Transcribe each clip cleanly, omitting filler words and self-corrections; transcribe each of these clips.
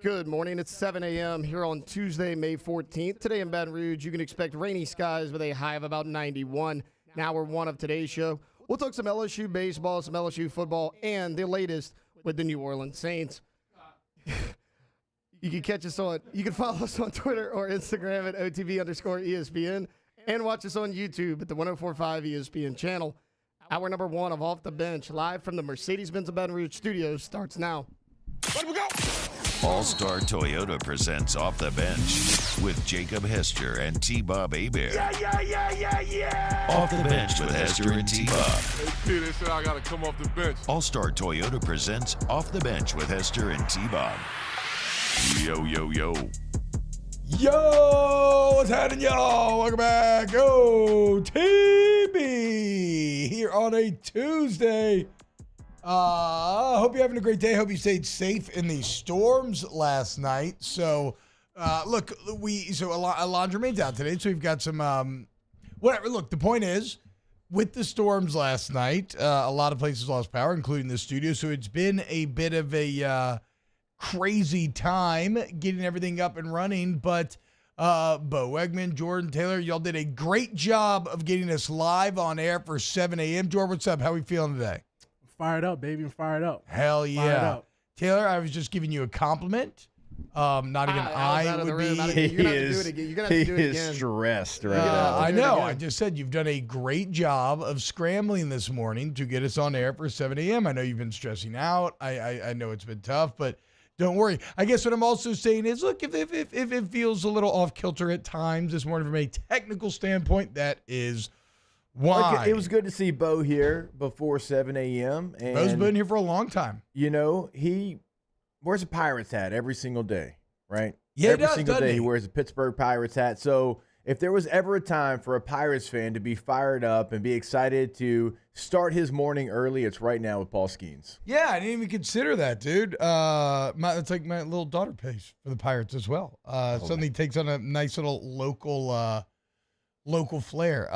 Good morning. It's 7 a.m. here on Tuesday, May 14th. Today in Baton Rouge, you can expect rainy skies with a high of about 91. Now we're one of today's show. We'll talk some LSU baseball, some LSU football, and the latest with the New Orleans Saints. You can follow us on Twitter or Instagram at OTB_ESPN and watch us on YouTube at the 104.5 ESPN channel. Hour number one of Off the Bench, live from the Mercedes-Benz of Baton Rouge studios, starts now. Let we go! All-Star Toyota presents Off the Bench with Jacob Hester and T-Bob Hebert. Yeah! Off the Bench with Hester and T-Bob. Hey, Peter said I got to come off the bench. All-Star Toyota presents Off the Bench with Hester and T-Bob. Yo. Yo, what's happening, y'all? Welcome back. OTB here on a Tuesday. Hope you're having a great day. Hope you stayed safe in the storms last night. So, look, Alondra made out today, so we've got some, whatever. Look, the point is, with the storms last night, a lot of places lost power, including the studio. So it's been a bit of a crazy time getting everything up and running. But Bo Wegman, Jordan Taylor, y'all did a great job of getting us live on air for 7 a.m. Jordan, what's up? How are we feeling today? Fired up, baby. I'm fired up. Hell yeah. Fired up. Taylor, I was just giving you a compliment. Not even I would be. You're going to have to do it again. You're going to have to do it again. He is stressed right I know. I just said you've done a great job of scrambling this morning to get us on air for 7 a.m. I know you've been stressing out. I know it's been tough, but don't worry. I guess what I'm also saying is, look, if it feels a little off kilter at times this morning from a technical standpoint, that is why. Look, it was good to see Bo here before 7 a.m. And Bo's been here for a long time. You know, he wears a Pirates hat every single day, right? Yeah, every single day he wears a Pittsburgh Pirates hat. So if there was ever a time for a Pirates fan to be fired up and be excited to start his morning early, it's right now with Paul Skeens. Yeah, I didn't even consider that, dude. It's like my little daughter plays for the Pirates as well. Suddenly takes on a nice little local flair.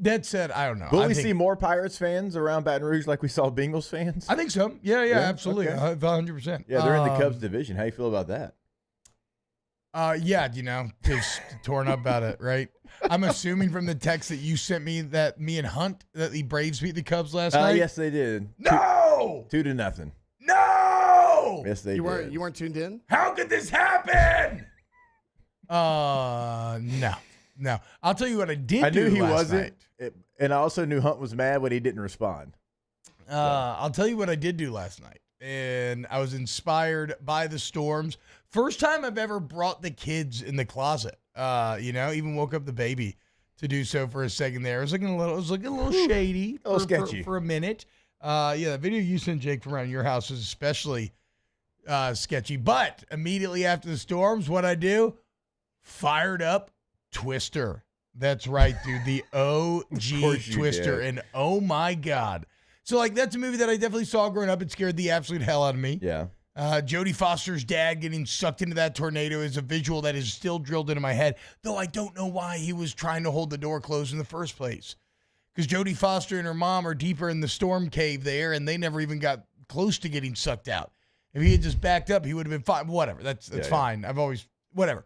That said, I don't know. Will we see more Pirates fans around Baton Rouge like we saw Bengals fans? I think so. Yeah, absolutely. Okay. 100%. Yeah, they're in the Cubs division. How you feel about that? Yeah, just torn up about it, right? I'm assuming from the text that you sent me that me and Hunt, that the Braves beat the Cubs last night. Yes, they did. No! 2-0. No! Yes, they did. You weren't tuned in? How could this happen? No. I'll tell you what I did do. I knew he last wasn't, night. and I also knew Hunt was mad when he didn't respond. I'll tell you what I did do last night, and I was inspired by the storms. First time I've ever brought the kids in the closet. Even woke up the baby to do so for a second there. It was looking a little shady, a little sketchy for a minute. The video you sent, Jake, from around your house was especially sketchy. But immediately after the storms, what I do? Fired up Twister. That's right, dude. The OG Twister. And oh my God. So that's a movie that I definitely saw growing up. It scared the absolute hell out of me. Yeah. Jodie Foster's dad getting sucked into that tornado is a visual that is still drilled into my head, though I don't know why he was trying to hold the door closed in the first place. Because Jodie Foster and her mom are deeper in the storm cave there, and they never even got close to getting sucked out. If he had just backed up, he would have been fine. Whatever. That's fine. I've always, whatever.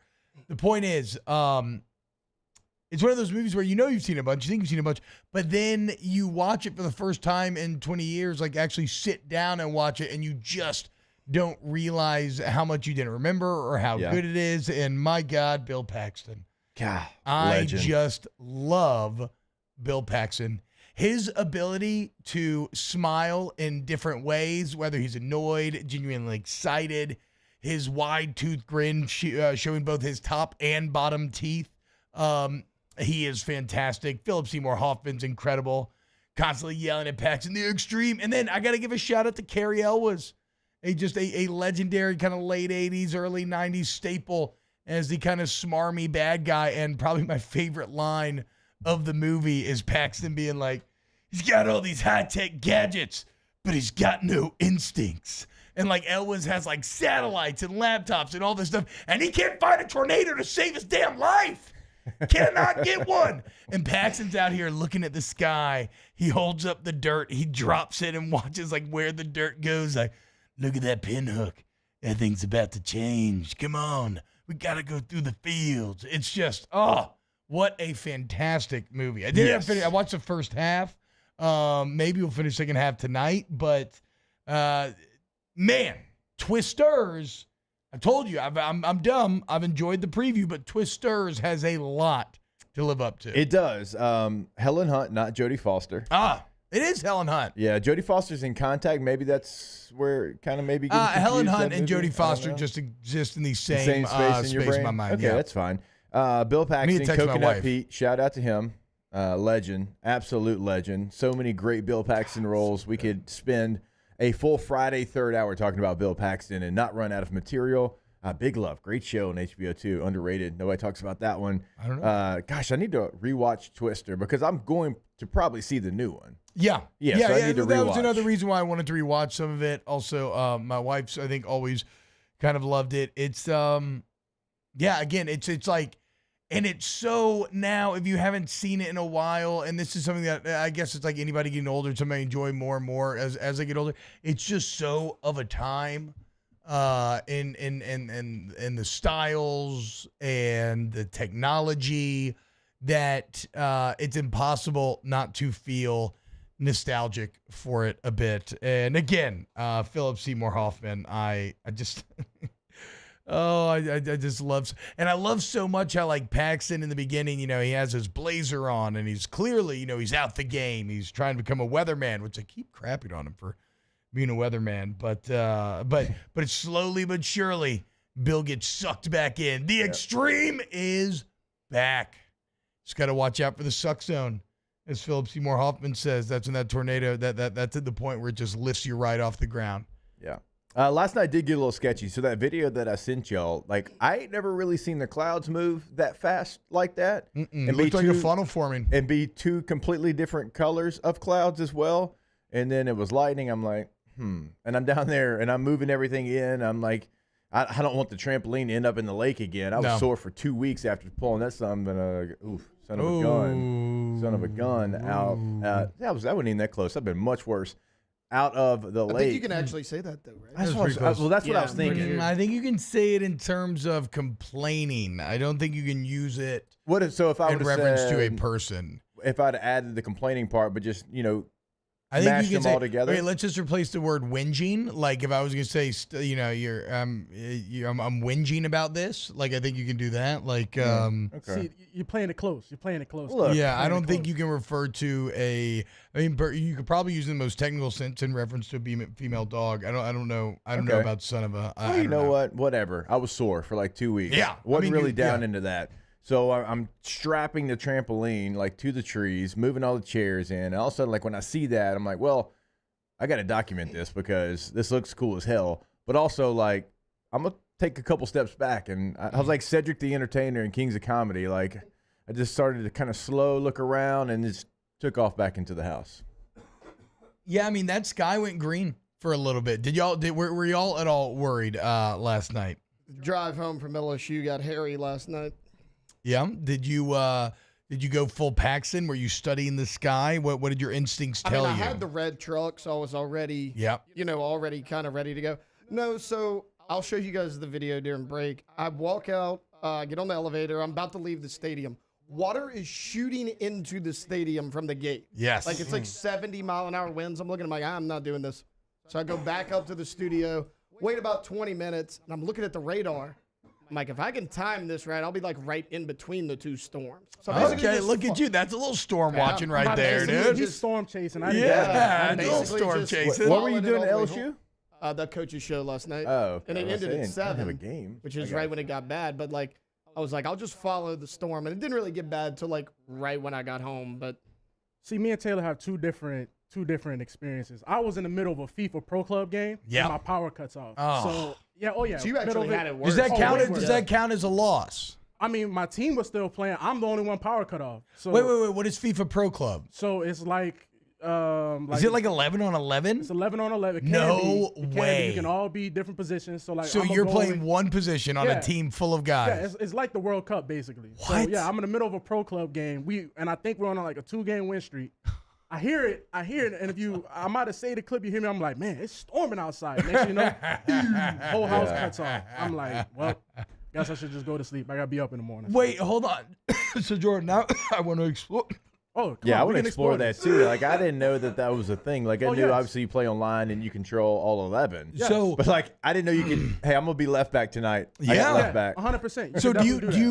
The point is, it's one of those movies where you've seen a bunch, you think you've seen a bunch, but then you watch it for the first time in 20 years, actually sit down and watch it, and you just don't realize how much you didn't remember or how good it is. And my God, Bill Paxton. God, I just love Bill Paxton. His ability to smile in different ways, whether he's annoyed, genuinely excited, his wide tooth grin showing both his top and bottom teeth. He is fantastic. Philip Seymour Hoffman's incredible. Constantly yelling at Paxton, the extreme. And then I got to give a shout out to Carrie Elwes. A legendary kind of late 80s, early 90s staple as the kind of smarmy bad guy. And probably my favorite line of the movie is Paxton being like, he's got all these high-tech gadgets, but he's got no instincts. And like Elwes has like satellites and laptops and all this stuff, and he can't find a tornado to save his damn life. Cannot get one. And Paxton's out here looking at the sky. He holds up the dirt. He drops it and watches like where the dirt goes. Like, look at that pinhook. That thing's about to change. Come on. We got to go through the fields. It's just, what a fantastic movie. I didn't finish. I watched the first half. Maybe we'll finish second half tonight. But, man, Twisters. I told you, I'm dumb. I've enjoyed the preview, but Twisters has a lot to live up to. It does. Helen Hunt, not Jodie Foster. It is Helen Hunt. Yeah, Jodie Foster's in Contact. Maybe that's where kind of maybe getting Helen confused, Hunt that and movie. Jodie Foster just exist in the same space in your brain. in my mind. Okay, yeah. that's fine. Bill Paxton, text my Coconut wife. Pete. Shout out to him. Legend, absolute legend. So many great Bill Paxton roles. We could spend a full Friday third hour talking about Bill Paxton and not run out of material. Big Love, great show on HBO too. Underrated. Nobody talks about that one. I don't know. Gosh, I need to rewatch Twister because I'm going to probably see the new one. Yeah. So I need to that was rewatch. another reason why I wanted to rewatch some of it. Also, my wife's, I think, always kind of loved it. It's, again, it's like, and it's so now, if you haven't seen it in a while, and this is something that I guess it's like anybody getting older, somebody enjoy more and more as they get older. It's just so of a time. In the styles and the technology that it's impossible not to feel nostalgic for it a bit. And again, Philip Seymour Hoffman, I just I just love, and I love so much how like Paxton in the beginning, he has his blazer on and he's clearly, he's out the game. He's trying to become a weatherman, which I keep crapping on him for being a weatherman, but it's slowly but surely Bill gets sucked back in. The extreme is back. Just got to watch out for the suck zone, as Philip Seymour Hoffman says. That's when that tornado that's at the point where it just lifts you right off the ground. Yeah. Last night did get a little sketchy. So that video that I sent y'all, like I ain't never really seen the clouds move that fast like that. It looked like a funnel forming. And be two completely different colors of clouds as well. And then it was lightning. I'm like, and I'm down there and I'm moving everything in. I'm like, I don't want the trampoline to end up in the lake again. I was sore for 2 weeks after pulling that son of a gun out. That wasn't even that close. I've been much worse. Out of the lake. I think you can actually say that though, right? That's what I was thinking. I think you can say it in terms of complaining. I don't think you can use it If I in would reference said, to a person. If I'd added the complaining part, but just I think mash you can them say, all together. Okay, let's just replace the word whinging. Like if I was gonna say, I'm whinging about this. Like I think you can do that. Like, okay. See, you're playing it close. Look, yeah, I don't think you can refer to a. I mean, you could probably use the most technical sense in reference to a female dog. I don't know. I don't know about son of a. Well, you know what? Whatever. I was sore for like 2 weeks. Yeah, wasn't really down into that. So I'm strapping the trampoline like to the trees, moving all the chairs in. And all of a sudden, like when I see that, I'm like, well, I got to document this because this looks cool as hell. But also, like, I'm going to take a couple steps back. And I was like Cedric the Entertainer in Kings of Comedy. Like, I just started to kind of slow look around and just took off back into the house. Yeah, I mean, that sky went green for a little bit. Were y'all at all worried last night? Drive home from LSU got hairy last night. Yeah. Did you go full Paxton? Were you studying the sky? What did your instincts tell you? I had the red truck, so I was already, already kind of ready to go. No, so I'll show you guys the video during break. I walk out, get on the elevator. I'm about to leave the stadium. Water is shooting into the stadium from the gate. Yes. Like it's like 70-mile-an-hour winds. I'm looking at I'm not doing this. So I go back up to the studio, wait about 20 minutes, and I'm looking at the radar. I'm like, if I can time this right, I'll be like right in between the two storms. So okay, look at you. That's a little storm watching right there, dude. He's storm chasing. A little storm just chasing. What were you doing at all the way LSU? The coach's show last night. Oh, and it ended at 7. Have a game, which is right when it got bad. But like, I was like, I'll just follow the storm, and it didn't really get bad till like right when I got home. But see, me and Taylor have two different experiences. I was in the middle of a FIFA Pro Club game. Yeah. And my power cuts off. Oh. So yeah. So you actually had it worse. Does that count as a loss? I mean, my team was still playing. I'm the only one power cut off. So Wait. What is FIFA Pro Club? So it's like Is it like 11 on 11? It's 11 on 11. No It can be. way. You can all be different positions. So, like, So I'm a you're goalie. playing one position on a team full of Yeah, guys. it's like the World Cup, basically. What? So, yeah, I'm in the middle of a pro club game. And I think we're on like a 2-game win streak. I hear it, and if I might have say the clip, you hear me, I'm like, man, it's storming outside. Next thing you know, whole house cuts off. I'm like, well, guess I should just go to sleep. I gotta be up in the morning. Wait, hold on. So Jordan, now I want to explore. Oh, Yeah, I we want to can explore that this. too. Like, I didn't know that was a thing. Like, I Oh, knew yes. obviously you play online and you control all 11. Yes. So But like, I didn't know you could. Hey, I'm gonna be left back tonight. I Yeah. got left back. 100%. So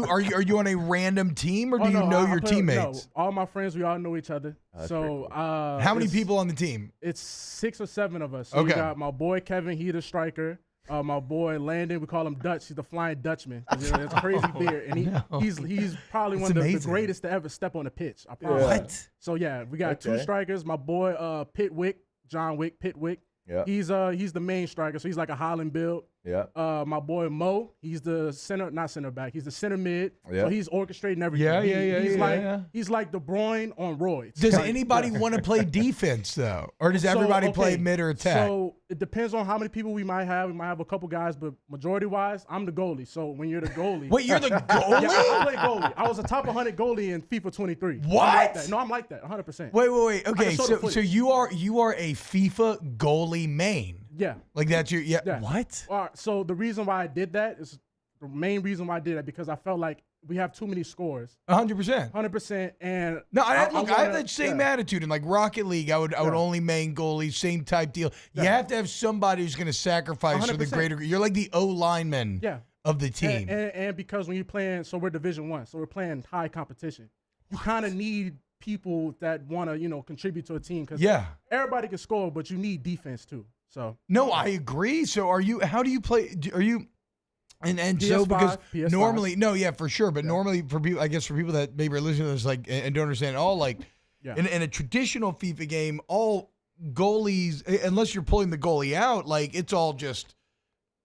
are you on a random team or do you know your teammates? No, all my friends, we all know each other. that's So How many people on the team? It's 6 or 7 of us. So Okay. we got my boy Kevin, he the striker. My boy Landon, we call him Dutch. He's the Flying Dutchman. It's a crazy beard, and he's probably one of the amazing. greatest to ever step on the pitch. I promise. What? So yeah, we got 2 Okay. strikers. My boy John Wick Pitwick. Yeah. He's the main striker, so he's like a Holland build. Yeah. My boy Mo, he's the not center back. He's the center mid. Yeah. So he's orchestrating everything. He's like De Bruyne on roids. Does Like, anybody want to play defense though, or does everybody play mid or attack? So it depends on how many people we might have. We might have a couple guys, but majority-wise, I'm the goalie. So when you're the goalie, Wait, you're the goalie? yeah, I play goalie. I was a top 100 goalie in FIFA 23. What? I'm like that. No, I'm like that, 100%. Wait. Okay, show the so footage. you are a FIFA goalie main. Yeah. Like that's your Yeah. What? All right, so the reason why I did that is the main reason why I did that because I felt like we have too many scores, 100%. 100%, and No, I have wanna- that same yeah. attitude in like Rocket League. I would only main goalies, same type deal. You have to have somebody who's going to sacrifice for the 100%. greater. You're like the O lineman Yeah. of the team. And because when you're playing, so we're Division 1, so we're playing high competition. You kind of need people that want to, contribute to a team because Yeah. everybody can score, but you need defense too. So No, I agree. So how do you play? Are you and so because PS5. normally for sure, but normally for people, I guess for people that maybe are listening to this like and don't understand at all, like Yeah. in a traditional FIFA game, all goalies, unless you're pulling the goalie out, like it's all just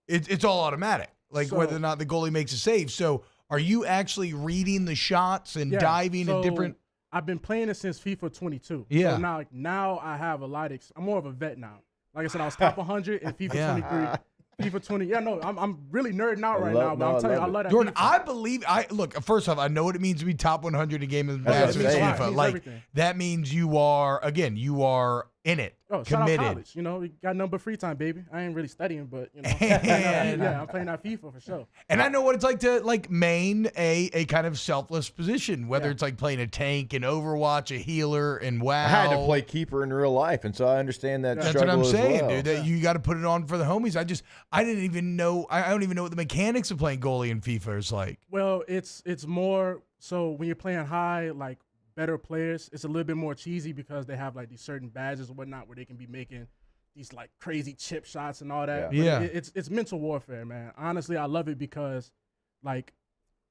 it's all automatic. Like So- whether or not the goalie makes a save. So are you actually reading the shots and diving in different? I've been playing it since FIFA 22. Yeah. So now I have a lot of. I'm more of a vet now. Like I said, I was top 100 in FIFA Yeah. 23. FIFA 20. Yeah, no, I'm really nerding out right now. But I'm telling you, I love that. Jordan, FIFA. I look. First off, I know what it means to be top 100 in game of That's massive what I'm saying. FIFA. It means Like everything. that means you are in it, Oh, shout out committed. college. We got nothing but free time, baby. I ain't really studying, but And- yeah, I'm playing that FIFA for sure. And I know what it's like to like main a kind of selfless position, whether Yeah. it's like playing a tank in Overwatch, a healer in WoW. I had to play keeper in real life, and so I understand that That's what struggle I'm as saying, well. dude. That you got to put it on for the homies. I didn't even know. I don't even know what the mechanics of playing goalie in FIFA is like. Well, it's more so when you're playing high, like better players, it's a little bit more cheesy because they have like these certain badges or whatnot where they can be making these like crazy chip shots and all that. Yeah. But it's mental warfare, man. Honestly, I love it because like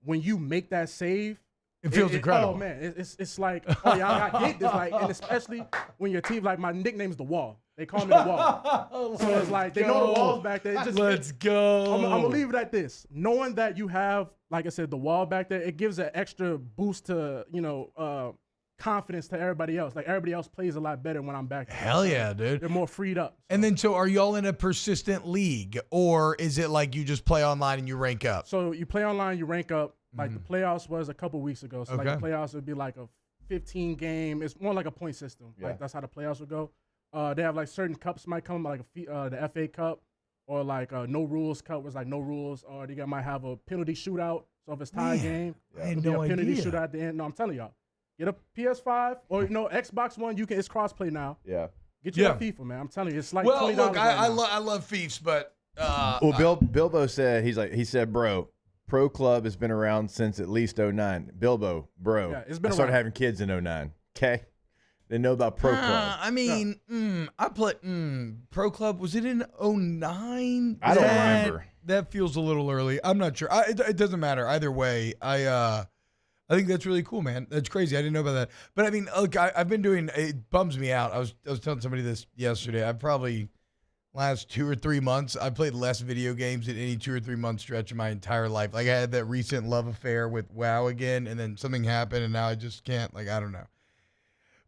when you make that save, It feels incredible. Oh man, it's like oh yeah, I get this like, and especially when your team like my nickname's the Wall. They call me the Wall. So it's like they know the wall's back there. Let's go. I'm gonna leave it at this. Knowing that you have, like I said, the wall back there, it gives an extra boost to confidence to everybody else. Like everybody else plays a lot better when I'm back there. Hell yeah, dude. They're more freed up. And then, so are y'all in a persistent league, or is it like you just play online and you rank up? So you play online, you rank up. Like the playoffs was a couple weeks ago. So like Okay. the playoffs would be like a 15 game. It's more like a point system. Yeah. Like that's how the playoffs would go. They have like certain cups might come like the FA Cup or like no rules cup was like no rules, or they might have a penalty shootout. So if it's tie Man, game, I had it'll be no a penalty idea. shootout at the end. No, I'm telling y'all, get a PS5 or Mm. Xbox One. It's crossplay now. Yeah. Get you Yeah. a FIFA, man. I'm telling you, it's like Well, $20 look, right I now. love Fiefs, but Well, Bilbo said he said, bro, pro club has been around since at least 09. Bilbo, bro, Yeah, it's been I started around. having kids in 09. Okay, they know about pro club. I mean, I played Pro Club. Was it in 09? I don't remember. That feels a little early. I'm not sure. It doesn't matter either way. I think that's really cool, man. That's crazy. I didn't know about that. But I mean, look, I've been doing. It bums me out. I was telling somebody this yesterday. I probably last 2 or 3 months, I played less video games in any 2 or 3 month stretch of my entire life. Like I had that recent love affair with WoW again, and then something happened, and now I just can't. Like I don't know.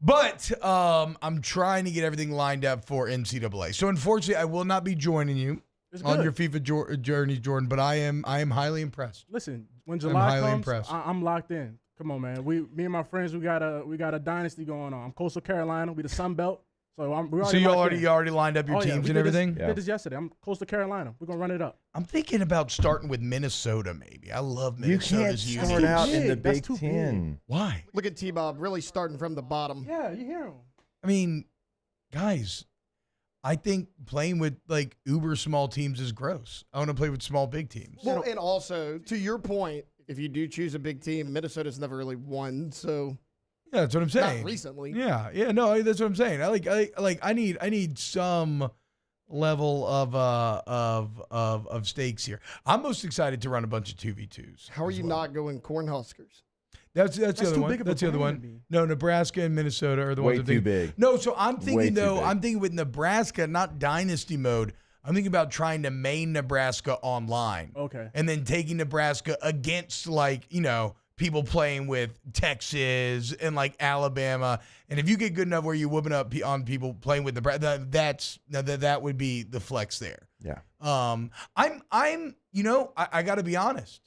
But I'm trying to get everything lined up for NCAA. So unfortunately, I will not be joining you on your FIFA journey, Jordan. But I am highly impressed. Listen, when July comes, I'm locked in. Come on, man. Me and my friends, we got a dynasty going on. I'm Coastal Carolina. We the Sun Belt. So you already lined up your teams and everything? We did this yesterday. I'm Coastal Carolina. We're going to run it up. I'm thinking about starting with Minnesota, maybe. I love Minnesota's You can't start out in the Big too Ten. big. Why? Look at T-Bob really starting from the bottom. Yeah, you hear him. I mean, guys, I think playing with like uber small teams is gross. I want to play with small big teams. Well, and also, to your point, if you do choose a big team, Minnesota's never really won, so... Yeah, that's what I'm saying. Not recently. Yeah, no, that's what I'm saying. I need some level of stakes here. I'm most excited to run a bunch of 2v2s. How are you not going Cornhuskers? That's the other too one. big of a That's the other brand one. to me. No, Nebraska and Minnesota are the Way ones I'm too thinking. big. No, so I'm Way thinking too though. big. I'm thinking with Nebraska, not dynasty mode. I'm thinking about trying to main Nebraska online. Okay. And then taking Nebraska against people playing with Texas and like Alabama. And if you get good enough where you're whooping up on people playing with Nebraska, that would be the flex there. Yeah. I got to be honest.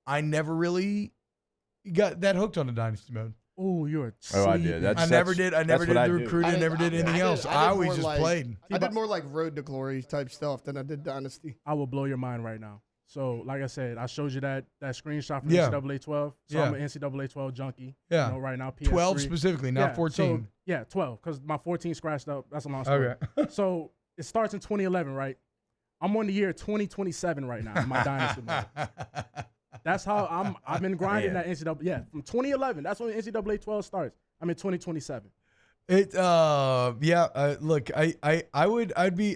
I never really got that hooked on the dynasty mode. Oh, you're. I did. I never did the recruiting. I never did anything else. I always more just like- played. I did more like Road to Glory type stuff than I did Dynasty. I will blow your mind right now. So, like I said, I showed you that screenshot from Yeah. NCAA 12. So Yeah. I'm an NCAA 12 junkie. Yeah. Right now, PS3. 12 specifically, not 14. So, 12, because my 14 scratched up. That's a long story. Okay. So it starts in 2011, right? I'm on the year 2027 right now in my dynasty mode. That's how I've been grinding that NCAA. Yeah, from 2011. That's when NCAA 12 starts. I'm in 2027. Look,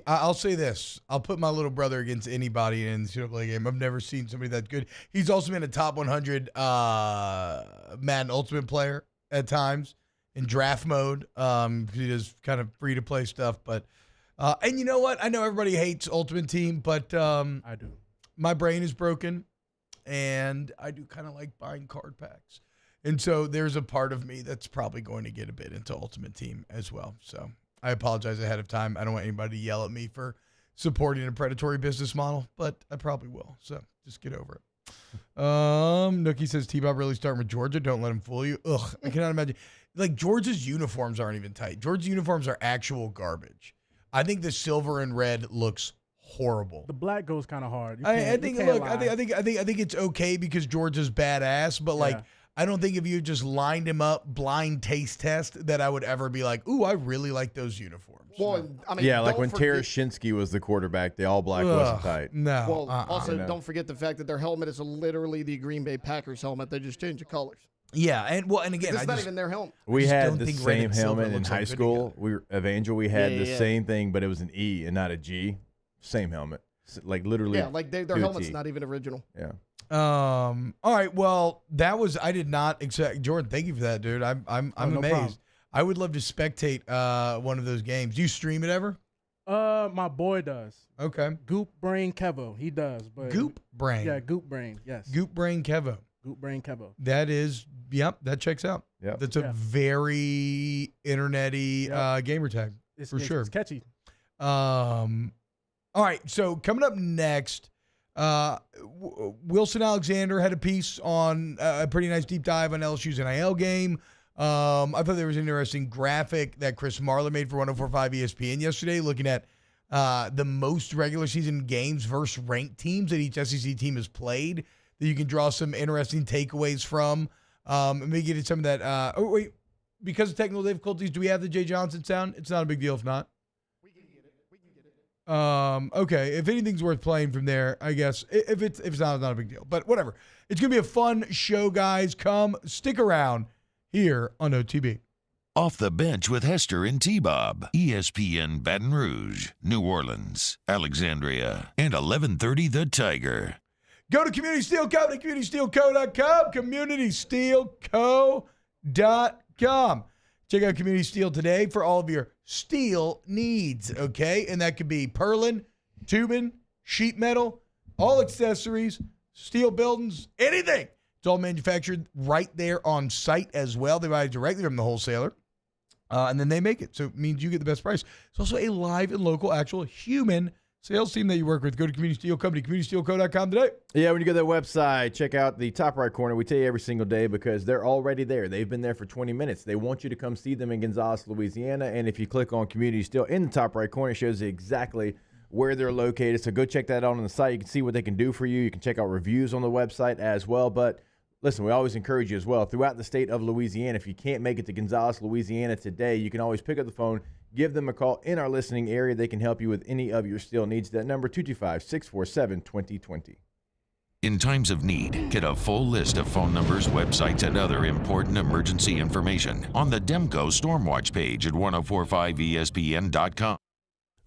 I'll say this. I'll put my little brother against anybody in the NCAA game. I've never seen somebody that good. He's also been a top 100 Madden Ultimate player at times in draft mode. He does kind of free to play stuff, but and you know what? I know everybody hates Ultimate Team, but I do. My brain is broken, and I do kind of like buying card packs. And so there's a part of me that's probably going to get a bit into Ultimate Team as well. So I apologize ahead of time. I don't want anybody to yell at me for supporting a predatory business model, but I probably will. So just get over it. Nookie says T-Bob really starting with Georgia. Don't let him fool you. Ugh, I cannot imagine. Like, Georgia's uniforms aren't even tight. Georgia's uniforms are actual garbage. I think the silver and red looks horrible. The black goes kind of hard. I think it's okay because Georgia's badass, but like, I don't think if you just lined him up, blind taste test, that I would ever be like, ooh, I really like those uniforms. Well, I mean, Yeah, like don't when forget- Tarashinsky was the quarterback, the all black wasn't tight. No. Well, also, No. don't forget the fact that their helmet is literally the Green Bay Packers helmet. They just changed the colors. Yeah, and again, It's not even their helmet. We just had don't the think red same and silver helmet in looks high like good school. Evangel, we had the Yeah. same thing, but it was an E and not a G. Same helmet. Like literally. Yeah, like their to a helmet's T. not even original. Yeah. All right. Well, I did not expect Jordan. Thank you for that, dude. I'm no amazed. problem. I would love to spectate one of those games. Do you stream it ever? My boy does. Okay. Goop Brain Kevo. He does. But Goop Brain. Yeah, Goop Brain. Yes. Goop Brain Kevo. Goop Brain Kevo. That is, that checks out. Yep. That's a very internet-y gamer tag for sure. It's catchy. All right, so coming up next, Wilson Alexander had a piece on a pretty nice deep dive on LSU's NIL game. I thought there was an interesting graphic that Chris Marler made for 104.5 ESPN yesterday, looking at the most regular season games versus ranked teams that each SEC team has played, that you can draw some interesting takeaways from. And maybe get into some of that. Because of technical difficulties, do we have the Jay Johnson sound? It's not a big deal if not. Okay, if anything's worth playing from there, I guess. If it's not, it's not a big deal. But whatever. It's gonna be a fun show, guys. Come stick around here on OTB. Off the Bench with Hester and T-Bob. ESPN Baton Rouge, New Orleans, Alexandria, and 1130 The Tiger. Go to Community Steel Co. to CommunitySteelCo.com. CommunitySteelCo.com. Check out Community Steel today for all of your steel needs, okay? And that could be purlin, tubing, sheet metal, all accessories, steel buildings, anything. It's all manufactured right there on site as well. They buy it directly from the wholesaler. And then they make it. So it means you get the best price. It's also a live and local, actual human sales team that you work with. Go to Community Steel Company, communitysteelco.com today. Yeah, when you go to that website, check out the top right corner. We tell you every single day because they're already there. They've been there for 20 minutes. They want you to come see them in Gonzales, Louisiana. And if you click on Community Steel in the top right corner, it shows you exactly where they're located. So go check that out on the site. You can see what they can do for you. You can check out reviews on the website as well. But listen, we always encourage you as well. Throughout the state of Louisiana, if you can't make it to Gonzales, Louisiana today, you can always pick up the phone, give them a call in our listening area. They can help you with any of your steel needs. That number, 225-647-2020. In times of need, get a full list of phone numbers, websites, and other important emergency information on the Demco Stormwatch page at 1045ESPN.com.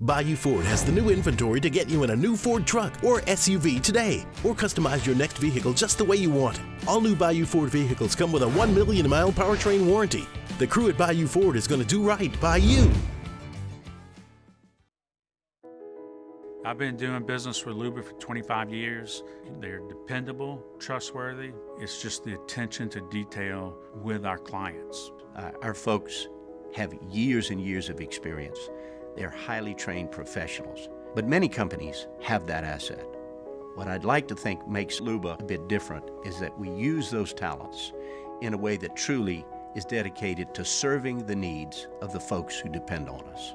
Bayou Ford has the new inventory to get you in a new Ford truck or SUV today, or customize your next vehicle just the way you want it. All new Bayou Ford vehicles come with a 1 million mile powertrain warranty. The crew at Bayou Ford is going to do right by you. I've been doing business with Luba for 25 years. They're dependable, trustworthy. It's just the attention to detail with our clients. Our folks have years and years of experience. They're highly trained professionals, but many companies have that asset. What I'd like to think makes Luba a bit different is that we use those talents in a way that truly is dedicated to serving the needs of the folks who depend on us.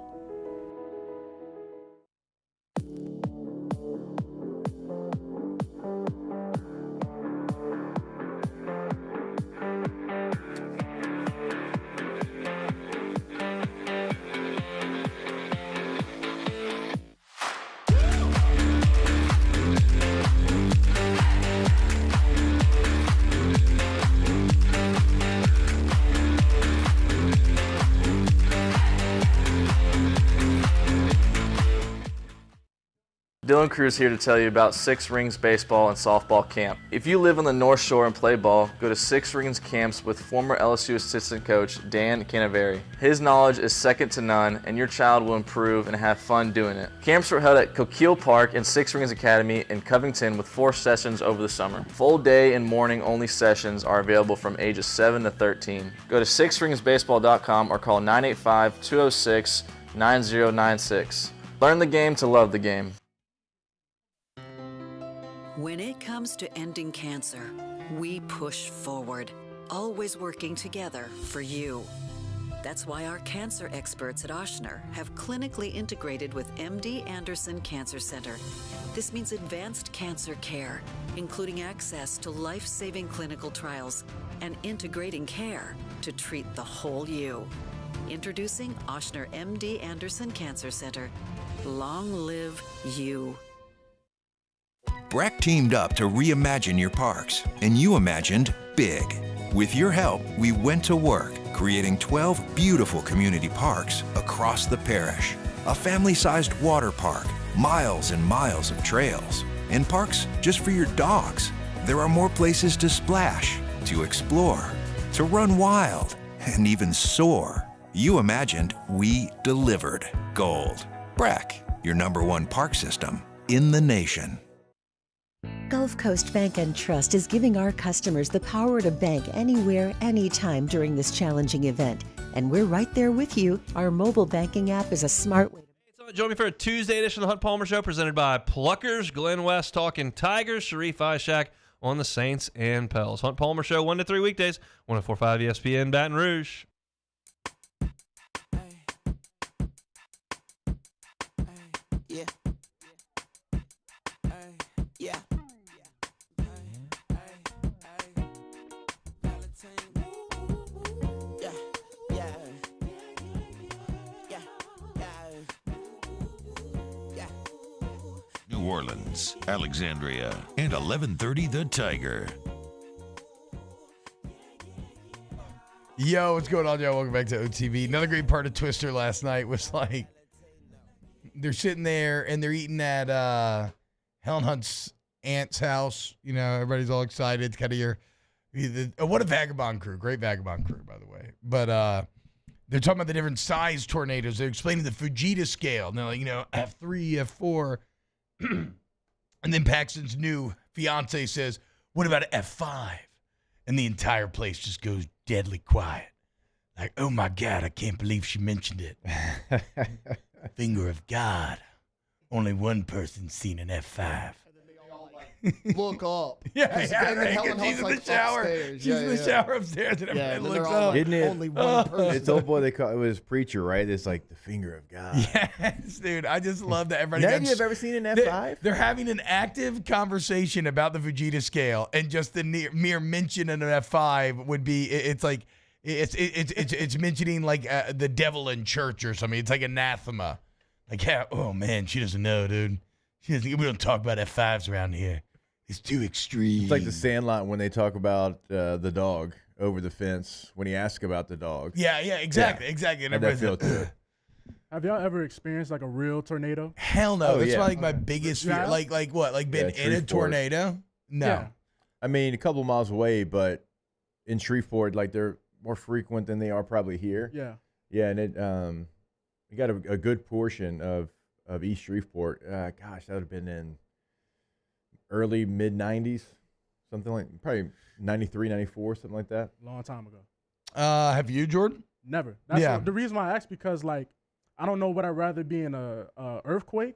Dylan Cruz here to tell you about Six Rings Baseball and Softball Camp. If you live on the North Shore and play ball, go to Six Rings Camps with former LSU assistant coach Dan Canaveri. His knowledge is second to none, and your child will improve and have fun doing it. Camps were held at Coquille Park and Six Rings Academy in Covington with 4 sessions over the summer. Full day and morning only sessions are available from ages 7 to 13. Go to sixringsbaseball.com or call 985-206-9096. Learn the game to love the game. When it comes to ending cancer, we push forward, always working together for you. That's why our cancer experts at Ochsner have clinically integrated with MD Anderson Cancer Center. This means advanced cancer care, including access to life-saving clinical trials and integrating care to treat the whole you. Introducing Ochsner MD Anderson Cancer Center. Long live you. Breck teamed up to reimagine your parks, and you imagined big. With your help, we went to work, creating 12 beautiful community parks across the parish. A family-sized water park, miles and miles of trails, and parks just for your dogs. There are more places to splash, to explore, to run wild, and even soar. You imagined, we delivered. Gold. Breck, your #1 park system in the nation. Gulf Coast Bank and Trust is giving our customers the power to bank anywhere, anytime during this challenging event. And we're right there with you. Our mobile banking app is a smart way. Join me for a Tuesday edition of the Hunt Palmer Show presented by Pluckers. Glenn West talking Tigers. Sharif Ishak on the Saints and Pels. Hunt Palmer Show 1 to 3 weekdays. 104.5 ESPN Baton Rouge. Yeah. Yeah. New Orleans, Alexandria, and 1130 The Tiger. Yo, what's going on, y'all? Welcome back to OTB. Another great part of Twister last night was like they're sitting there and they're eating at Helen Hunt's aunt's house. You know, everybody's all excited. It's kind of what a vagabond crew. Great vagabond crew, by the way. But they're talking about the different size tornadoes. They're explaining the Fujita scale. And they're like, F3, F4. And then Paxton's new fiance says, what about F5? And the entire place just goes deadly quiet. Like, oh my God, I can't believe she mentioned it. Finger of God. Only one person's seen an F5. Look up. Yeah, And yeah, then right, Helen 'cause Hunt's she's in like the shower. upstairs. She's Yeah, in the yeah. shower upstairs, and Yeah, everybody and then looks they're all up. like, Isn't it? only one person. It's old boy. They call it was preacher, right? It's like the finger of God. Yes, dude. I just love that everybody. Have got you ever seen an F5? They're having an active conversation about the Fujita scale, and just the mere mention of an F5 would be. It's like it's mentioning like the devil in church or something. It's like anathema. Like, yeah, oh man, she doesn't know, dude. We don't talk about F5s around here. It's too extreme. It's like the Sandlot when they talk about the dog over the fence when he asks about the dog. Yeah, exactly. And Had that feel to it. Have y'all ever experienced like a real tornado? Hell no. Oh, That's yeah. like my biggest fear. Yeah. Like what? Like been in a Shreveport. tornado? No. Yeah. I mean, a couple miles away, but in Shreveport, like they're more frequent than they are probably here. Yeah. Yeah, and it we got a good portion of East Shreveport. Gosh, that would have been in early mid 90s, something like probably 93, 94, something like that. Long time ago. Have you, Jordan? Never. That's Yeah. the reason why I asked, because like I don't know would I rather be in a earthquake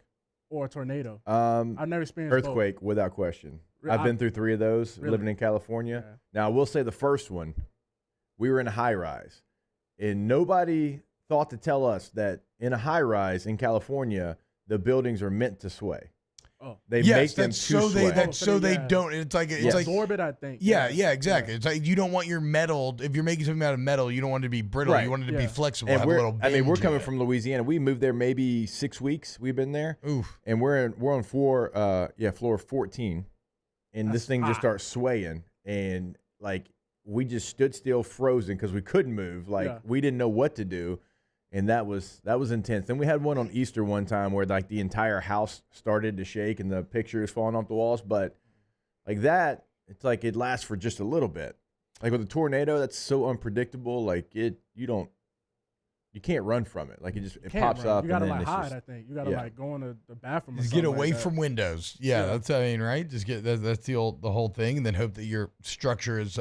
or a tornado. I've never experienced Earthquake without question. I've been through 3 of those Really? living in California. Yeah. Now, I will say the first one, we were in a high rise, and nobody thought to tell us that in a high rise in California, the buildings are meant to sway. Oh. They Yes, make them that's to so sway. they don't. It's like it's Yes. like absorb it, I think. Yeah, exactly. It's like you don't want your metal. If you're making something out of metal, you don't want it to be brittle. Right. You want it to be flexible. And have a little I mean, we're bend coming to it. from Louisiana. We moved there maybe 6 weeks. We've been there. Oof. And we're on floor 14, and this thing just starts swaying, and like we just stood still, frozen, because we couldn't move. Like we didn't know what to do, and that was intense. Then we had one on Easter one time where like the entire house started to shake and the pictures falling off the walls. But like that, it's like it lasts for just a little bit. Like with a tornado, that's so unpredictable. Like you can't run from it. Like it pops up. You gotta and then like it's hide. just, I think you gotta like go in the bathroom. Or Just get something away like that. from windows. Yeah, that's right. Just get that's the whole thing, and then hope that your structure is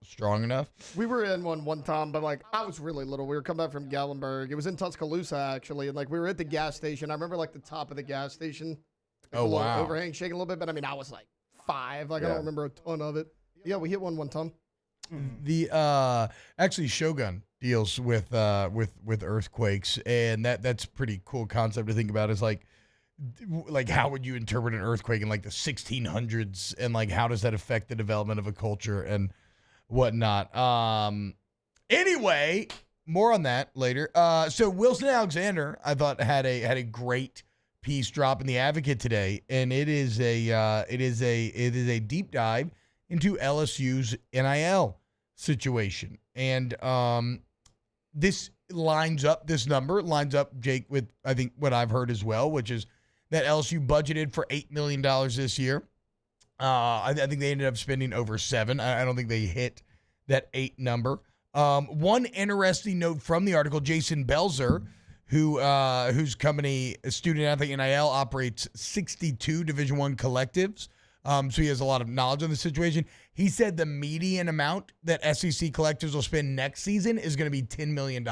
strong enough. We were in one time, but like I was really little. We were coming back from Gallenberg. It was in Tuscaloosa actually, and like we were at the gas station. I remember like the top of the gas station. Like, Oh, a little wow. Overhang shaking a little bit, but I mean I was like 5. Like I don't remember a ton of it. Yeah, we hit one time. The actually Shogun deals with earthquakes, and that's pretty cool concept to think about. Is like how would you interpret an earthquake in like the 1600s, and like how does that affect the development of a culture and whatnot. Anyway, more on that later. So Wilson Alexander, I thought had a great piece drop in the Advocate today, and it is a deep dive into LSU's NIL situation. And this number lines up, Jake, with I think what I've heard as well, which is that LSU budgeted for $8 million this year. I think they ended up spending over $7 million. I don't think they hit that 8 number. One interesting note from the article, Jason Belzer, whose company, Student Athlete NIL, operates 62 Division I collectives. So he has a lot of knowledge on the situation. He said the median amount that SEC collectives will spend next season is going to be $10 million.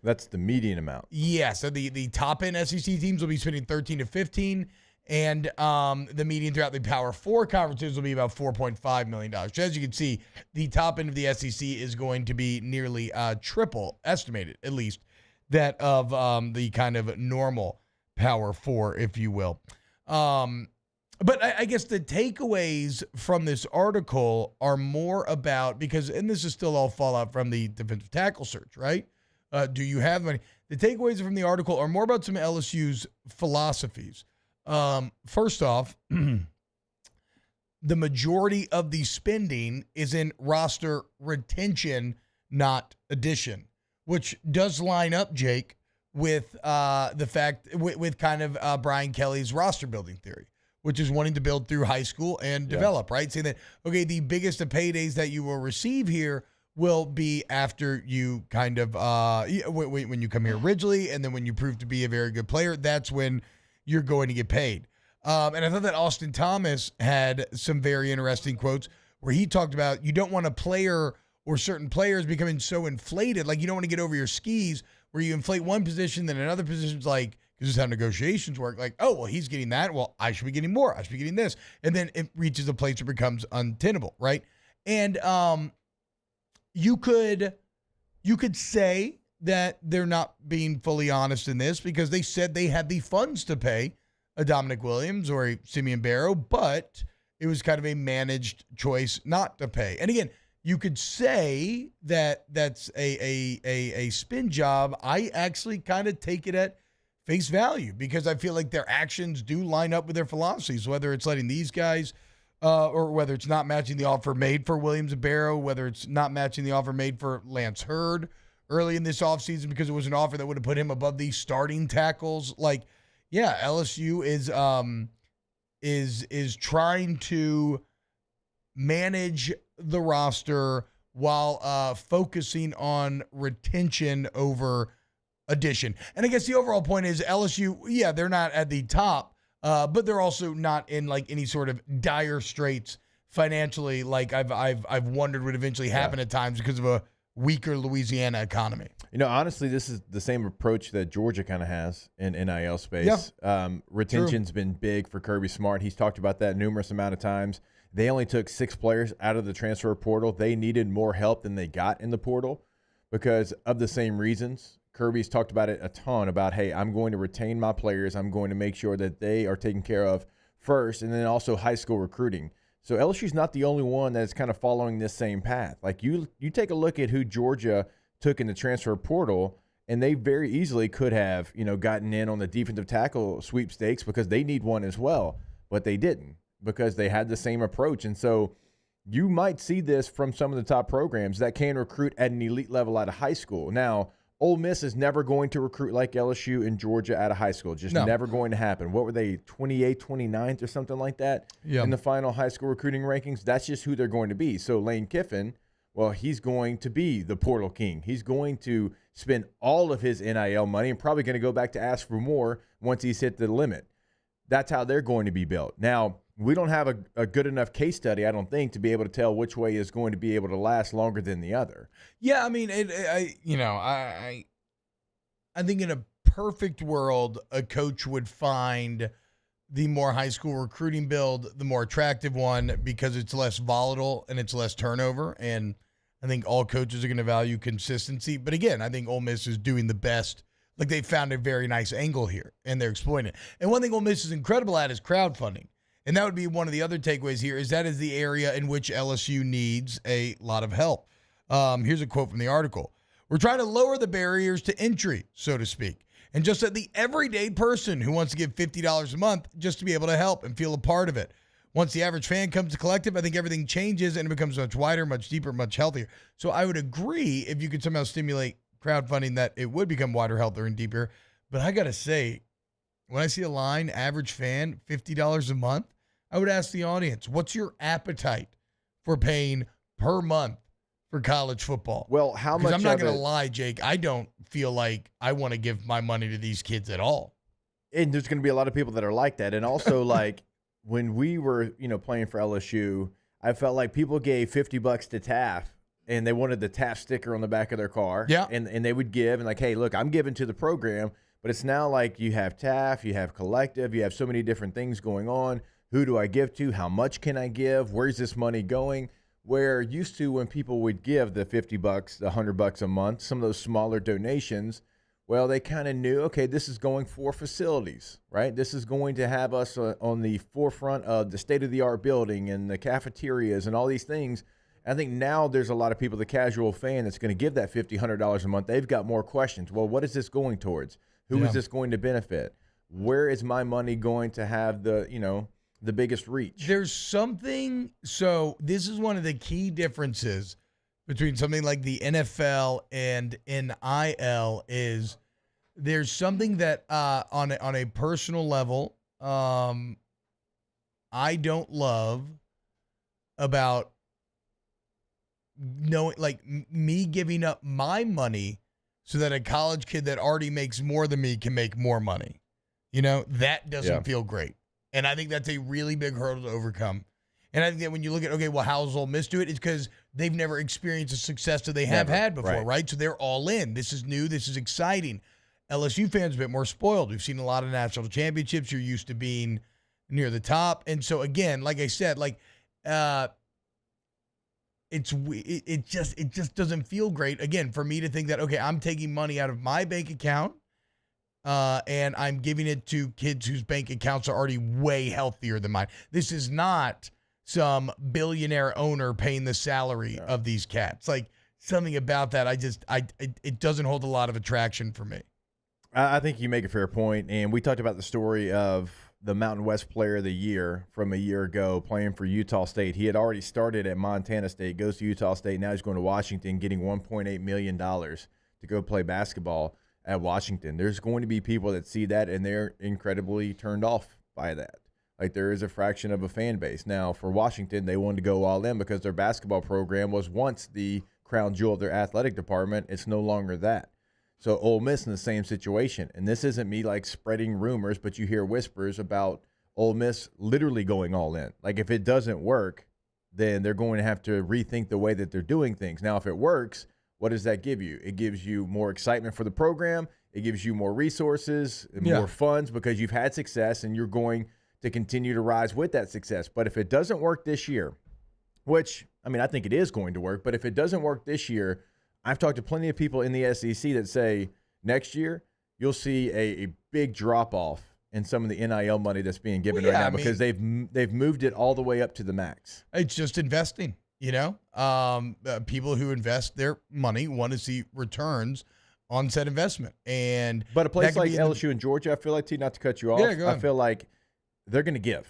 That's the median amount. Yeah, so the top end SEC teams will be spending 13 to 15, and the median throughout the Power 4 conferences will be about $4.5 million. So as you can see, the top end of the SEC is going to be nearly triple, estimated at least, that of the kind of normal Power 4, if you will. But I guess the takeaways from this article are more about, and this is still all fallout from the defensive tackle search, right? Do you have money? The takeaways from the article are more about some LSU's philosophies. First off, the majority of the spending is in roster retention, not addition, which does line up, Jake, with the fact, with kind of Brian Kelly's roster building theory, which is wanting to build through high school and develop, right? Saying that, okay, the biggest of paydays that you will receive here will be after you kind of, when you come here originally, and then when you prove to be a very good player, that's when you're going to get paid. And I thought that Austin Thomas had some very interesting quotes where he talked about you don't want a player or certain players becoming so inflated. Like, you don't want to get over your skis where you inflate one position, then another position's like, because this is how negotiations work. Like, oh, well, he's getting that. Well, I should be getting more. I should be getting this. And then it reaches a place where it becomes untenable, right? And you could say that they're not being fully honest in this because they said they had the funds to pay a Dominic Williams or a Simeon Barrow, but it was kind of a managed choice not to pay. And again, you could say that that's a spin job. I actually kind of take it at face value because I feel like their actions do line up with their philosophies, whether it's letting these guys or whether it's not matching the offer made for Williams and Barrow, whether it's not matching the offer made for Lance Hurd early in this offseason because it was an offer that would have put him above the starting tackles. Like, yeah, LSU is trying to manage the roster while focusing on retention over addition. And I guess the overall point is LSU, yeah, they're not at the top, but they're also not in like any sort of dire straits financially, like I've wondered would eventually happen at times because of a weaker Louisiana economy. You know, honestly, this is the same approach that Georgia kind of has in NIL space. Yeah. Retention's been big for Kirby Smart. He's talked about that numerous amount of times. They only took 6 players out of the transfer portal. They needed more help than they got in the portal because of the same reasons. Kirby's talked about it a ton about, hey, I'm going to retain my players. I'm going to make sure that they are taken care of first, and then also high school recruiting. So LSU's not the only one that's kind of following this same path. Like you take a look at who Georgia took in the transfer portal, and they very easily could have, gotten in on the defensive tackle sweepstakes because they need one as well, but they didn't because they had the same approach. And so you might see this from some of the top programs that can recruit at an elite level out of high school. Now, Ole Miss is never going to recruit like LSU and Georgia out of high school. Just never going to happen. What were they, 28th, 29th or something like that in the final high school recruiting rankings? That's just who they're going to be. So Lane Kiffin, well, he's going to be the portal king. He's going to spend all of his NIL money and probably going to go back to ask for more once he's hit the limit. That's how they're going to be built. Now, we don't have a good enough case study, I don't think, to be able to tell which way is going to be able to last longer than the other. Yeah, I mean, I think in a perfect world, a coach would find the more high school recruiting build, the more attractive one because it's less volatile and it's less turnover. And I think all coaches are going to value consistency. But again, I think Ole Miss is doing the best. Like they found a very nice angle here and they're exploiting it. And one thing Ole Miss is incredible at is crowdfunding. And that would be one of the other takeaways here is that is the area in which LSU needs a lot of help. Here's a quote from the article. We're trying to lower the barriers to entry, so to speak. And just let the everyday person who wants to give $50 a month just to be able to help and feel a part of it. Once the average fan comes to collective, I think everything changes and it becomes much wider, much deeper, much healthier. So I would agree if you could somehow stimulate crowdfunding that it would become wider, healthier, and deeper. But I got to say, when I see a line, average fan, $50 a month, I would ask the audience, what's your appetite for paying per month for college football? Well, how much? I'm not going to lie, Jake. I don't feel like I want to give my money to these kids at all. And there's going to be a lot of people that are like that. And also, like when we were, playing for LSU, I felt like people gave $50 to Taft, and they wanted the Taft sticker on the back of their car. Yeah. And they would give and like, hey, look, I'm giving to the program, but it's now like you have Taft, you have Collective, you have so many different things going on. Who do I give to? How much can I give? Where's this money going? Where used to when people would give the $50, the $100 a month, some of those smaller donations, well, they kind of knew, okay, this is going for facilities, right? This is going to have us on the forefront of the state-of-the-art building and the cafeterias and all these things. I think now there's a lot of people, the casual fan that's going to give that $50, $100 a month. They've got more questions. Well, what is this going towards? Who is this going to benefit? Where is my money going to have the biggest reach? There's something, so this is one of the key differences between something like the NFL and NIL is there's something that on a personal level I don't love about knowing, like me giving up my money so that a college kid that already makes more than me can make more money. That doesn't feel great. And I think that's a really big hurdle to overcome. And I think that when you look at, okay, well, how does Ole Miss do it? It's because they've never experienced the success that they have had before, right? So they're all in. This is new. This is exciting. LSU fans are a bit more spoiled. We've seen a lot of national championships. You're used to being near the top. And so, again, like I said, it just doesn't feel great, again, for me to think that, okay, I'm taking money out of my bank account and I'm giving it to kids whose bank accounts are already way healthier than mine. This is not some billionaire owner paying the salary of these cats. Like, something about that, it doesn't hold a lot of attraction for me. I think you make a fair point, and we talked about the story of the Mountain West Player of the Year from a year ago playing for Utah State. He had already started at Montana State, goes to Utah State, now he's going to Washington, getting $1.8 million to go play basketball at Washington. There's going to be people that see that, and they're incredibly turned off by that. Like, there is a fraction of a fan base. Now, for Washington, they wanted to go all in because their basketball program was once the crown jewel of their athletic department. It's no longer that. So Ole Miss in the same situation. And this isn't me like spreading rumors, but you hear whispers about Ole Miss literally going all in. Like, if it doesn't work, then they're going to have to rethink the way that they're doing things. Now, if it works, what does that give you? It gives you more excitement for the program. It gives you more resources and more funds because you've had success and you're going to continue to rise with that success. But if it doesn't work this year, which, I mean, I think it is going to work, but if it doesn't work this year, I've talked to plenty of people in the SEC that say next year you'll see a big drop-off in some of the NIL money that's being given right now because they've moved it all the way up to the max. It's just investing, you know. People who invest their money want to see returns on said investment. But a place like LSU and Georgia, I feel like, T, not to cut you off, I feel like they're going to give,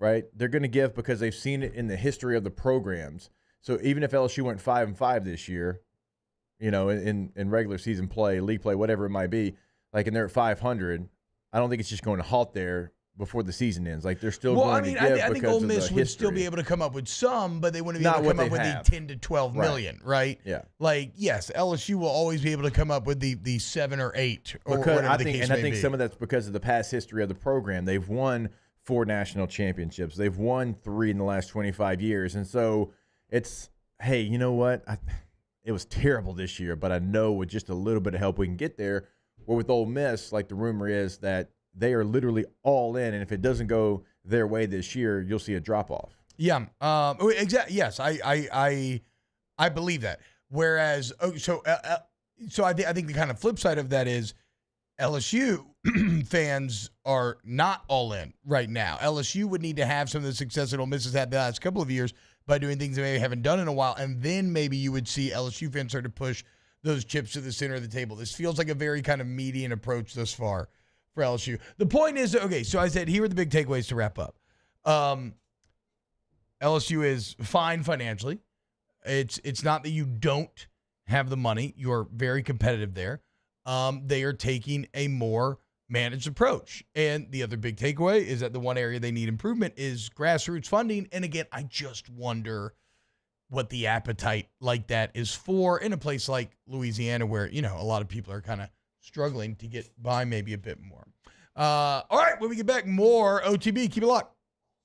right? They're going to give because they've seen it in the history of the programs. So even if LSU went 5-5 this year, you know, in regular season play, league play, whatever it might be, like, and they're at 500, I don't think it's just going to halt there before the season ends. Like, they're still going to give I think Ole Miss would still be able to come up with some, but they wouldn't be able to come up with the 10 to 12 million, right? Yeah. Like, yes, LSU will always be able to come up with the 7 or 8 or because whatever the case may be. I think some of that's because of the past history of the program. They've won 4 national championships. They've won 3 in the last 25 years. And so it's, hey, you know what? It was terrible this year, but I know with just a little bit of help we can get there. Where with Ole Miss, like, the rumor is that they are literally all in, and if it doesn't go their way this year, you'll see a drop-off. Yeah, exactly. Yes, I believe that. Whereas, so I think the kind of flip side of that is LSU fans are not all in right now. LSU would need to have some of the success that Ole Miss has had the last couple of years by doing things they maybe haven't done in a while, and then maybe you would see LSU fans start to push those chips to the center of the table. This feels like a very kind of median approach thus far for LSU. The point is, okay, so I said here are the big takeaways to wrap up. LSU is fine financially. It's not that you don't have the money. You're very competitive there. They are taking a more managed approach. And the other big takeaway is that the one area they need improvement is grassroots funding. And again, I just wonder what the appetite like that is for in a place like Louisiana where, you know, a lot of people are kind of struggling to get by maybe a bit more. All right, when we get back, more OTB. Keep it locked.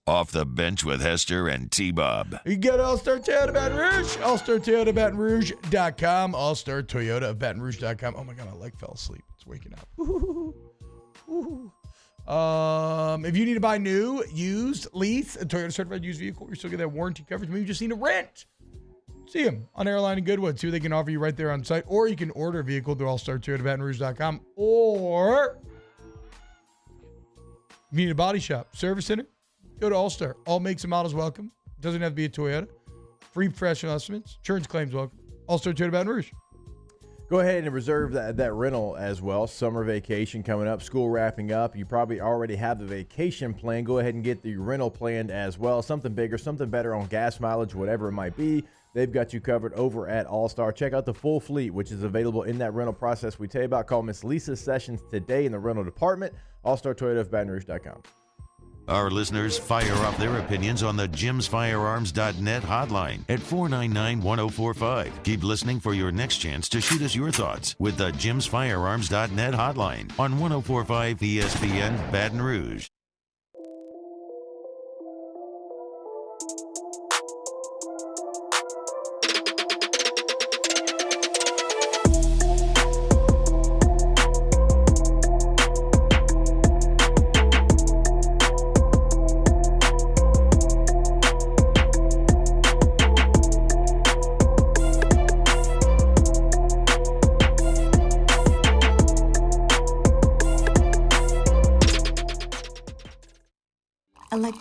Off the Bench with Hester and T-Bob. You got All-Star Toyota Baton Rouge, All-Star Toyota Baton Rouge.com, All-Star Toyota of Baton Rouge.com. Oh my God, my leg fell asleep. It's waking up. If you need to buy new, used, lease, a Toyota certified used vehicle, you're still getting that warranty coverage. Maybe you just need to rent. See them on Airline and Goodwood. See what they can offer you right there on site. Or you can order a vehicle through All-Star Toyota Baton Rouge.com. Or if you need a body shop, service center, go to All-Star. All makes and models welcome. Doesn't have to be a Toyota. Free professional estimates. Insurance claims welcome. All-Star Toyota Baton Rouge. Go ahead and reserve that rental as well. Summer vacation coming up. School wrapping up. You probably already have the vacation plan. Go ahead and get the rental planned as well. Something bigger, something better on gas mileage, whatever it might be. They've got you covered over at All-Star. Check out the full fleet, which is available in that rental process we tell you about. Call Miss Lisa Sessions today in the rental department. All-Star Toyota of Baton Rouge.com. Our listeners fire off their opinions on the jimsfirearms.net hotline at 499-1045. Keep listening for your next chance to shoot us your thoughts with the jimsfirearms.net hotline on 1045 ESPN Baton Rouge.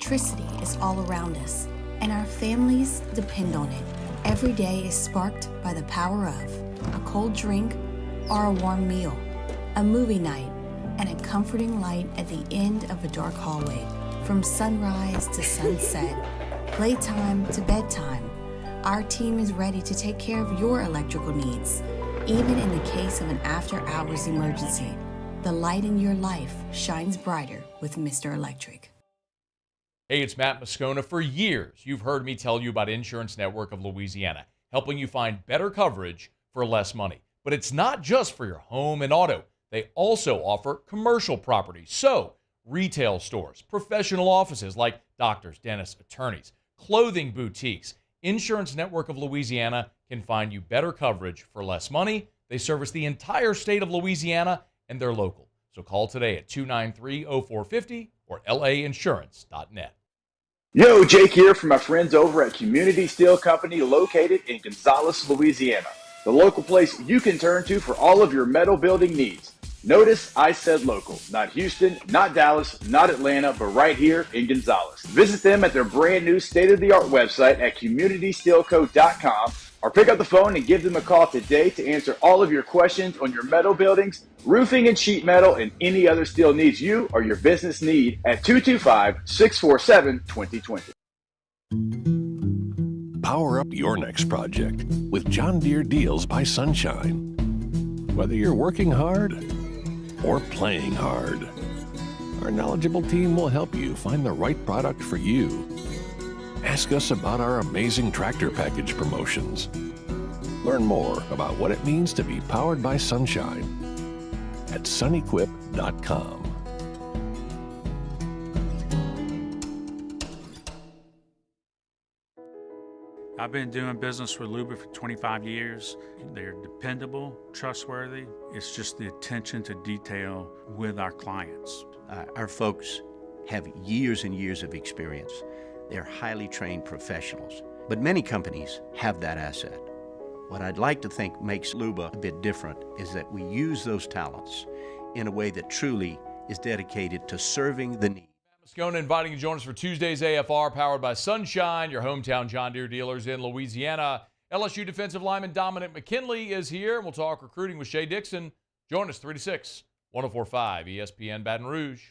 Electricity is all around us, and our families depend on it. Every day is sparked by the power of a cold drink or a warm meal, a movie night, and a comforting light at the end of a dark hallway. From sunrise to sunset, playtime to bedtime, our team is ready to take care of your electrical needs. Even in the case of an after-hours emergency, the light in your life shines brighter with Mr. Electric. Hey, it's Matt Moscona. For years, you've heard me tell you about Insurance Network of Louisiana, helping you find better coverage for less money. But it's not just for your home and auto. They also offer commercial property. So, retail stores, professional offices like doctors, dentists, attorneys, clothing boutiques. Insurance Network of Louisiana can find you better coverage for less money. They service the entire state of Louisiana, and they're local. So call today at 293-0450 or lainsurance.net. Yo, Jake here from my friends over at Community Steel Company located in Gonzales, Louisiana. The local place you can turn to for all of your metal building needs. Notice I said local, not Houston, not Dallas, not Atlanta, but right here in Gonzales. Visit them at their brand new state-of-the-art website at communitysteelco.com or pick up the phone and give them a call today to answer all of your questions on your metal buildings, roofing and sheet metal, and any other steel needs you or your business need at 225-647-2020. Power up your next project with John Deere Deals by Sunshine. Whether you're working hard or playing hard, our knowledgeable team will help you find the right product for you. Ask us about our amazing tractor package promotions. Learn more about what it means to be powered by sunshine at sunequip.com. I've been doing business with Luba for 25 years. They're dependable, trustworthy. It's just the attention to detail with our clients. Our folks have years and years of experience. They're highly trained professionals, but many companies have that asset. What I'd like to think makes Luba a bit different is that we use those talents in a way that truly is dedicated to serving the need. Moscona inviting you to join us for Tuesday's AFR, powered by Sunshine, your hometown John Deere dealers in Louisiana. LSU defensive lineman Dominic McKinley is here, and we'll talk recruiting with Shea Dixon. Join us 3 to 6, 104.5 ESPN Baton Rouge.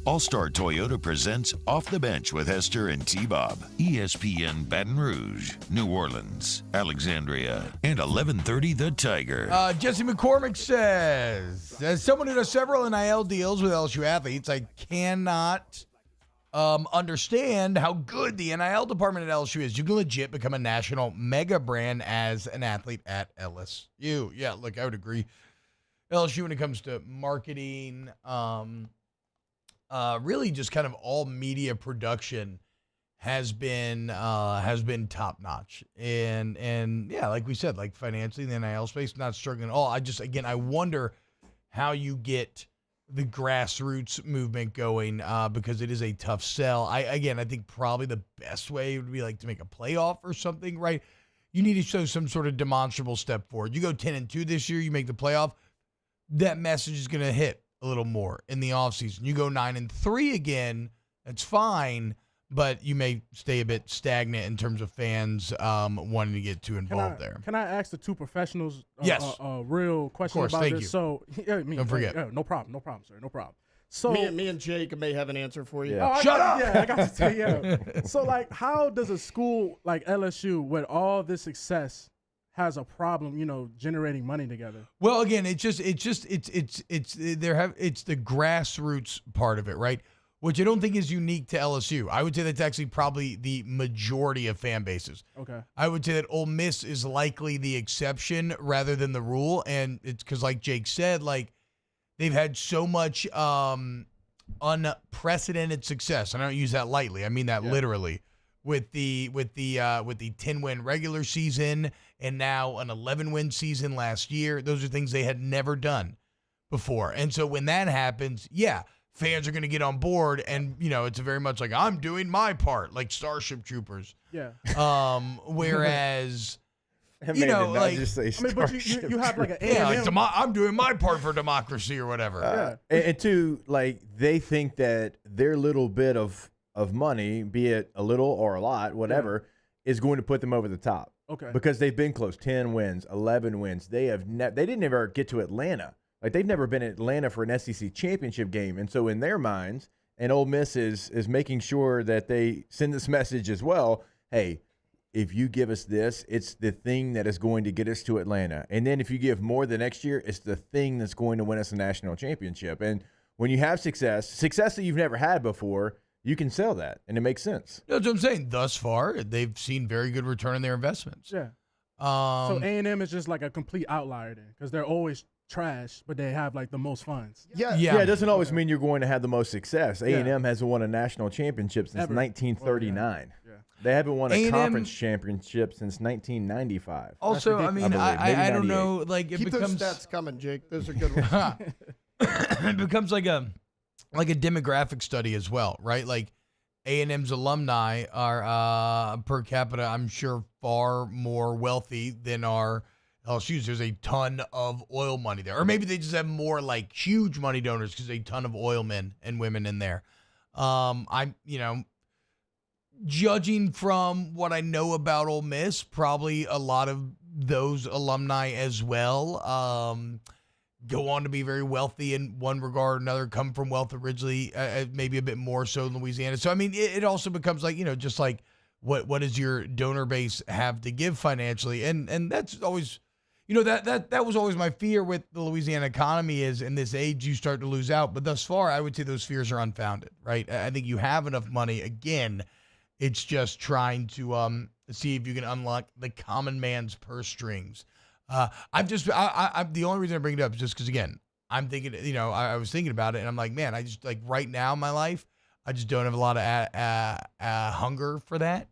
All-Star Toyota presents Off the Bench with Hester and T-Bob. ESPN Baton Rouge, New Orleans, Alexandria, and 1130 The Tiger. Jesse McCormick says, as someone who does several NIL deals with LSU athletes, I cannot understand how good the NIL department at LSU is. You can legit become a national mega brand as an athlete at LSU. Yeah, look, I would agree. LSU, when it comes to marketing, really just kind of all media production has been top notch. And yeah, like we said, like financially in the NIL space, not struggling at all. I wonder how you get the grassroots movement going, because it is a tough sell. I think probably the best way would be like to make a playoff or something, right? You need to show some sort of demonstrable step forward. You go 10-2 this year, you make the playoff, that message is going to hit a little more in the offseason. You go 9-3 again, that's fine, but you may stay a bit stagnant in terms of fans wanting to get too involved there. Can I ask the two professionals yes. a real question about thank this? You. So, don't forget. No problem, sir. No problem. So me and Jake may have an answer for you. Yeah. Shut up! Yeah, I got to tell you. So, like, how does a school like LSU, with all this success, has a problem, generating money together? Well, again, it's the grassroots part of it, right? Which I don't think is unique to LSU. I would say that's actually probably the majority of fan bases. Okay. I would say that Ole Miss is likely the exception rather than the rule, and it's because, like Jake said, like they've had so much unprecedented success, and I don't use that lightly. I mean that literally. With the 10-win regular season and now an 11-win season last year. Those are things they had never done before. And so when that happens, yeah, fans are going to get on board, and it's very much like I'm doing my part, like Starship Troopers. Yeah. Whereas, Just say but you have like an A&M. I'm doing my part for democracy or whatever. And two, like they think that their little bit of money, be it a little or a lot, whatever, is going to put them over the top. Okay. Because they've been close, 10 wins, 11 wins. They didn't ever get to Atlanta. Like they've never been in Atlanta for an SEC championship game. And so in their minds, and Ole Miss is making sure that they send this message as well. Hey, if you give us this, it's the thing that is going to get us to Atlanta. And then if you give more the next year, it's the thing that's going to win us a national championship. And when you have success that you've never had before, you can sell that, and it makes sense. That's what I'm saying. Thus far, they've seen very good return on their investments. Yeah. So A&M is just like a complete outlier then, because they're always trash, but they have like the most funds. Yeah. It doesn't always mean you're going to have the most success. A&M hasn't won a national championship since 1939. They haven't won a conference championship since 1995. Also, I mean, I don't know. Like it Keep becomes those stats coming, Jake. Those are good ones. it becomes like a demographic study as well, right? Like A&M's alumni are per capita, I'm sure, far more wealthy than our LSU's. There's a ton of oil money there, or maybe they just have more like huge money donors because there's a ton of oil men and women in there. Judging from what I know about Ole Miss, probably a lot of those alumni as well go on to be very wealthy in one regard or another, come from wealth originally, maybe a bit more so in Louisiana. So, I mean, it also becomes like, just like what does your donor base have to give financially? And that's always, that was always my fear with the Louisiana economy is in this age you start to lose out. But thus far, I would say those fears are unfounded, right? I think you have enough money. Again, it's just trying to see if you can unlock the common man's purse strings. The only reason I bring it up is just because, again, I'm thinking, I was thinking about it and I'm like, man, I just like right now in my life, I just don't have a lot of hunger for that.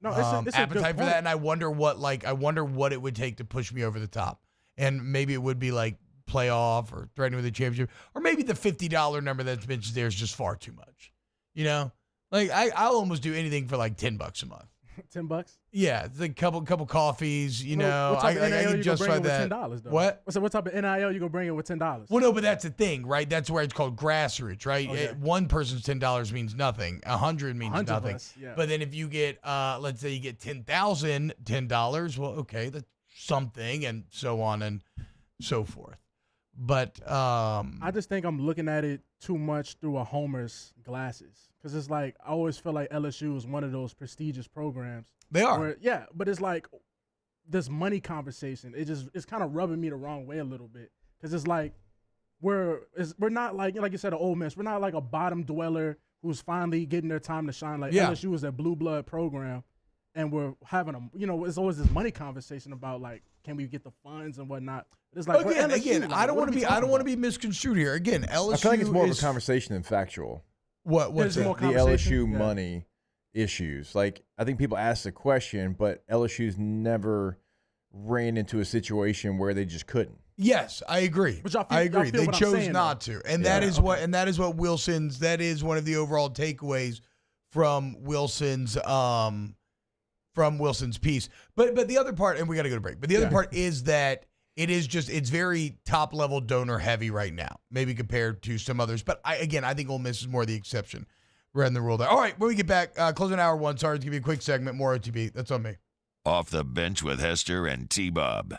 No, it's appetite for that. And I wonder what it would take to push me over the top. And maybe it would be like playoff or threatening with a championship, or maybe the $50 number that's mentioned there is just far too much. Like I'll almost do anything for like $10 a month. $10? Yeah, it's like a couple coffees, What type of NIL you gonna bring in with $10 though? What? So what type of NIL you gonna bring in with $10? Well, no, but that's the thing, right? That's where it's called grassroots, right? Okay. One person's $10 means nothing. 100 means 100 nothing. plus, yeah. But then if you get, let's say you get $10,000, well, okay, that's something, and so on and so forth. But I just think I'm looking at it too much through a homer's glasses. Because it's like, I always feel like LSU is one of those prestigious programs. They are. But it's like this money conversation. It's kind of rubbing me the wrong way a little bit. Because it's like, we're not like you said, an Ole Miss. We're not like a bottom dweller who's finally getting their time to shine. Like LSU is a blue blood program. And we're having it's always this money conversation about like, can we get the funds and whatnot? It's like again, like, I don't want to be misconstrued here. Again, LSU. I feel like it's more of a conversation than factual. What's the LSU money issues? Like, I think people ask the question, but LSU's never ran into a situation where they just couldn't. Yes, I agree. I agree. They chose not to, and that is what Wilson's. That is one of the overall takeaways from Wilson's piece. But the other part, and we got to go to break. But the other part is that it's very top level donor heavy right now, maybe compared to some others. But I think Ole Miss is more the exception rather than the rule there. All right, when we get back, closing hour one. Sorry to give you a quick segment, more OTB. That's on me. Off the Bench with Hester and T-Bob.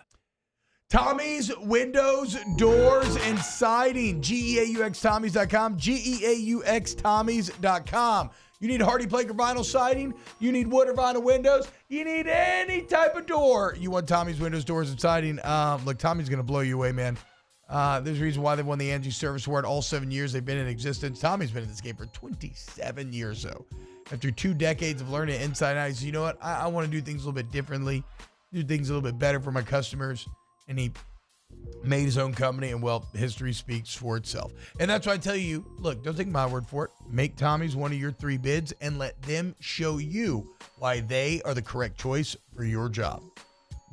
Tommy's Windows, Doors, and Siding. GEAUXTommies.com. GEAUXTommies.com. You need hardy plank or vinyl siding. You need wood or vinyl windows. You need any type of door. You want Tommy's Windows, Doors, and Siding. Look, Tommy's going to blow you away, man. There's a reason why they won the Angie Service Award all 7 years they've been in existence. Tommy's been in this game for 27 years, though. After 2 decades of learning it inside out, he said, you know what? I want to do things a little bit differently, do things a little bit better for my customers. And he made his own company, and, well, history speaks for itself. And that's why I tell you, look, don't take my word for it. Make Tommy's one of your 3 bids and let them show you why they are the correct choice for your job.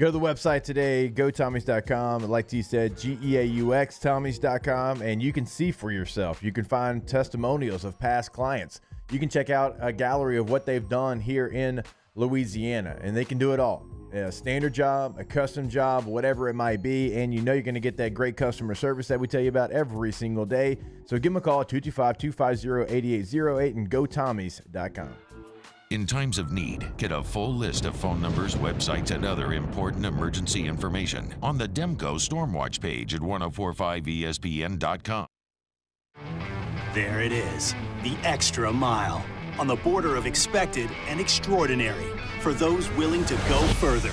Go to the website today, gotommies.com. Like T said, GEAUX, Tommies.com, and you can see for yourself. You can find testimonials of past clients. You can check out a gallery of what they've done here in Louisiana, and they can do it all. A standard job, a custom job, whatever it might be, and you know you're going to get that great customer service that we tell you about every single day. So give them a call, 225-250-8808, and gotommies.com. In times of need, get a full list of phone numbers, websites, and other important emergency information on the Demco Stormwatch page at 1045ESPN.com. There it is, the extra mile, on the border of expected and extraordinary, for those willing to go further,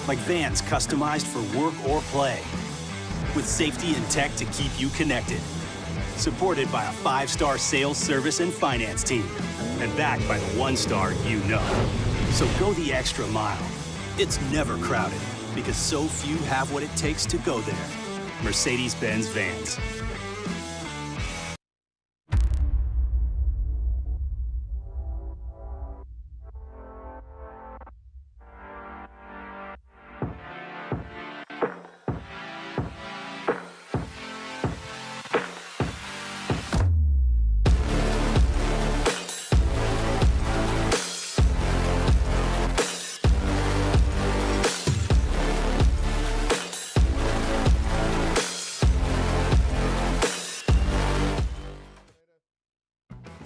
like vans customized for work or play, with safety and tech to keep you connected. Supported by a 5-star sales, service, and finance team, and backed by the 1-star you know. So go the extra mile. It's never crowded, because so few have what it takes to go there. Mercedes-Benz Vans.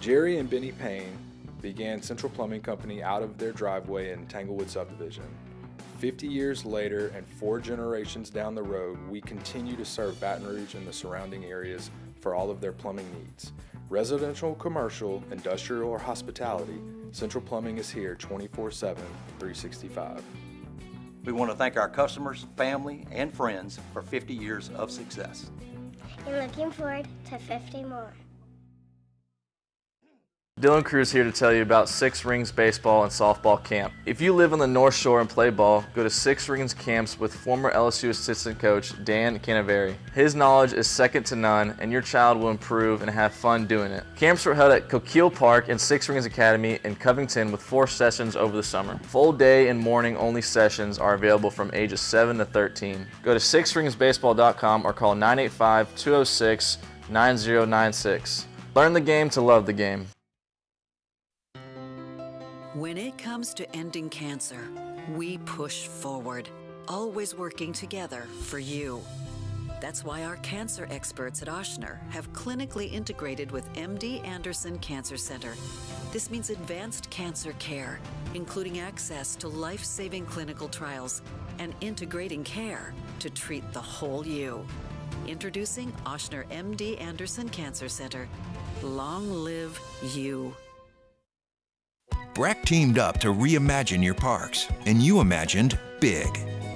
Jerry and Benny Payne began Central Plumbing Company out of their driveway in Tanglewood subdivision. 50 years later and 4 generations down the road, we continue to serve Baton Rouge and the surrounding areas for all of their plumbing needs. Residential, commercial, industrial, or hospitality, Central Plumbing is here 24/7, 365. We want to thank our customers, family, and friends for 50 years of success. And looking forward to 50 more. Dylan Cruz here to tell you about Six Rings Baseball and Softball Camp. If you live on the North Shore and play ball, go to Six Rings Camps with former LSU assistant coach Dan Canaveri. His knowledge is second to none, and your child will improve and have fun doing it. Camps were held at Coquille Park and Six Rings Academy in Covington with 4 sessions over the summer. Full day and morning only sessions are available from ages 7 to 13. Go to sixringsbaseball.com or call 985-206-9096. Learn the game to love the game. When it comes to ending cancer, we push forward, always working together for you. That's why our cancer experts at Ochsner have clinically integrated with MD Anderson Cancer Center. This means advanced cancer care, including access to life-saving clinical trials and integrating care to treat the whole you. Introducing Ochsner MD Anderson Cancer Center. Long live you. Breck teamed up to reimagine your parks, and you imagined big.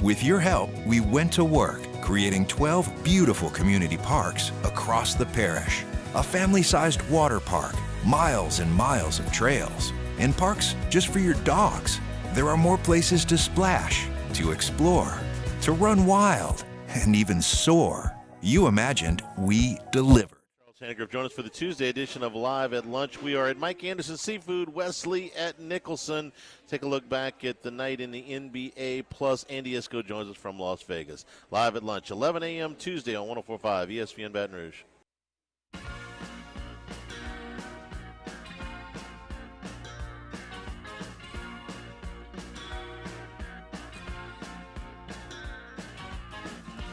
With your help, we went to work, creating 12 beautiful community parks across the parish. A family-sized water park, miles and miles of trails, and parks just for your dogs. There are more places to splash, to explore, to run wild, and even soar. You imagined, we delivered. Sandgriff, join us for the Tuesday edition of Live at Lunch. We are at Mike Anderson Seafood, Wesley at Nicholson. Take a look back at the night in the NBA, plus Andy Isco joins us from Las Vegas. Live at Lunch, 11 a.m. Tuesday on 104.5 ESPN Baton Rouge.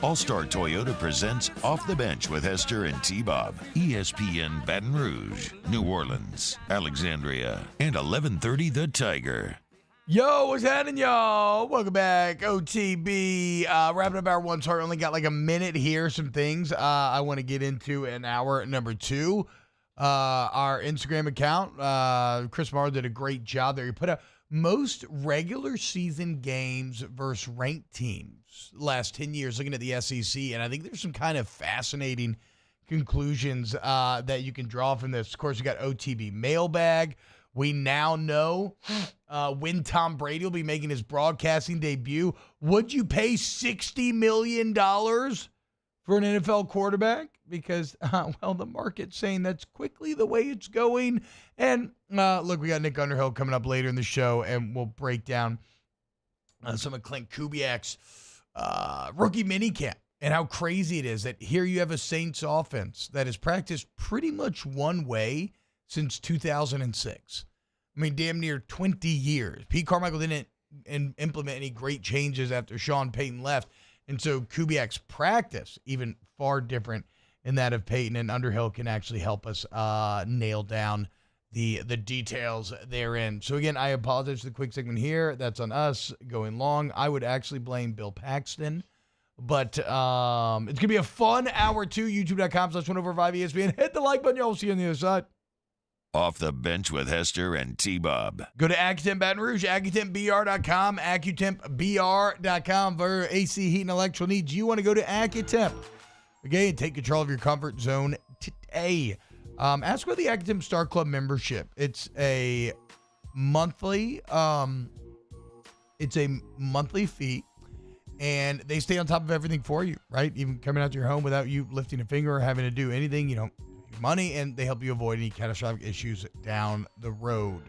All-Star Toyota presents Off the Bench with Hester and T-Bob. ESPN Baton Rouge, New Orleans, Alexandria, and 1130 The Tiger. Yo, what's happening, y'all? Welcome back, OTB. Wrapping up hour one, sorry, only got like a minute here. Some things I want to get into in hour number 2. Our Instagram account, Chris Morrow did a great job there. He put out most regular season games versus ranked teams last 10 years, looking at the SEC, and I think there's some kind of fascinating conclusions that you can draw from this. Of course, we got OTB mailbag. We now know when Tom Brady will be making his broadcasting debut. Would you pay $60 million for an NFL quarterback? Because, well, the market's saying that's quickly the way it's going. And, look, we got Nick Underhill coming up later in the show, and we'll break down some of Clint Kubiak's rookie minicamp and how crazy it is that here you have a Saints offense that has practiced pretty much one way since 2006. I mean, damn near 20 years. Pete Carmichael didn't implement any great changes after Sean Payton left. And so Kubiak's practice, even far different in that of Payton, and Underhill can actually help us nail down the details therein. So again, I apologize for the quick segment here. That's on us going long. I would actually blame Bill Paxton. But it's going to be a fun hour two. YouTube.com/105ESPN. Hit the like button. Y'all will see you on the other side. Off the bench with Hester and T-Bob. Go to Accutemp Baton Rouge, AccutempBR.com, AccutempBR.com for AC, heat, and electrical needs. You want to go to Accutemp. Okay, and take control of your comfort zone today. Ask about the Accutemp Star Club membership. It's a monthly fee, and they stay on top of everything for you, right? Even coming out to your home without you lifting a finger or having to do anything. You don't money, and they help you avoid any catastrophic issues down the road.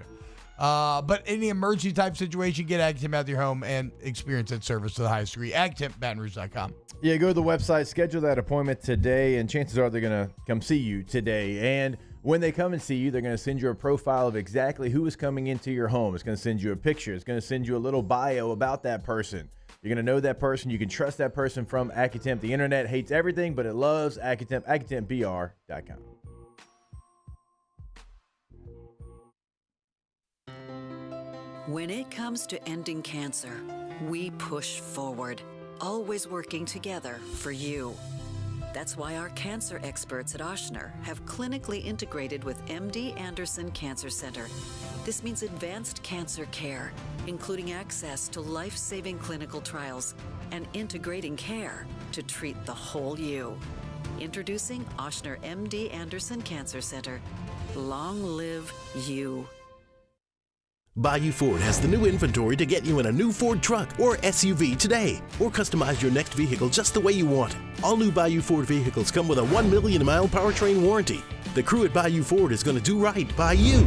But any emergency type situation, get Accutemp out of your home and experience that service to the highest degree. AccutempBatonRouge.com. Yeah, go to the website, schedule that appointment today, and chances are they're going to come see you today. And when they come and see you, they're going to send you a profile of exactly who is coming into your home. It's going to send you a picture. It's going to send you a little bio about that person. You're going to know that person. You can trust that person from Accutemp. The internet hates everything, but it loves Accutemp. AccutempBR.com. When it comes to ending cancer, we push forward, always working together for you. That's why our cancer experts at Ochsner have clinically integrated with MD Anderson Cancer Center. This means advanced cancer care, including access to life-saving clinical trials and integrating care to treat the whole you. Introducing Ochsner MD Anderson Cancer Center. Long live you. Bayou Ford has the new inventory to get you in a new Ford truck or SUV today, or customize your next vehicle just the way you want. All new Bayou Ford vehicles come with a 1 million mile powertrain warranty. The crew at Bayou Ford is going to do right by you.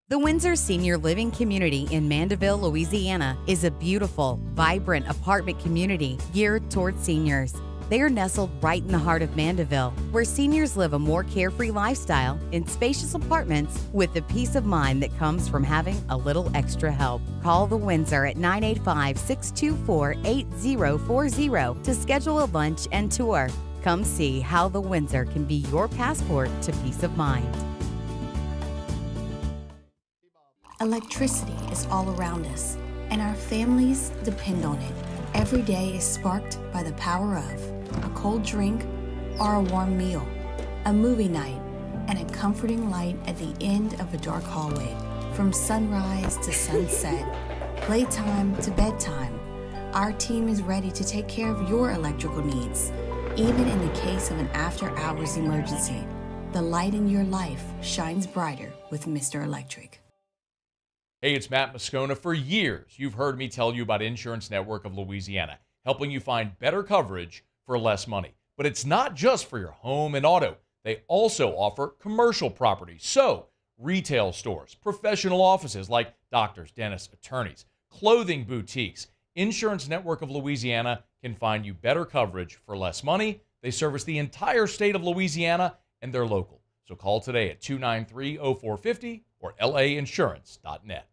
The Windsor Senior Living Community in Mandeville, Louisiana is a beautiful, vibrant apartment community geared towards seniors. They are nestled right in the heart of Mandeville, where seniors live a more carefree lifestyle in spacious apartments with the peace of mind that comes from having a little extra help. Call the Windsor at 985-624-8040 to schedule a lunch and tour. Come see how the Windsor can be your passport to peace of mind. Electricity is all around us, and our families depend on it. Every day is sparked by the power of a cold drink or a warm meal, a movie night, and a comforting light at the end of a dark hallway. From sunrise to sunset, playtime to bedtime, our team is ready to take care of your electrical needs. Even in the case of an after-hours emergency, the light in your life shines brighter with Mr. Electric. Hey, it's Matt Moscona. For years, you've heard me tell you about Insurance Network of Louisiana, helping you find better coverage for less money. But it's not just for your home and auto. They also offer commercial property. So, retail stores, professional offices like doctors, dentists, attorneys, clothing boutiques. Insurance Network of Louisiana can find you better coverage for less money. They service the entire state of Louisiana, and they're local. So call today at 293-0450 or lainsurance.net.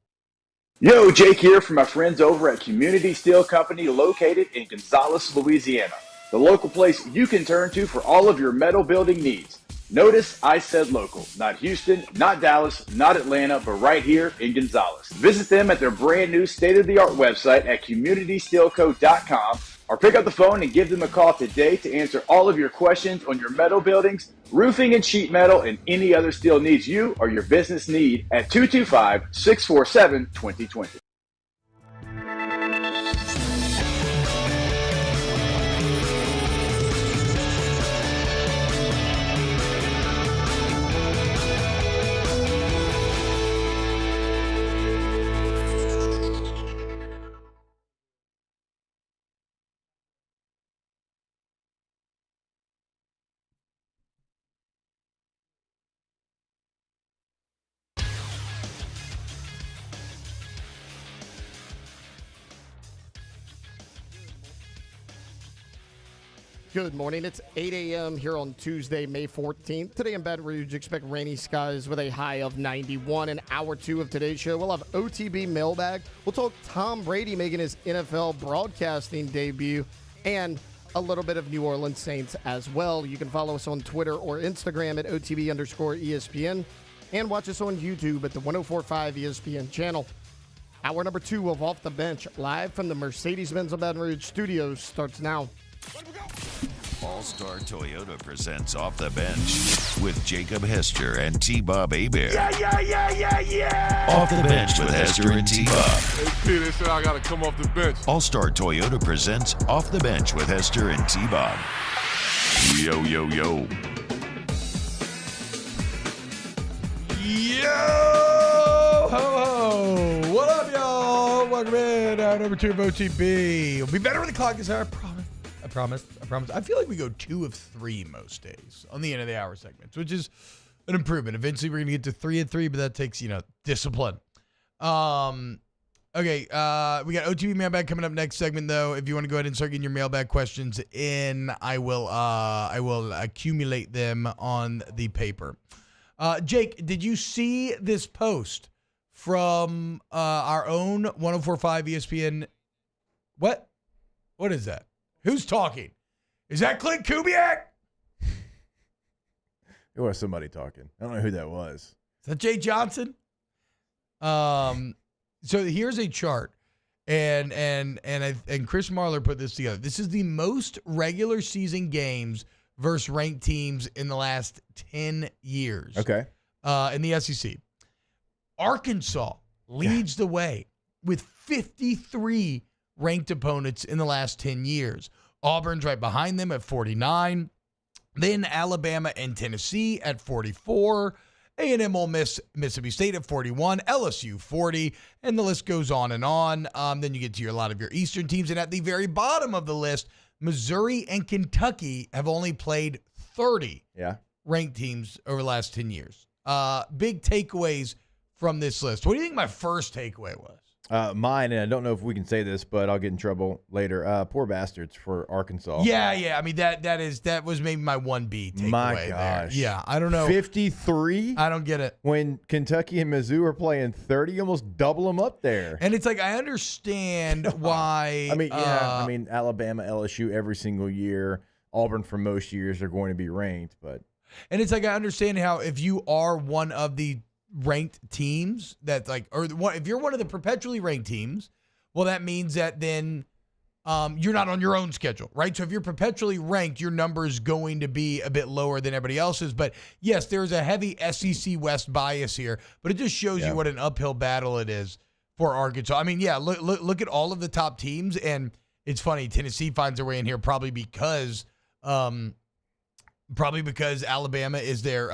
Yo, Jake here from my friends over at Community Steel Company located in Gonzales, Louisiana. The local place you can turn to for all of your metal building needs. Notice I said local, not Houston, not Dallas, not Atlanta, but right here in Gonzales. Visit them at their brand new state-of-the-art website at communitysteelco.com or pick up the phone and give them a call today to answer all of your questions on your metal buildings, roofing and sheet metal, and any other steel needs you or your business need at 225-647-2020. Good morning. It's 8 a.m. here on Tuesday, May 14th. Today in Baton Rouge, expect rainy skies with a high of 91. In hour 2 of today's show, we'll have OTB mailbag. We'll talk Tom Brady making his NFL broadcasting debut and a little bit of New Orleans Saints as well. You can follow us on Twitter or Instagram at OTB_ESPN and watch us on YouTube at the 104.5 ESPN channel. Hour number 2 of Off the Bench, live from the Mercedes-Benz of Baton Rouge studios, starts now. All-Star Toyota presents Off the Bench with Jacob Hester and T-Bob Hebert. Yeah. Off the Bench with Hester and T-Bob. Hey, P, they said I got to come off the bench. All-Star Toyota presents Off the Bench with Hester and T-Bob. Yo. Yo! Ho! What up, y'all? Welcome in. Hour number 2 of OTB. It'll be better when the clock is out. I promise. I feel like we go 2 of 3 most days on the end of the hour segments, which is an improvement. Eventually, we're going to get to 3 of 3, but that takes, discipline. Okay, we got OTB mailbag coming up next segment, though. If you want to go ahead and start getting your mailbag questions in, I will accumulate them on the paper. Jake, did you see this post from our own 104.5 ESPN? What is that? Who's talking? Is that Clint Kubiak? There was somebody talking. I don't know who that was. Is that Jay Johnson? So here's a chart, and Chris Marler put this together. This is the most regular season games versus ranked teams in the last 10 years. Okay. In the SEC. Arkansas leads the way with 53 ranked opponents in the last 10 years. Auburn's right behind them at 49. Then Alabama and Tennessee at 44. A&M, Ole Miss, Mississippi State at 41. LSU 40. And the list goes on and on. Then you get to a lot of your Eastern teams. And at the very bottom of the list, Missouri and Kentucky have only played 30 ranked teams over the last 10 years. Big takeaways from this list. What do you think my first takeaway was? Mine, and I don't know if we can say this, but I'll get in trouble later. Poor bastards for Arkansas. Yeah. I mean, that was maybe my 1B takeaway. My gosh. There. Yeah, I don't know. 53? I don't get it. When Kentucky and Mizzou are playing 30, you almost double them up there. And it's like, I understand why. I mean, Alabama, LSU every single year. Auburn for most years are going to be ranked, but. And it's like, I understand how if you are one of the ranked teams that if you're one of the perpetually ranked teams, well, that means that then you're not on your own schedule, right? So if you're perpetually ranked, your number is going to be a bit lower than everybody else's. But yes, there's a heavy SEC West bias here, but it just shows you what an uphill battle it is for Arkansas. I mean, look at all of the top teams, and it's funny, Tennessee finds their way in here probably because Alabama is their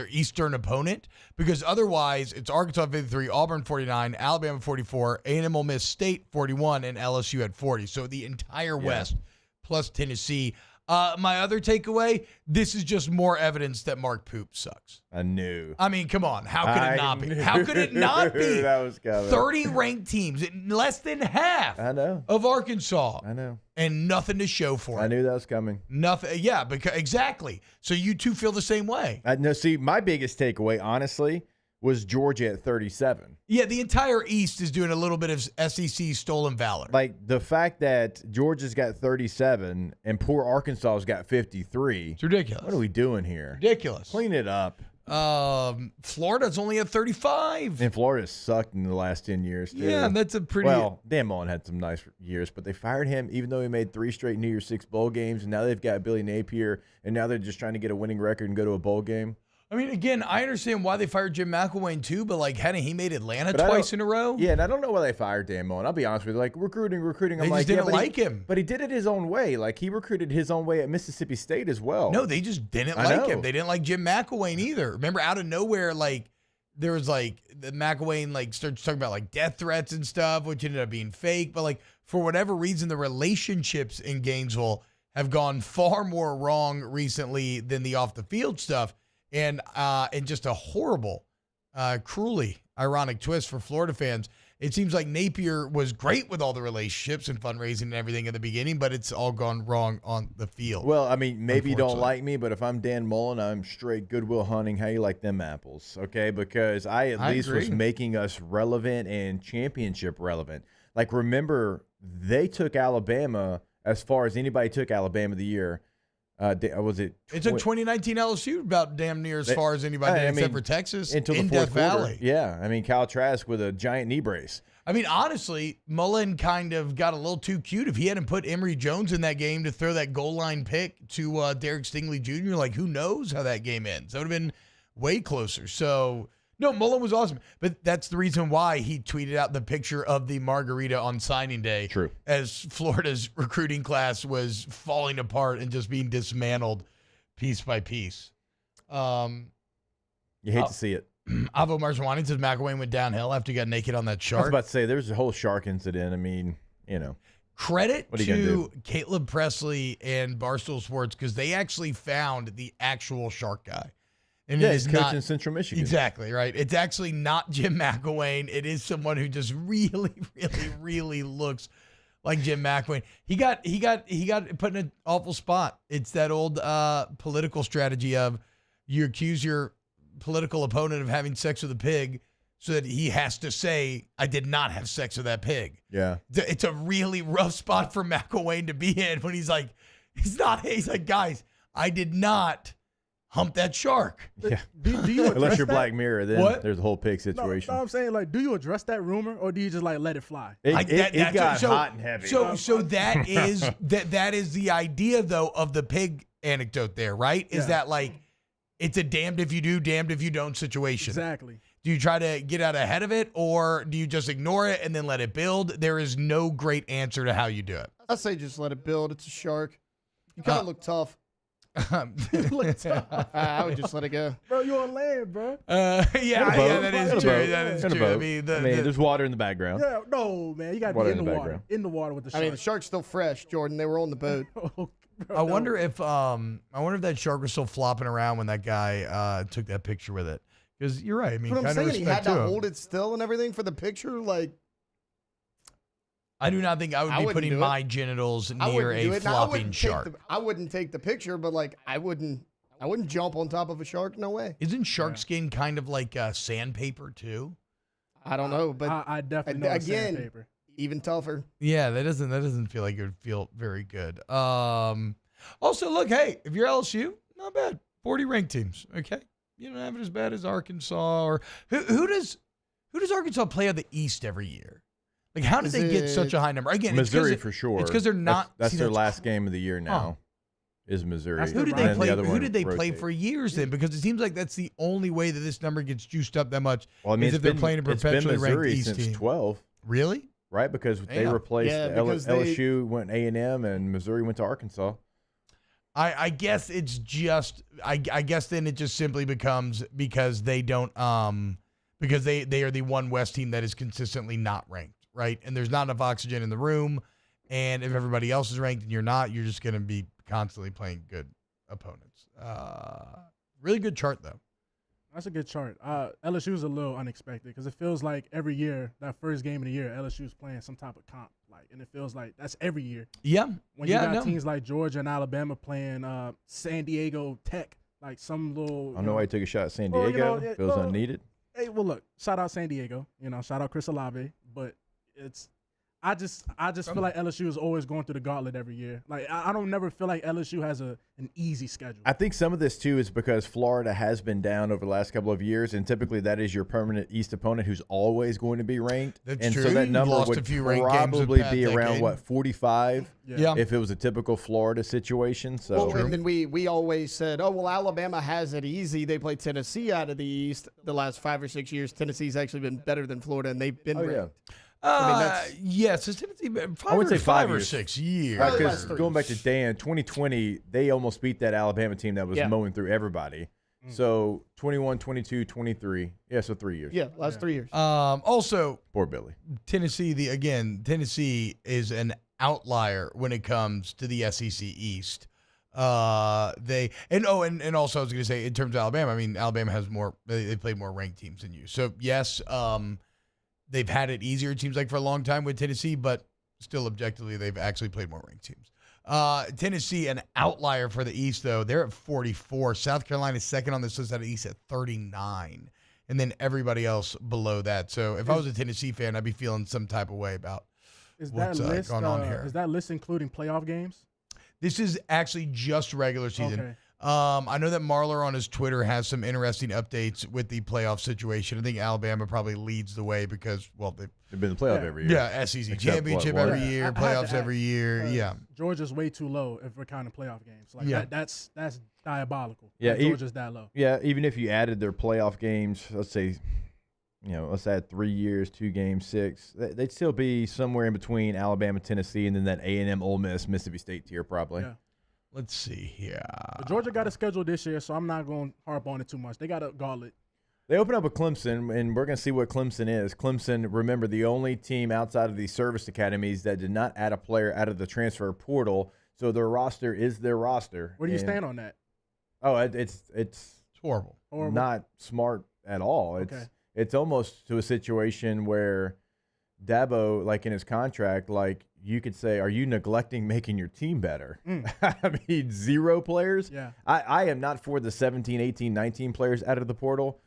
Eastern opponent, because otherwise it's Arkansas 53, Auburn 49, Alabama 44, A&M, Ole Miss, State 41, and LSU at 40. So the entire West plus Tennessee. My other takeaway, this is just more evidence that Mark Poop sucks. I knew. I mean, come on. How could it not be? How could it not be? That was coming. 30 ranked teams, less than half of Arkansas. I know. And nothing to show for it. I knew that was coming. Nothing. Yeah, exactly. So you two feel the same way. No, see, my biggest takeaway, honestly, was Georgia at 37. Yeah, the entire East is doing a little bit of SEC stolen valor. Like, the fact that Georgia's got 37 and poor Arkansas's got 53. It's ridiculous. What are we doing here? Ridiculous. Clean it up. Florida's only at 35. And Florida's sucked in the last 10 years, too. Yeah, that's a pretty... Well, Dan Mullen had some nice years, but they fired him even though he made 3 straight New Year's Six bowl games, and now they've got Billy Napier, and now they're just trying to get a winning record and go to a bowl game. I mean, again, I understand why they fired Jim McElwain too, but hadn't he made Atlanta twice in a row? Yeah, and I don't know why they fired Dan Mullen. I'll be honest with you. Recruiting. They just didn't like him. But he did it his oon way. He recruited his own way at Mississippi State as well. No, they just didn't like him. They didn't like Jim McElwain either. Remember, out of nowhere, there was the McElwain started talking about death threats and stuff, which ended up being fake. But for whatever reason, the relationships in Gainesville have gone far more wrong recently than the off the field stuff. And just a horrible, cruelly ironic twist for Florida fans. it seems like Napier was great with all the relationships and fundraising and everything in the beginning, but it's all gone wrong on the field. Well, I mean, maybe you don't like me, but if I'm Dan Mullen, I'm straight Goodwill Hunting. How you like them apples, okay? Because I at least was making us relevant and championship relevant. Like, remember, they took Alabama as far as anybody took Alabama the year. Was it? It took 2019 LSU about damn near as far as anybody did, except for Texas until the in fourth Death quarter. Valley. Yeah, I mean, Kyle Trask with a giant knee brace. I mean, honestly, Mullen kind of got a little too cute. If he hadn't put Emory Jones in that game to throw that goal line pick to Derek Stingley Jr., like, who knows how that game ends? That would have been way closer. So, no, Mullen was awesome. But that's the reason why he tweeted out the picture of the margarita on signing day. True. As Florida's recruiting class was falling apart and just being dismantled piece by piece. You hate to see it. Avo Marzwani says McElwain went downhill after he got naked on that shark. I was about to say, there's a whole shark incident. I mean, you know. Credit to Caleb Presley and Barstool Sports because they actually found the actual shark guy. And yeah, he's coaching Central Michigan. Exactly, right. It's actually not Jim McElwain. It is someone who just really, really, really looks like Jim McElwain. He got put in an awful spot. It's that old political strategy of you accuse your political opponent of having sex with a pig so that he has to say, I did not have sex with that pig. Yeah. It's a really rough spot for McElwain to be in when he's like, he's like, guys, I did not hump that shark. Yeah. Do you Unless you're that? Black Mirror, then there's a whole pig situation. No, I'm saying, like, do you address that rumor or do you just like let it fly? It got hot and heavy. So that is that is the idea though of the pig anecdote there, right? Is that like it's a damned if you do, damned if you don't situation. Exactly. Do you try to get out ahead of it or do you just ignore it and then let it build? There is no great answer to how you do it. I say just let it build. It's a shark. You kind of look tough. I would just let it go. Bro, you're on land, bro. That is true. That is true. I mean, there's water in the background. Yeah, no, man. You got to be in the water. In the water with the shark. I mean, the shark's still fresh, Jordan. They were on the boat. I wonder if that shark was still flopping around when that guy took that picture with it. Because you're right. I mean, what I'm saying, he had to him. hold it still and everything for the picture. Like, I do not think I would be putting my genitals near a flopping shark. I wouldn't take the picture, but like, I wouldn't jump on top of a shark. No way. Isn't shark skin kind of like sandpaper too? I don't know, but I definitely know sandpaper. Even tougher. Yeah, that doesn't feel like it would feel very good. Also, look, hey, if you're LSU, not bad. 40 ranked teams. Okay, you don't have it as bad as Arkansas or who does Arkansas play on the East every year? Like, how did they get such a high number? Again, Missouri for sure. It's because they're not. That's their last game of the year now. Is Missouri? Who did they play? Who did they play for years then? Because it seems like that's the only way that this number gets juiced up that much. Well, I mean, is if they're playing a perpetually ranked East since team. 12. Really? Right, because they replaced LSU went A&M and Missouri went to Arkansas. I guess it's just I guess then it just simply becomes because they don't because they are the one West team that is consistently not ranked. Right, and there's not enough oxygen in the room, and if everybody else is ranked and you're not, you're just going to be constantly playing good opponents. Really good chart though. That's a good chart. LSU is a little unexpected because it feels like every year that first game of the year, LSU is playing some type of comp, and it feels like that's every year. Yeah, when you got teams like Georgia and Alabama playing San Diego Tech, like some little. I don't know why you took a shot at San Diego. Feels unneeded. Hey, well, look, shout out San Diego. Shout out Chris Olave, but. I just feel like LSU is always going through the gauntlet every year. Like I don't never feel like LSU has an easy schedule. I think some of this too is because Florida has been down over the last couple of years, and typically that is your permanent East opponent who's always going to be ranked. That's true. So that number would probably be around 45. Yeah. If it was a typical Florida situation. So well, and then we always said, oh well, Alabama has it easy. They play Tennessee out of the East the last 5 or 6 years. Tennessee's actually been better than Florida, and they've been ranked. Yes, it's Tennessee. I would say 5 or 6 years. Because going back to Dan, 2020, they almost beat that Alabama team that was mowing through everybody. So 21, 22, 23. Yeah, so 3 years. Yeah, last 3 years. Also, poor Billy. Tennessee. Tennessee is an outlier when it comes to the SEC East. Also I was going to say in terms of Alabama. I mean, Alabama has more. They play more ranked teams than you. So yes. they've had it easier, it seems like, for a long time with Tennessee, but still objectively, they've actually played more ranked teams. Tennessee, an outlier for the East, though. They're at 44. South Carolina is second on this list out of the East at 39. And then everybody else below that. So if I was a Tennessee fan, I'd be feeling some type of way about what's going on here. Is that list including playoff games? This is actually just regular season. Okay. I know that Marler on his Twitter has some interesting updates with the playoff situation. I think Alabama probably leads the way because, well, they've been in the playoff every year. Yeah, SEC championship every year, playoffs every year. Yeah. Georgia's way too low if we're counting playoff games. Like that's diabolical. Yeah, like Georgia's that low. Yeah, even if you added their playoff games, let's say, let's add 3 years, 2 games, 6, they'd still be somewhere in between Alabama, Tennessee, and then that A&M, Ole Miss, Mississippi State tier probably. Yeah. Let's see here. But Georgia got a schedule this year, so I'm not going to harp on it too much. They got a gauntlet. They open up with Clemson, and we're going to see what Clemson is. Clemson, remember, the only team outside of the service academies that did not add a player out of the transfer portal, so their roster is their roster. Where do you stand on that? Oh, it's horrible. Not smart at all. It's almost to a situation where Dabo, like in his contract, like you could say, are you neglecting making your team better? I mean, 0 players? Yeah. I am not for the 17, 18, 19 players out of the portal.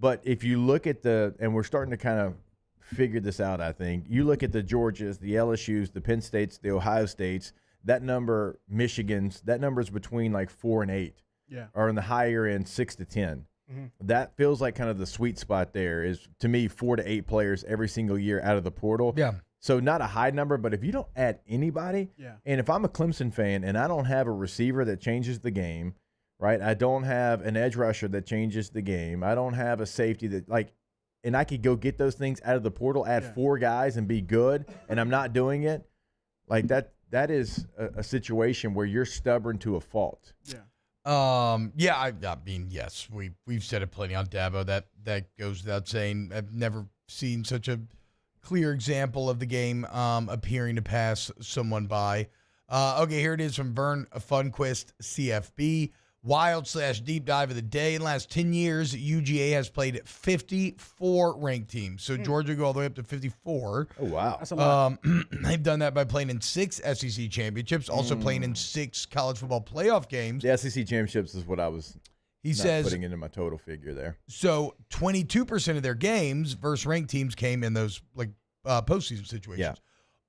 But if you look at and we're starting to kind of figure this out, I think. You look at the Georgias, the LSUs, the Penn States, the Ohio States, that number, Michigan's, that number is between like 4 and 8. Yeah. Or in the higher end, 6 to 10. That feels like kind of the sweet spot there is, to me, 4 to 8 players every single year out of the portal. Yeah. So not a high number, but if you don't add anybody, and if I'm a Clemson fan and I don't have a receiver that changes the game, right? I don't have an edge rusher that changes the game. I don't have a safety that and I could go get those things out of the portal, add 4 guys and be good, and I'm not doing it. Like that is a situation where you're stubborn to a fault. Yeah. I mean, yes, we've said it plenty on Dabo. That goes without saying. I've never seen such a clear example of the game appearing to pass someone by. Okay, here it is from Vern Funquist, CFB. Wild/deep dive of the day. In the last 10 years, UGA has played 54 ranked teams. So Georgia go all the way up to 54. Oh, wow. That's a lot. They've done that by playing in 6 SEC championships, also playing in 6 college football playoff games. The SEC championships is what I was says putting into my total figure there. So 22% of their games versus ranked teams came in those postseason situations. Yeah.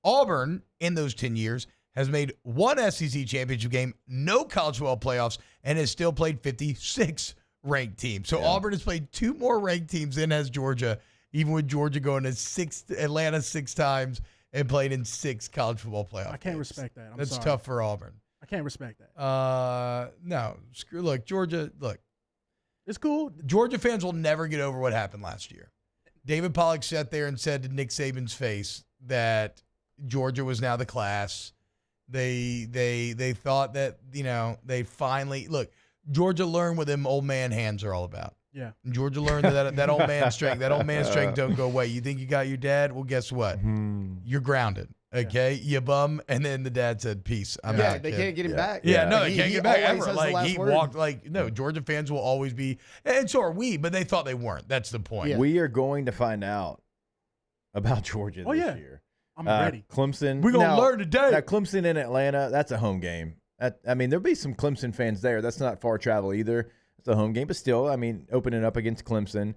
Auburn, in those 10 years, has made 1 SEC championship game, no college football playoffs, and has still played 56 ranked teams. So Auburn has played 2 more ranked teams than has Georgia, even with Georgia going to Atlanta 6 times and played in 6 college football playoffs. I can't respect that. That's sorry. tough for Auburn. I can't respect that. No. Look, Georgia, it's cool. Georgia fans will never get over what happened last year. David Pollack sat there and said to Nick Saban's face that Georgia was now the class. They thought that, they finally Georgia learned what them old man hands are all about. Yeah. And Georgia learned that old man strength don't go away. You think you got your dad? Well, guess what? You're grounded. Okay, you bum. And then the dad said, "Peace. I'm out." They can't get him back. Yeah, no, they can't get back ever. He word. walked Georgia fans will always be, and so are we. But they thought they weren't. That's the point. Yeah. We are going to find out about Georgia this year. I'm ready. Clemson. We're going to learn today. Now, Clemson in Atlanta, that's a home game. There'll be some Clemson fans there. That's not far travel either. It's a home game, but still, opening up against Clemson.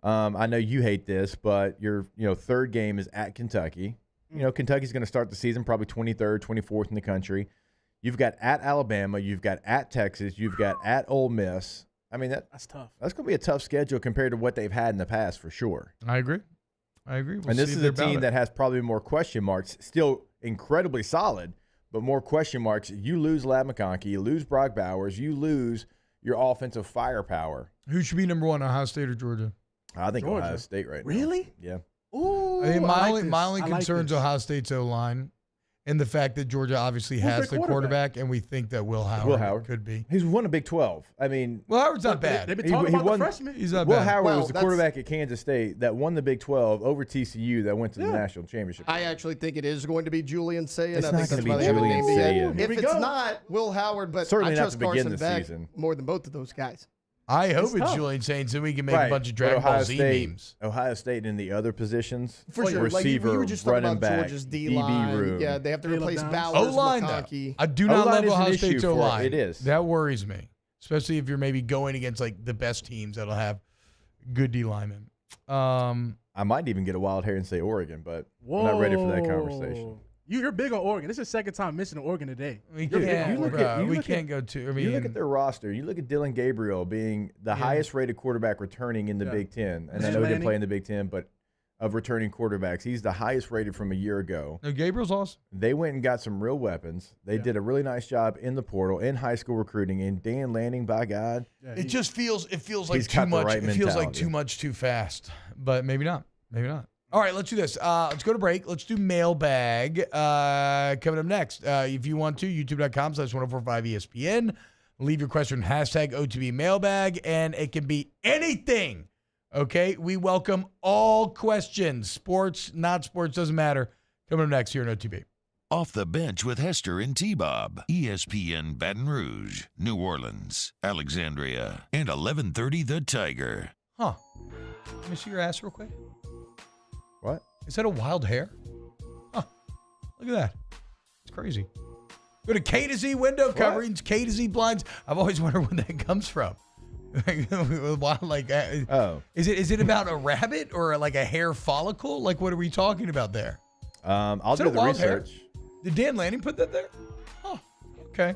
I know you hate this, but your third game is at Kentucky. Kentucky's going to start the season probably 23rd, 24th in the country. You've got at Alabama. You've got at Texas. You've got at Ole Miss. That's tough. That's going to be a tough schedule compared to what they've had in the past for sure. I agree. We'll and this is a team that has probably more question marks. Still incredibly solid, but more question marks. You lose Ladd McConkey. You lose Brock Bowers. You lose your offensive firepower. Who should be number 1, Ohio State or Georgia? I think Ohio State right now. Really? Yeah. Ooh, I think my only concern is Ohio State's O-line and the fact that Georgia obviously has the quarterback, and we think that Will Howard could be. He's won a Big 12. Will Howard's not bad. They've been talking about the freshman. He's not Will bad. Howard was the quarterback at Kansas State that won the Big 12 over TCU that went to the national championship. I actually think it is going to be Julian Sayin. It's I not think going to be Julian Sayin. If it's not Will Howard, but certainly I not trust to begin Carson the Beck season. more than both of those guys. I hope it's tough. Julian Saints so we can make a bunch of Dragon Ball Z memes. Ohio State in the other positions. For sure. Receiver, Like, you were just talking running about back, Georgia's DB D-line. room. Yeah, they have to replace Bowers, O-line, though. McConkey. I do not love is an Ohio issue State's for it. O-line. It is. That worries me, especially if you're maybe going against like the best teams that'll have good D linemen. I might even get a wild hair and say Oregon, but I'm not ready for that conversation. You're big on Oregon. This is the second time mentioning Oregon today. We can't go to. I mean, you look at their roster. You look at Dylan Gabriel being the highest-rated quarterback returning in the Big Ten, and I know he didn't play in the Big Ten, but of returning quarterbacks, he's the highest-rated from a year ago. No, Gabriel's awesome. They went and got some real weapons. They did a really nice job in the portal, in high school recruiting, and Dan Lanning, by God, It just feels like he's too got the much. right It feels like mentality. too much too fast, but maybe not. Maybe not. All right, let's do this. Let's go to break. Let's do mailbag coming up next. If you want to, youtube.com/1045ESPN. Leave your question, hashtag OTB mailbag, and it can be anything. Okay? We welcome all questions. Sports, not sports, doesn't matter. Coming up next here on OTB. Off the Bench with Hester and T-Bob. ESPN Baton Rouge, New Orleans, Alexandria, and 1130 The Tiger. Huh. Let me see your ass real quick. What? Is that a wild hair? Huh. Look at that. It's crazy. Go to K to Z window coverings, K to Z blinds. I've always wondered where that comes from. Is it about a rabbit or like a hair follicle? Like, what are we talking about there? I'll Is that do a the wild hair? research. Did Dan Lanning put that there? Oh, okay.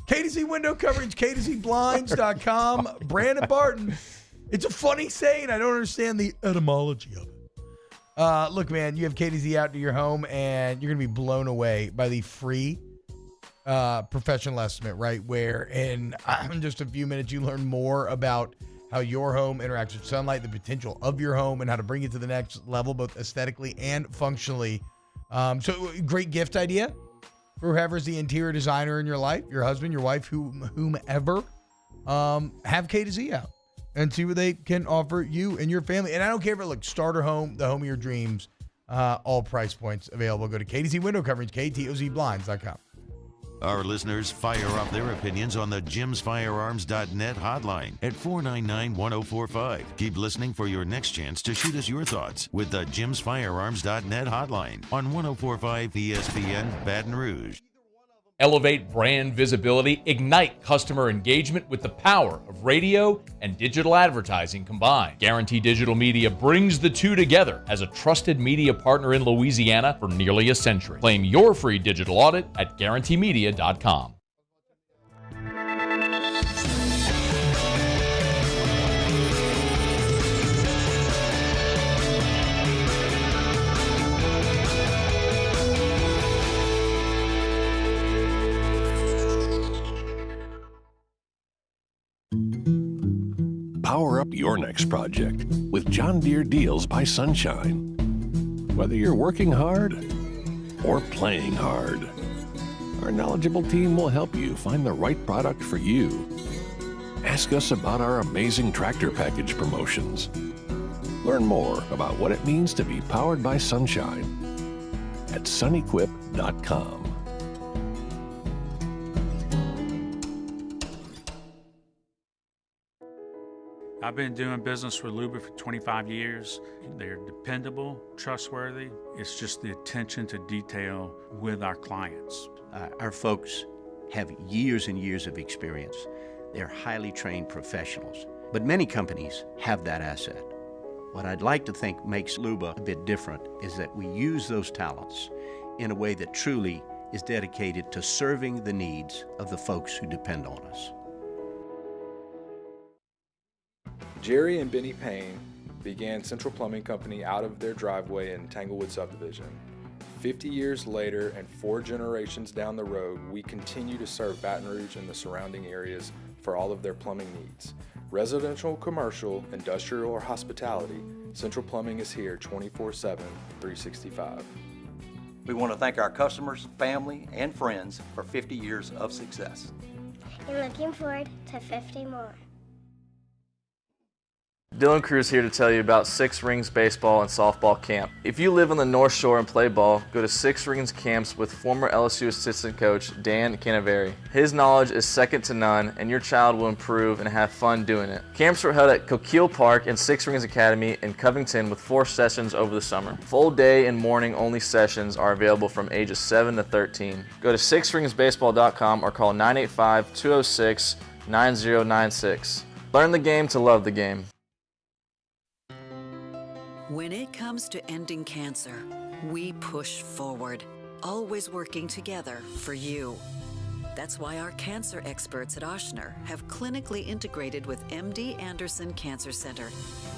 K to Z window coverings, K to Z blinds.com. Brandon Barton. It's a funny saying. I don't understand the etymology of it. Look, man, you have KDZ out to your home, and you're going to be blown away by the free professional estimate, right? Where in just a few minutes, you learn more about how your home interacts with sunlight, the potential of your home, and how to bring it to the next level, both aesthetically and functionally. So great gift idea for whoever's the interior designer in your life, your husband, your wife, whomever. Have KDZ out and see what they can offer you and your family. And I don't care if it looks starter home, the home of your dreams, all price points available. Go to KDZ window coverage, KTOZblinds.com. Our listeners fire off their opinions on the jimsfirearms.net hotline at 499-1045. Keep listening for your next chance to shoot us your thoughts with the jimsfirearms.net hotline on 1045 ESPN Baton Rouge. Elevate brand visibility, ignite customer engagement with the power of radio and digital advertising combined. Guarantee Digital Media brings the two together as a trusted media partner in Louisiana for nearly a century. Claim your free digital audit at guaranteemedia.com. Power up your next project with John Deere Deals by Sunshine. Whether you're working hard or playing hard, our knowledgeable team will help you find the right product for you. Ask us about our amazing tractor package promotions. Learn more about what it means to be powered by Sunshine at sunequip.com. I've been doing business with Luba for 25 years. They're dependable, trustworthy. It's just the attention to detail with our clients. Our folks have years and years of experience. They're highly trained professionals, but many companies have that asset. What I'd like to think makes Luba a bit different is that we use those talents in a way that truly is dedicated to serving the needs of the folks who depend on us. Jerry and Benny Payne began Central Plumbing Company out of their driveway in Tanglewood subdivision. 50 years later and 4 generations down the road, we continue to serve Baton Rouge and the surrounding areas for all of their plumbing needs. Residential, commercial, industrial, or hospitality, Central Plumbing is here 24/7, 365. We want to thank our customers, family, and friends for 50 years of success. And looking forward to 50 more. Dylan Cruz here to tell you about Six Rings Baseball and Softball Camp. If you live on the North Shore and play ball, go to Six Rings Camps with former LSU assistant coach Dan Canaveri. His knowledge is second to none, and your child will improve and have fun doing it. Camps were held at Coquille Park and Six Rings Academy in Covington with 4 sessions over the summer. Full day and morning only sessions are available from ages 7 to 13. Go to sixringsbaseball.com or call 985-206-9096. Learn the game to love the game. When it comes to ending cancer, we push forward, always working together for you. That's why our cancer experts at Ochsner have clinically integrated with MD Anderson Cancer Center.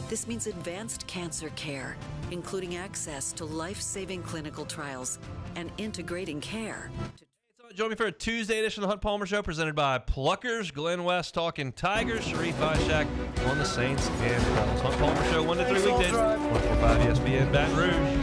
This means advanced cancer care, including access to life-saving clinical trials and integrating care. Join me for a Tuesday edition of the Hunt Palmer Show presented by Pluckers. Glenn West talking Tigers. Sharif Ishak on the Saints and Colts. Hunt Palmer Show 1 to 3 weekdays. 145 ESPN Baton Rouge.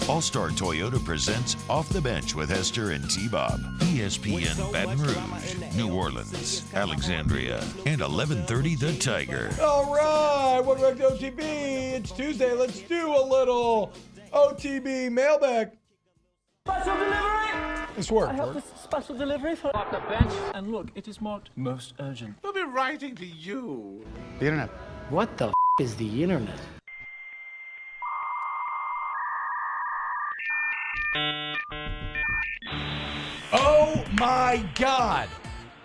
All-Star Toyota presents Off the Bench with Hester and T-Bob. ESPN Baton Rouge, New Orleans, Alexandria, and 1130 The Tiger. All right, welcome back to OTB. It's Tuesday. Let's do a little OTB mailbag. Special delivery! This worked. I have this special delivery for off the bench. And look, it is marked most urgent. We'll be writing to you. The internet. What the is the internet? Oh my God.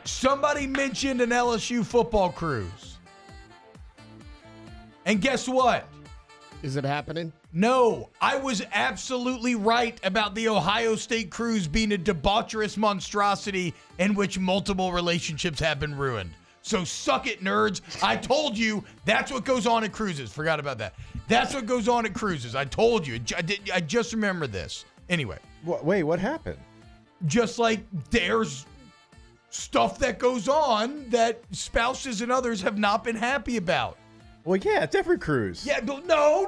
Somebody mentioned an LSU football cruise. And guess what? Is it happening? No, I was absolutely right about the Ohio State cruise being a debaucherous monstrosity in which multiple relationships have been ruined. So suck it, nerds. I told you that's what goes on at cruises. Forgot about that. That's what goes on at cruises. I told you. I just remembered this. Anyway. Wait, what happened? Just like there's stuff that goes on that spouses and others have not been happy about. Well, yeah, it's every cruise. Yeah, no.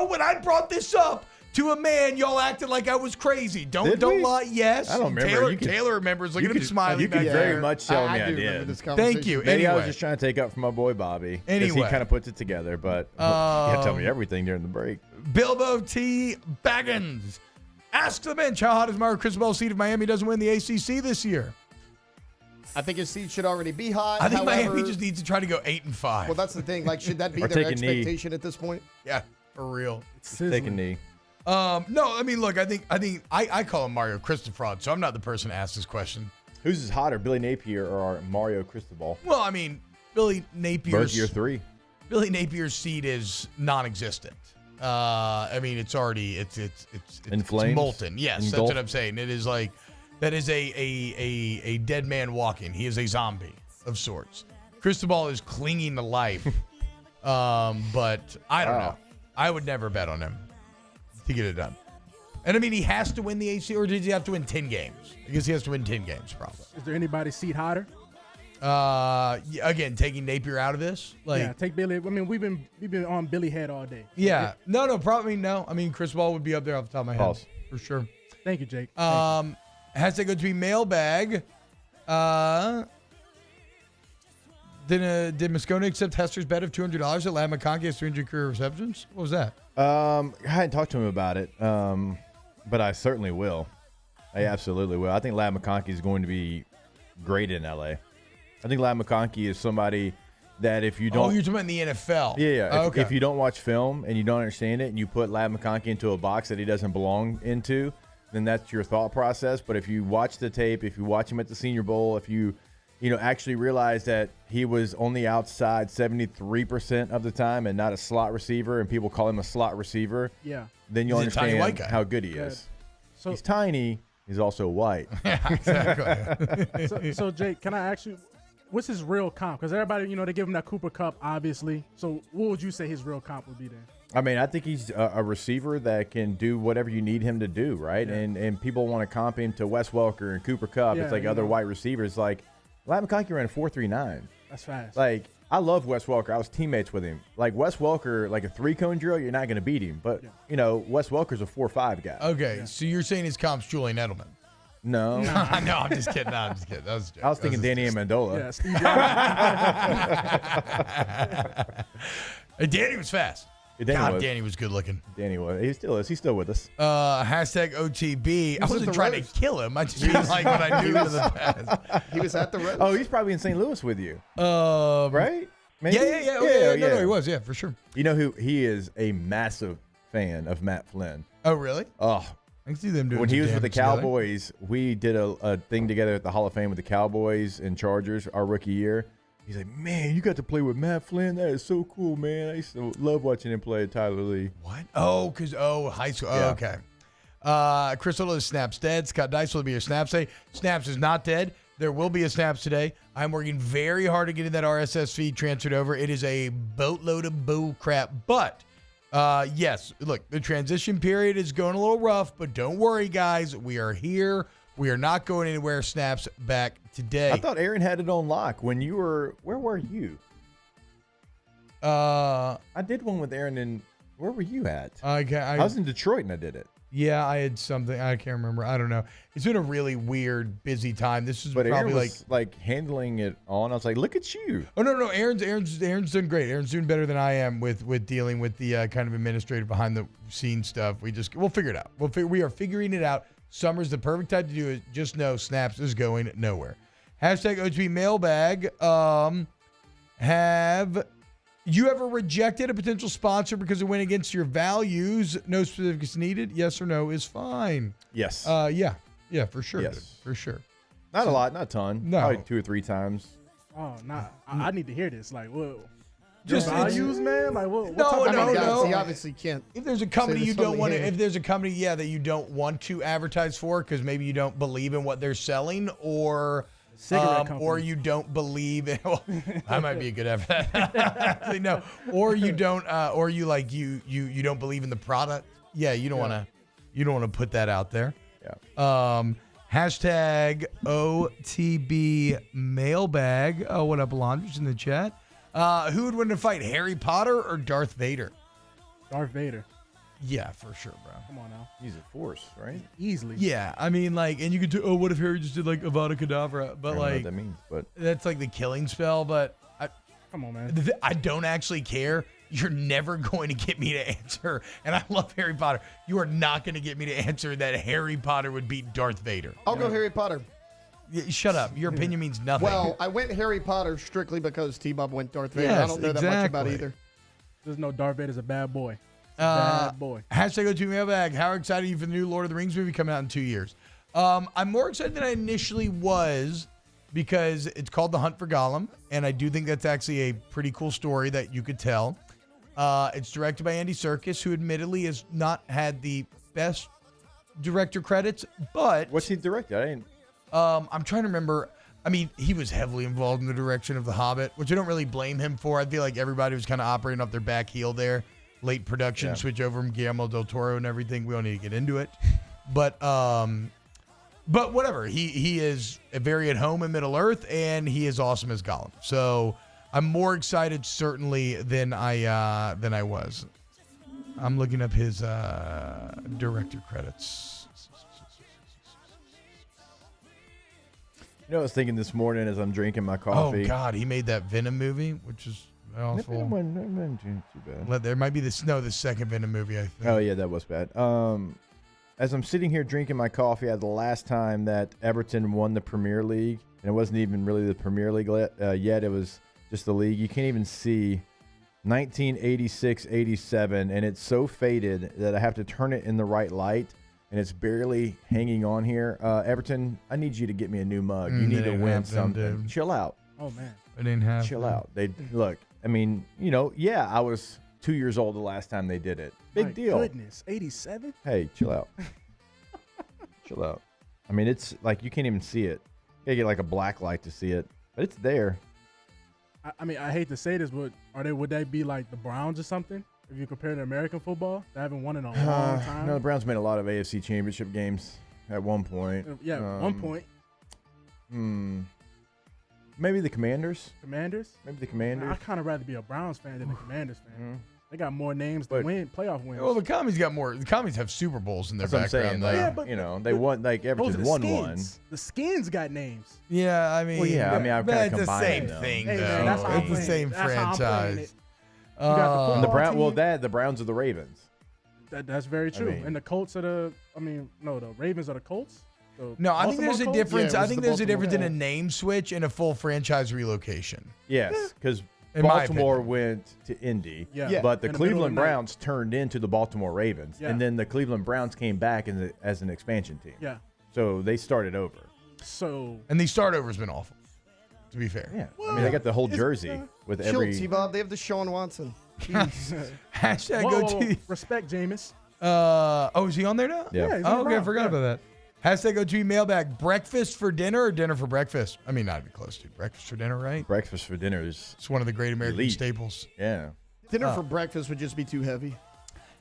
When I brought this up to a man, y'all acted like I was crazy. Don't lie. Yes. I don't remember. Taylor remembers. Look at him smiling. You could very much tell me I did. did. Thank you. Maybe I was Anyway. just trying to take up for my boy Bobby. Anyway. He kind of puts it together, but you gotta tell me everything during the break. Bilbo T. Baggins. Ask the bench, how hot is Mario Cristobal seed if Miami doesn't win the ACC this year? I think his seed should already be hot. I think However, Miami just needs to try to go 8-5. Well, that's the thing. Like, should that be Or their take a knee. expectation at this point? Yeah, for real. Take a knee. No, I mean, look, I think I call him Mario Cristofraud, so I'm not the person to ask this question. Who's hotter, Billy Napier or Mario Cristobal? Well, I mean, Billy Napier's Both year 3. Billy Napier's seed is non-existent. I mean, it's already it's molten. Yes, that's what I'm saying. It is like that is a dead man walking. He is a zombie of sorts. Cristobal is clinging to life. But I don't know. I would never bet on him to get it done. And I mean, he has to win the ACC, or did he have to win 10 games? I guess he has to win 10 games, probably. Is there anybody seat hotter? Again, taking Napier out of this, Yeah, take Billy. I mean, we've been on Billy head all day. Yeah, no, probably no. I mean, Cristobal would be up there off the top of my head for sure. Thank you, Jake. Has to go to be mailbag. Did Moscona accept Hester's bet of $200 that Ladd McConkey has 300 career receptions? What was that? I hadn't talked to him about it, but I certainly will. I absolutely will. I think Ladd McConkey is going to be great in LA. I think Ladd McConkey is somebody that if you don't... Oh, you're talking about in the NFL. Yeah. Okay. If you don't watch film and you don't understand it and you put Ladd McConkey into a box that he doesn't belong into, then that's your thought process. But if you watch the tape, if you watch him at the Senior Bowl, if you actually realize that he was on the outside 73% of the time and not a slot receiver, and people call him a slot receiver, then you'll He's a tiny white understand guy. how good he is. So, he's tiny. He's also white. Yeah, exactly. So, Jake, can I ask you, what's his real comp? Because everybody, they give him that Cooper Kupp, obviously. So what would you say his real comp would be then? I mean, I think he's a receiver that can do whatever you need him to do, right? Yeah. And people want to comp him to Wes Welker and Cooper Kupp. It's like other white receivers. Like, Ladd McConkey ran a 4.39. That's fast. Like, I love Wes Welker. I was teammates with him. Like, Wes Welker, like a 3-cone drill, you're not going to beat him. But, you know, Wes Welker's a 4-5 guy. Okay, so you're saying his comp's Julian Edelman? No. No, I'm just kidding. No, I'm just kidding. That was a joke. I was thinking Danny Amendola. Yeah, Steve Danny was fast. Danny was good looking. Danny was. He still is. He's still with us. Hashtag OTB. I wasn't the trying roast. to kill him. I just mean like what I knew in the past. He was at the roast. Oh, he's probably in St. Louis with you. Right? Maybe? Yeah. No, he was. Yeah, for sure. You know who? He is a massive fan of Matt Flynn. Oh, really? Oh. I can see them doing When he some was with the damage together. Cowboys, we did a thing together at the Hall of Fame with the Cowboys and Chargers our rookie year. He's like, man, you got to play with Matt Flynn. That is so cool, man. I used to love watching him play at Tyler Lee. What? Oh, high school. Yeah. Oh, okay. Chris Little is Snaps dead. Scott Dice will be your Snaps day. Snaps is not dead. There will be a Snaps today. I'm working very hard to get that RSS feed transferred over. It is a boatload of bull crap. But, yes, look, the transition period is going a little rough, but don't worry, guys. We are here. We are not going anywhere. Snaps back today. I thought Aaron had it on lock when you were. Where were you? I did one with Aaron, and where were you at? I was in Detroit, and I did it. Yeah, I had something. I can't remember. I don't know. It's been a really weird, busy time. This is But probably Aaron was like handling it on. I was like, look at you. Oh no, Aaron's doing great. Aaron's doing better than I am with dealing with the kind of administrative behind the scenes stuff. We'll figure it out. We are figuring it out. Summer's the perfect time to do it. Just know Snaps is going nowhere. Hashtag OTB mailbag. Have you ever rejected a potential sponsor because it went against your values? No specifics needed. Yes or no is fine. Yes. Yeah, for sure. Yes. Dude, for sure. Not a lot, not a ton. No. Probably 2 or 3 times. Oh, I need to hear this. Like, whoa. Just values, man. Like, what? No. He obviously can't. If there's a company say you this don't want to, totally if there's a company, that you don't want to advertise for because maybe you don't believe in what they're selling, or or you don't believe in. Well, I might be a good at that. Actually, no, or you don't, or you like you don't believe in the product. Yeah, you don't want to put that out there. Yeah. Hashtag OTB mailbag. Oh, what up, Alondra's in the chat? Who would win in a fight, Harry Potter or Darth Vader? Darth Vader. Yeah, for sure, bro. Come on now. He's a force, right? Easily. Yeah, I mean, like, and you could do, what if Harry just did, like, Avada Kedavra? But, I don't know like, what that means, but that's, like, the killing spell, but come on, man. I don't actually care. You're never going to get me to answer, and I love Harry Potter. You are not going to get me to answer that Harry Potter would beat Darth Vader. I'll go Harry Potter. Shut up. Your opinion means nothing. Well, I went Harry Potter strictly because T-Bob went Darth Vader. Yes, I don't know that much about exactly. either. There's no Darth Vader's a bad boy. Bad boy. Hashtag OTB mailbag. How excited are you for the new Lord of the Rings movie coming out in 2 years? I'm more excited than I initially was because it's called The Hunt for Gollum, and I do think that's actually a pretty cool story that you could tell. It's directed by Andy Serkis, who admittedly has not had the best director credits, but what's he directed? I didn't. I'm trying to remember. I mean, he was heavily involved in the direction of The Hobbit, which I don't really blame him for. I feel like everybody was kind of operating off their back heel there. Late production, switch over from Guillermo del Toro and everything. We don't need to get into it. But whatever. He is very at home in Middle Earth, and he is awesome as Gollum. So I'm more excited, certainly, than I was. I'm looking up his director credits. You know, I was thinking this morning as I'm drinking my coffee. Oh, God. He made that Venom movie, which is awful. It wasn't too bad. There might be the second Venom movie, I think. Oh, yeah, that was bad. As I'm sitting here drinking my coffee, the last time that Everton won the Premier League, and it wasn't even really the Premier League yet, it was just the league. You can't even see 1986-87, and it's so faded that I have to turn it in the right light, and it's barely hanging on here. Everton, I need you to get me a new mug. You need to win something. Dude. Chill out. Oh, man. It didn't happen. Chill out. Look, I mean, I was 2 years old the last time they did it. Big deal. Goodness, 87? Hey, chill out. Chill out. I mean, it's like you can't even see it. You gotta get like a black light to see it, but it's there. I mean, I hate to say this, but would they be like the Browns or something? If you compare to American football, they haven't won in a long time. No, the Browns made a lot of AFC Championship games at one point. Yeah, 1 point. Maybe the Commanders. Commanders? Maybe the Commanders. I'd kind of rather be a Browns fan than a Commanders fan. They got more names to win playoff wins. Well, the Commies got more. The Commies have Super Bowls in their That's what I'm background. saying. though. Like, but- you know, they won. Like Everton won one. The Skins got names. Yeah, I mean, Well, yeah, I mean, I've but kinda it's the combined same them. thing, Hey, though. man, that's how I'm It's the playing same it. That's how I'm playing franchise. it. You got the And the football Brown. team. The Browns are the Ravens. That's very true. mean- And the Colts are the. the Ravens are the Colts. The No, I think Baltimore there's a Colts? difference. Yeah, it I was think the there's a Baltimore difference in a Colts. name switch and a full franchise relocation. Yes, because In my Baltimore opinion. went to Indy, Yeah. but the In the middle of Cleveland the night. Browns turned into the Baltimore Ravens, Yeah. and then the Cleveland Browns came back as an expansion team. Yeah. So they started over. So And the start over's been awful, to be fair. Yeah, I mean, they got the whole jersey with Chill, every. T-Bob. They have the Sean Watson. Hashtag whoa, OT. respect, Jameis. Is he on there now? Yeah. he's on Oh, the okay, I Browns, forgot yeah. about that. Hashtag OT mailbag. Breakfast for dinner or dinner for breakfast? I mean, I'd be close to breakfast for dinner, right? Breakfast for dinner is It's one of the great American elite. staples. Yeah. Dinner for breakfast would just be too heavy.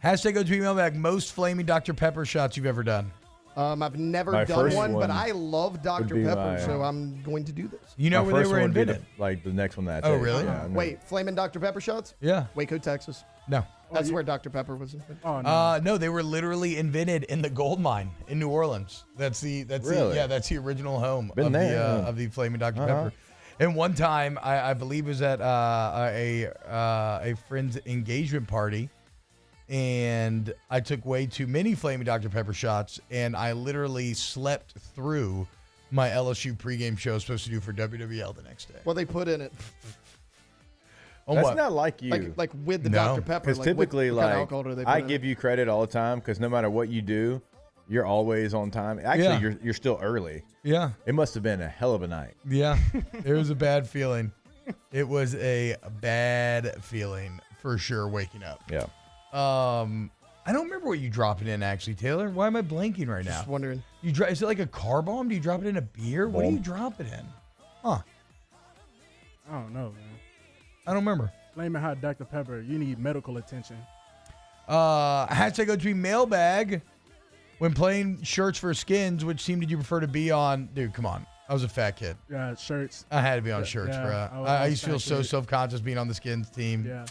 Hashtag OT mailbag. Most flaming Dr. Pepper shots you've ever done. I've never My done first one, but one I love Dr. be Pepper, my- so I'm going to do this. You know My where they first were one would be invented? the next one that I Oh, take. really? Yeah, I know. Wait, Flamin' Dr. Pepper shots? Yeah. Waco, Texas. No. That's where Dr. Pepper was invented. Oh no. No, they were literally invented in the gold mine in New Orleans. That's the Really? that's the original home Been of there, the yeah. of the Flaming Dr. Uh-huh. Pepper. And one time, I believe it was at a friend's engagement party, and I took way too many Flaming Dr. Pepper shots, and I literally slept through my LSU pregame show I was supposed to do for WWL the next day. What they put in it. On That's what? not like you. Like with the No. Dr. Pepper. Because like, typically, what kind of like, alcohol do they put I in give it? you credit all the time because no matter what you do, you're always on time. Actually, Yeah. you're still early. Yeah. It must have been a hell of a night. Yeah, it was a bad feeling. It was a bad feeling for sure. Waking up. Yeah. I don't remember what you drop it in actually, Taylor. Why am I blanking right now? Just wondering. Is it like a car bomb? Do you drop it in a beer? What do you Bomb. drop it in? Huh? I don't know, man. I don't remember. Flaming hot Dr. Pepper. You need medical attention. Hashtag OT mailbag. When playing shirts for Skins, which team did you prefer to be on? Dude, come on. I was a fat kid. Yeah, shirts. I had to be on Yeah, shirts, yeah, bro. I I was used to feel fat so kid. self-conscious being on the Skins team. Yeah.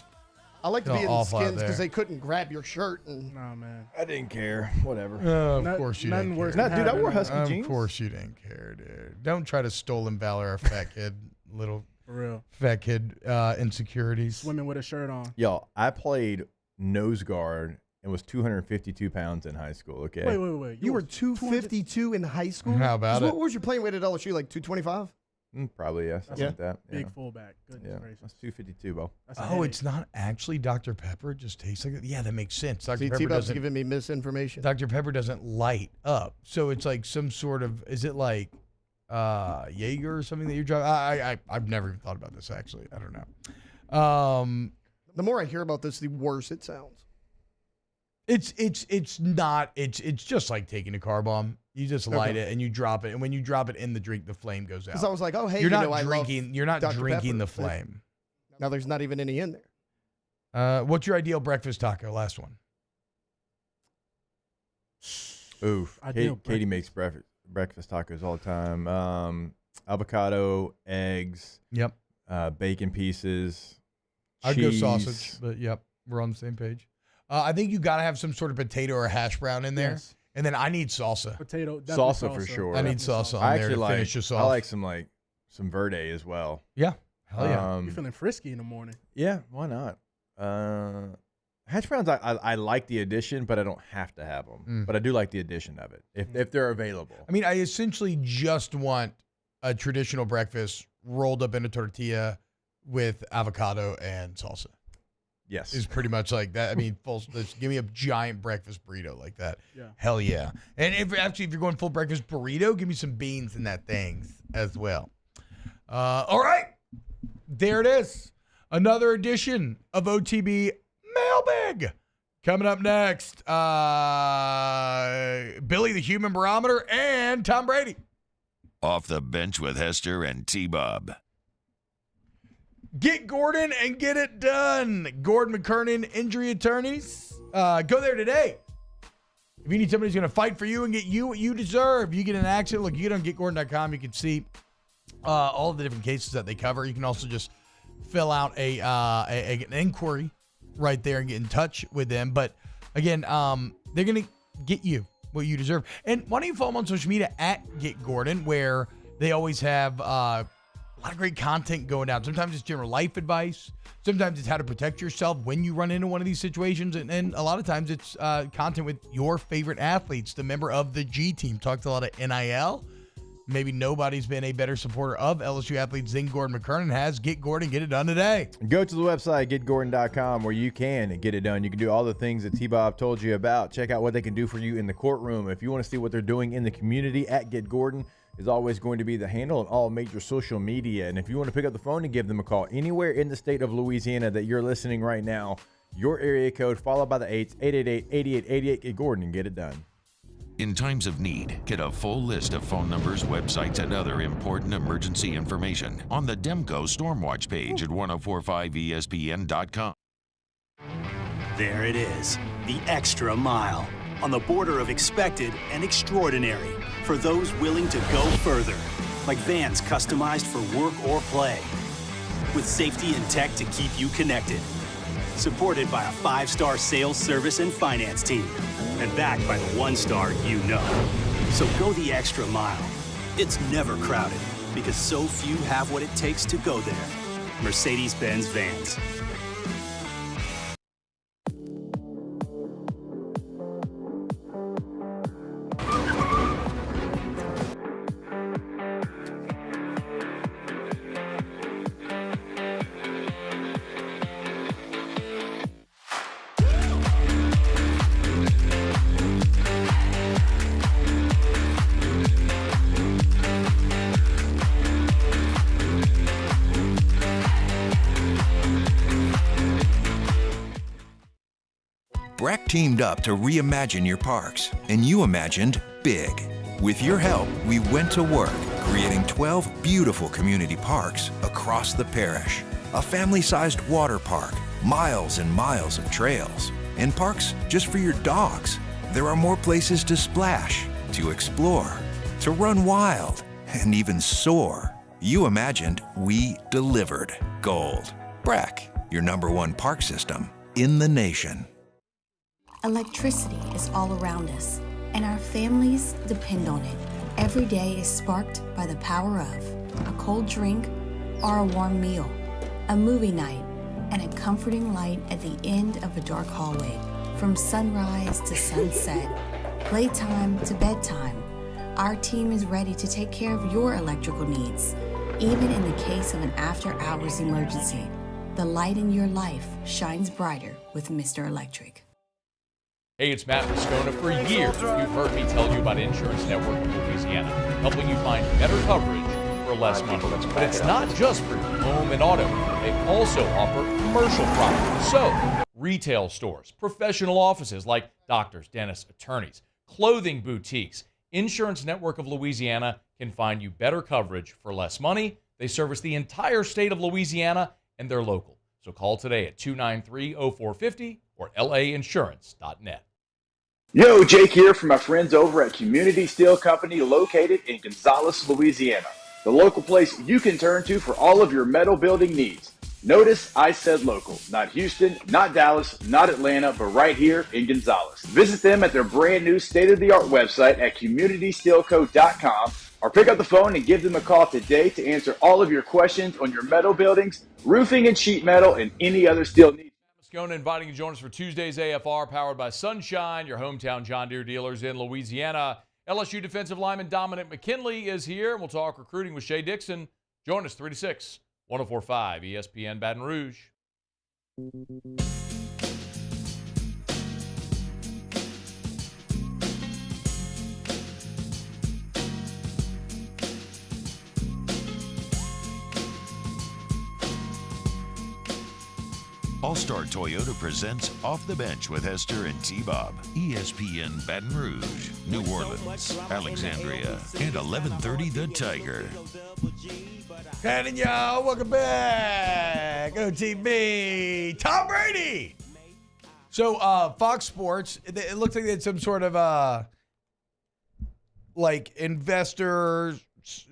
I like to be in the Awful out Skins there. because they couldn't grab your shirt. And Nah, man. I didn't care. Whatever. Of course you Nothing didn't worse care. than Dude, I having wore a- Husky Of jeans. course you didn't care, dude. Don't try to stolen valor our fat kid, little For real. fat kid insecurities. Swimming with a shirt on. Yo, I played nose guard and was 252 pounds in high school. Okay. Wait. you were 252 in high school? How about What it? was your playing weight at LSU? Like 225? Probably, yeah. Something like that. Big yeah. fullback. Goodness Yeah. gracious. That's 252, bro. That's a Oh, headache. it's not actually Dr. Pepper. It just tastes like it. Yeah, that makes sense. Dr. See, Pepper T-Bob's doesn't. giving me misinformation. Dr. Pepper doesn't light up, so it's like some sort of. Is it like Jaeger or something that you're driving? I've never even thought about this actually. I don't know. The more I hear about this, the worse it sounds. It's not. It's just like taking a car bomb. You just light it and you drop it, and when you drop it in the drink, the flame goes out. Because I was like, oh, hey, you're you not know, I love drinking. You're not Dr. drinking Pepper. the flame. Now there's not even any in there. What's your ideal breakfast taco? Last one. Oof. Ideal Katie makes breakfast tacos all the time. Avocado, eggs. Yep. Bacon pieces. I'd go cheese. sausage, but yep, we're on the same page. I think you got to have some sort of potato or hash brown in there. Yes. And then I need salsa. Potato. definitely Salsa for sure. I need Definitely salsa on I there actually to finish this off. I like some verde as well. Yeah. Hell yeah. You're feeling frisky in the morning. Yeah, why not? Hash browns, I like the addition, but I don't have to have them. But I do like the addition of it if they're available. I mean, I essentially just want a traditional breakfast rolled up in a tortilla with avocado and salsa. Yes. Is pretty much like that. I mean, give me a giant breakfast burrito like that. Yeah. Hell yeah. And if you're going full breakfast burrito, give me some beans in that thing as well. All right. There it is. Another edition of OTB Mailbag. Coming up next, Billy the Human Barometer and Tom Brady. Off the bench with Hester and T-Bob. Get Gordon and get it done. Gordon McKernan Injury Attorneys. Go there today. If you need somebody who's going to fight for you and get you what you deserve, you get an accident. Look, you get on getgordon.com. You can see all of the different cases that they cover. You can also just fill out an inquiry right there and get in touch with them. But again, they're going to get you what you deserve. And why don't you follow them on social media at Get Gordon, where they always have a lot of great content going down. Sometimes it's general life advice. Sometimes it's how to protect yourself when you run into one of these situations. And a lot of times it's content with your favorite athletes, the member of the G team. Talked a lot of NIL. Maybe nobody's been a better supporter of LSU athletes than Gordon McKernan has. Get Gordon, get it done today. Go to the website, getgordon.com, where you can get it done. You can do all the things that T-Bob told you about. Check out what they can do for you in the courtroom. If you want to see what they're doing in the community, at Get Gordon is always going to be the handle on all major social media. And if you want to pick up the phone and give them a call anywhere in the state of Louisiana that you're listening right now, your area code followed by the 8s, 888-8888, Get Gordon, and get it done. In times of need, get a full list of phone numbers, websites, and other important emergency information on the Demco Stormwatch page at 1045ESPN.com. There it is, the extra mile, on the border of expected and extraordinary for those willing to go further, like vans customized for work or play, with safety and tech to keep you connected. Supported by a 5-star sales, service, and finance team, and backed by the 1-star you know. So go the extra mile. It's never crowded, because so few have what it takes to go there. Mercedes-Benz Vans. Breck teamed up to reimagine your parks, and you imagined big. With your help, we went to work creating 12 beautiful community parks across the parish. A family-sized water park, miles and miles of trails, and parks just for your dogs. There are more places to splash, to explore, to run wild, and even soar. You imagined, we delivered. Gold. Breck, your #1 park system in the nation. Electricity is all around us, and our families depend on it. Every day is sparked by the power of a cold drink or a warm meal, a movie night, and a comforting light at the end of a dark hallway. From sunrise to sunset, playtime to bedtime, our team is ready to take care of your electrical needs. Even in the case of an after-hours emergency, the light in your life shines brighter with Mr. Electric. Hey, it's Matt Moscona. For years, you've heard me tell you about Insurance Network of Louisiana, helping you find better coverage for less money. But it's not just for your home and auto. They also offer commercial property. So, retail stores, professional offices like doctors, dentists, attorneys, clothing boutiques. Insurance Network of Louisiana can find you better coverage for less money. They service the entire state of Louisiana, and they're local. So call today at 293-0450 or lainsurance.net. Yo, Jake here from my friends over at Community Steel Company located in Gonzales, Louisiana. The local place you can turn to for all of your metal building needs. Notice I said local, not Houston, not Dallas, not Atlanta, but right here in Gonzales. Visit them at their brand new state-of-the-art website at communitysteelco.com or pick up the phone and give them a call today to answer all of your questions on your metal buildings, roofing and sheet metal, and any other steel needs. Moscona inviting you to join us for Tuesday's AFR, powered by Sunshine, your hometown John Deere dealers in Louisiana. LSU defensive lineman Dominic McKinley is here, and we'll talk recruiting with Shea Dixon. Join us 3 to 6, 104.5 ESPN Baton Rouge. All-Star Toyota presents Off the Bench with Hester and T-Bob. ESPN Baton Rouge, New Orleans, Alexandria, and 1130 The Tiger. And y'all, welcome back. OTB, Tom Brady. So Fox Sports, it looks like they had some sort of like investor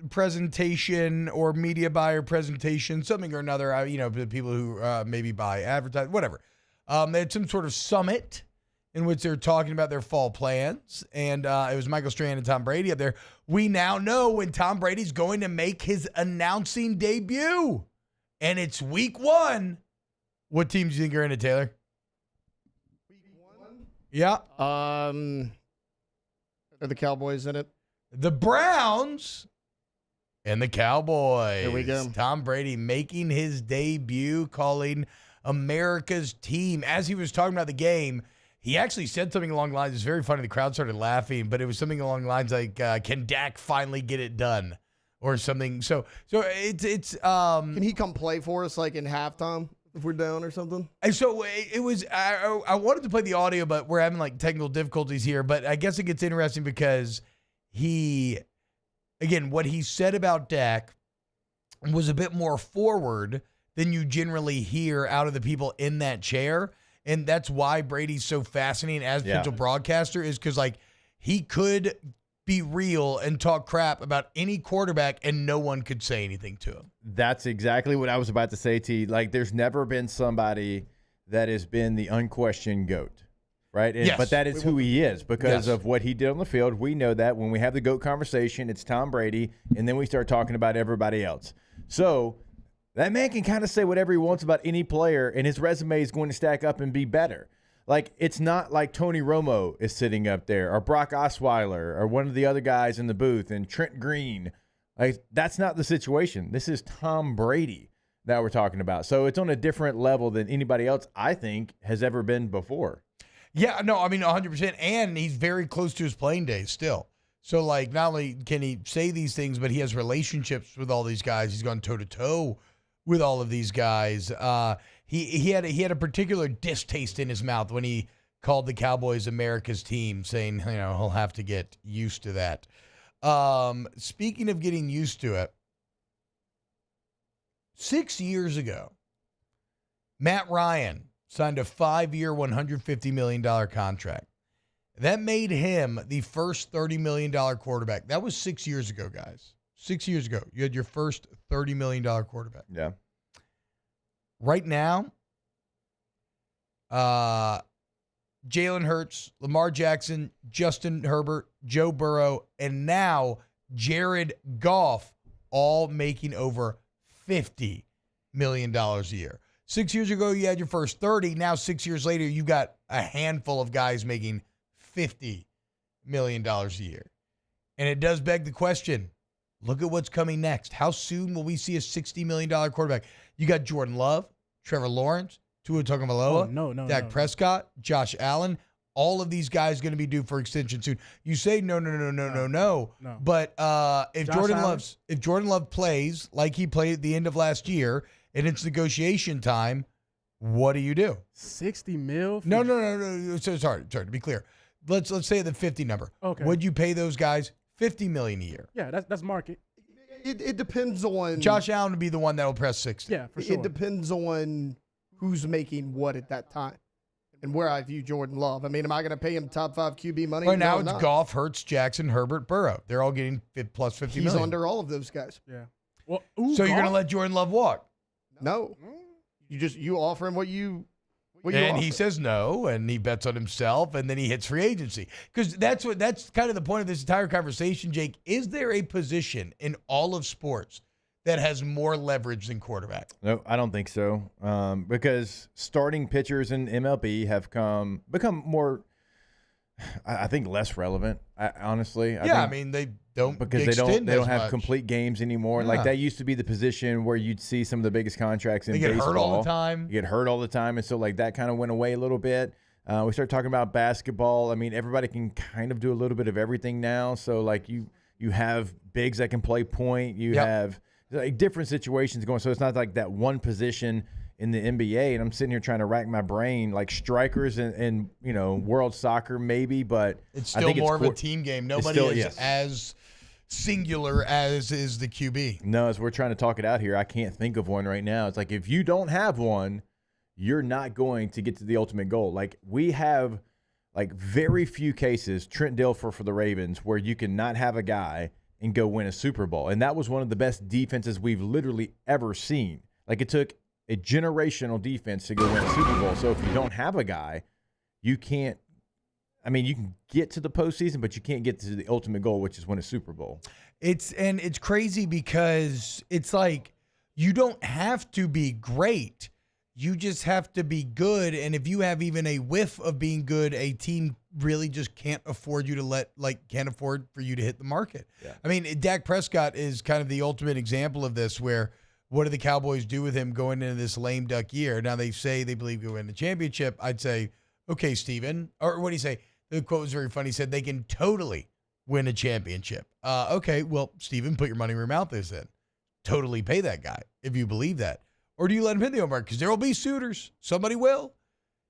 presentation or media buyer presentation, something or another. The people who maybe buy advertise, whatever. They had some sort of summit in which they're talking about their fall plans, and it was Michael Strahan and Tom Brady up there. We now know when Tom Brady's going to make his announcing debut, and it's week 1. What teams do you think are in it, Taylor? Week 1? Yeah. Are the Cowboys in it? The Browns and the Cowboys. Here we go. Tom Brady making his debut, calling America's team. As he was talking about the game, he actually said something along the lines, it's very funny, the crowd started laughing, but it was something along the lines like, can Dak finally get it done? Or something. So it's can he come play for us like in halftime if we're down or something? And so it was, I wanted to play the audio, but we're having like technical difficulties here. But I guess it gets interesting because what he said about Dak was a bit more forward than you generally hear out of the people in that chair. And that's why Brady's so fascinating as a potential broadcaster, is because like he could be real and talk crap about any quarterback and no one could say anything to him. That's exactly what I was about to say to you. Like, there's never been somebody that has been the unquestioned GOAT, right? Yes. But that is who he is because of what he did on the field. We know that when we have the GOAT conversation, it's Tom Brady, and then we start talking about everybody else. So that man can kind of say whatever he wants about any player, and his resume is going to stack up and be better. Like, it's not like Tony Romo is sitting up there or Brock Osweiler or one of the other guys in the booth and Trent Green. Like, that's not the situation. This is Tom Brady that we're talking about. So it's on a different level than anybody else, I think, has ever been before. Yeah, no, I mean, 100%. And he's very close to his playing days still. So, like, not only can he say these things, but he has relationships with all these guys. He's gone toe-to-toe with all of these guys. He had a particular distaste in his mouth when he called the Cowboys America's team, saying, he'll have to get used to that. Speaking of getting used to it, 6 years ago, Matt Ryan signed a 5-year, $150 million contract. That made him the first $30 million quarterback. That was 6 years ago, guys. 6 years ago, you had your first $30 million quarterback. Yeah. Right now, Jalen Hurts, Lamar Jackson, Justin Herbert, Joe Burrow, and now Jared Goff, all making over $50 million a year. 6 years ago, you had your first 30. Now, 6 years later, you got a handful of guys making $50 million a year. And it does beg the question, look at what's coming next. How soon will we see a $60 million quarterback? You got Jordan Love, Trevor Lawrence, Tua Tagovailoa, Dak Prescott, Josh Allen. All of these guys going to be due for extension soon. You say no. But if Jordan Love plays like he played at the end of last year and it's negotiation time, what do you do? 60 mil? No. So sorry, to be clear. Let's say the 50 number. Okay. Would you pay those guys $50 million a year? Yeah, that's market. It depends on. Josh Allen would be the one that will press 60. Yeah, for sure. It depends on who's making what at that time and where I view Jordan Love. I mean, am I going to pay him top 5 QB money? Right now, No, I'm it's not. Goff, Hurts, Jackson, Herbert, Burrow. They're all getting plus $50 He's million. under all of those guys. Yeah. Well, So you're going to let Jordan Love walk? No. You offer him what you And he offer. says no, and he bets on himself, and then he hits free agency. Because that's kind of the point of this entire conversation, Jake. Is there a position in all of sports that has more leverage than quarterback? No, I don't think so. Because starting pitchers in MLB have become more, I think, less relevant. Honestly, I mean they don't because extend they don't as have much. complete games anymore. Yeah. Like that used to be the position where you'd see some of the biggest contracts in They get baseball. hurt all the time. You get hurt all the time, and so like that kind of went away a little bit. We started talking about basketball. I mean, everybody can kind of do a little bit of everything now. So like you have bigs that can play point. You have like different situations going. So it's not like that one position in the NBA. And I'm sitting here trying to rack my brain, like strikers and world soccer maybe, but It's I still think more of a team game. Nobody is as singular as is the QB. No, as we're trying to talk it out here, I can't think of one right now. It's like if you don't have one, you're not going to get to the ultimate goal. Like we have like very few cases, Trent Dilfer for the Ravens, where you can not have a guy and go win a Super Bowl. And that was one of the best defenses we've literally ever seen. Like, it took a generational defense to go win a Super Bowl. So if you don't have a guy, you can't. I mean, you can get to the postseason, but you can't get to the ultimate goal, which is win a Super Bowl. It's crazy because it's like you don't have to be great. You just have to be good. And if you have even a whiff of being good, a team really just can't afford you to can't afford for you to hit the market. Yeah. I mean, Dak Prescott is kind of the ultimate example of this, where what do the Cowboys do with him going into this lame duck year? Now they say they believe he'll win the championship. I'd say, okay, Steven, or what do you say? The quote was very funny. He said they can totally win a championship. Okay, well, Steven, put your money where your mouth is then. Totally pay that guy if you believe that. Or do you let him hit the home run? Because there will be suitors. Somebody will.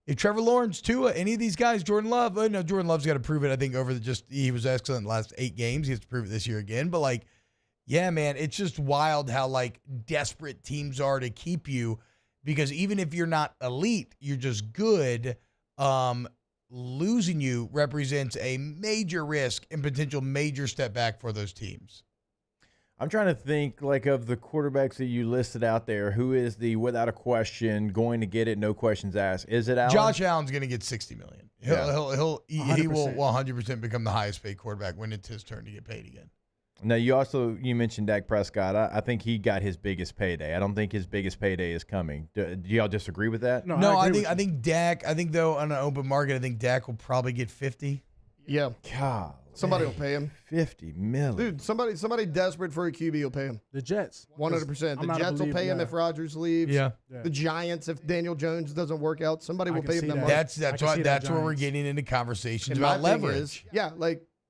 If Trevor Lawrence, Tua, any of these guys, Jordan Love, Jordan Love's got to prove it, I think, he was excellent in the last 8 games. He has to prove it this year again. But, yeah, man, it's just wild how, desperate teams are to keep you, because even if you're not elite, you're just good, losing you represents a major risk and potential major step back for those teams. I'm trying to think of the quarterbacks that you listed out there. Who is the, without a question, going to get it? No questions asked. Is it Allen? Josh Allen's going to get $60 million. He will 100% become the highest paid quarterback when it's his turn to get paid again. Now, you mentioned Dak Prescott. I think he got his biggest payday. I don't think his biggest payday is coming. Do y'all disagree with that? No, I think Dak. I think though on an open market, I think Dak will probably get 50. Yeah. God. Somebody will pay him. $50 million. Dude, somebody desperate for a QB will pay him. The Jets. 100%. The Jets will pay him if Rodgers leaves. Yeah. The Giants, if Daniel Jones doesn't work out, somebody will pay him that money. That's where we're getting into conversations about leverage.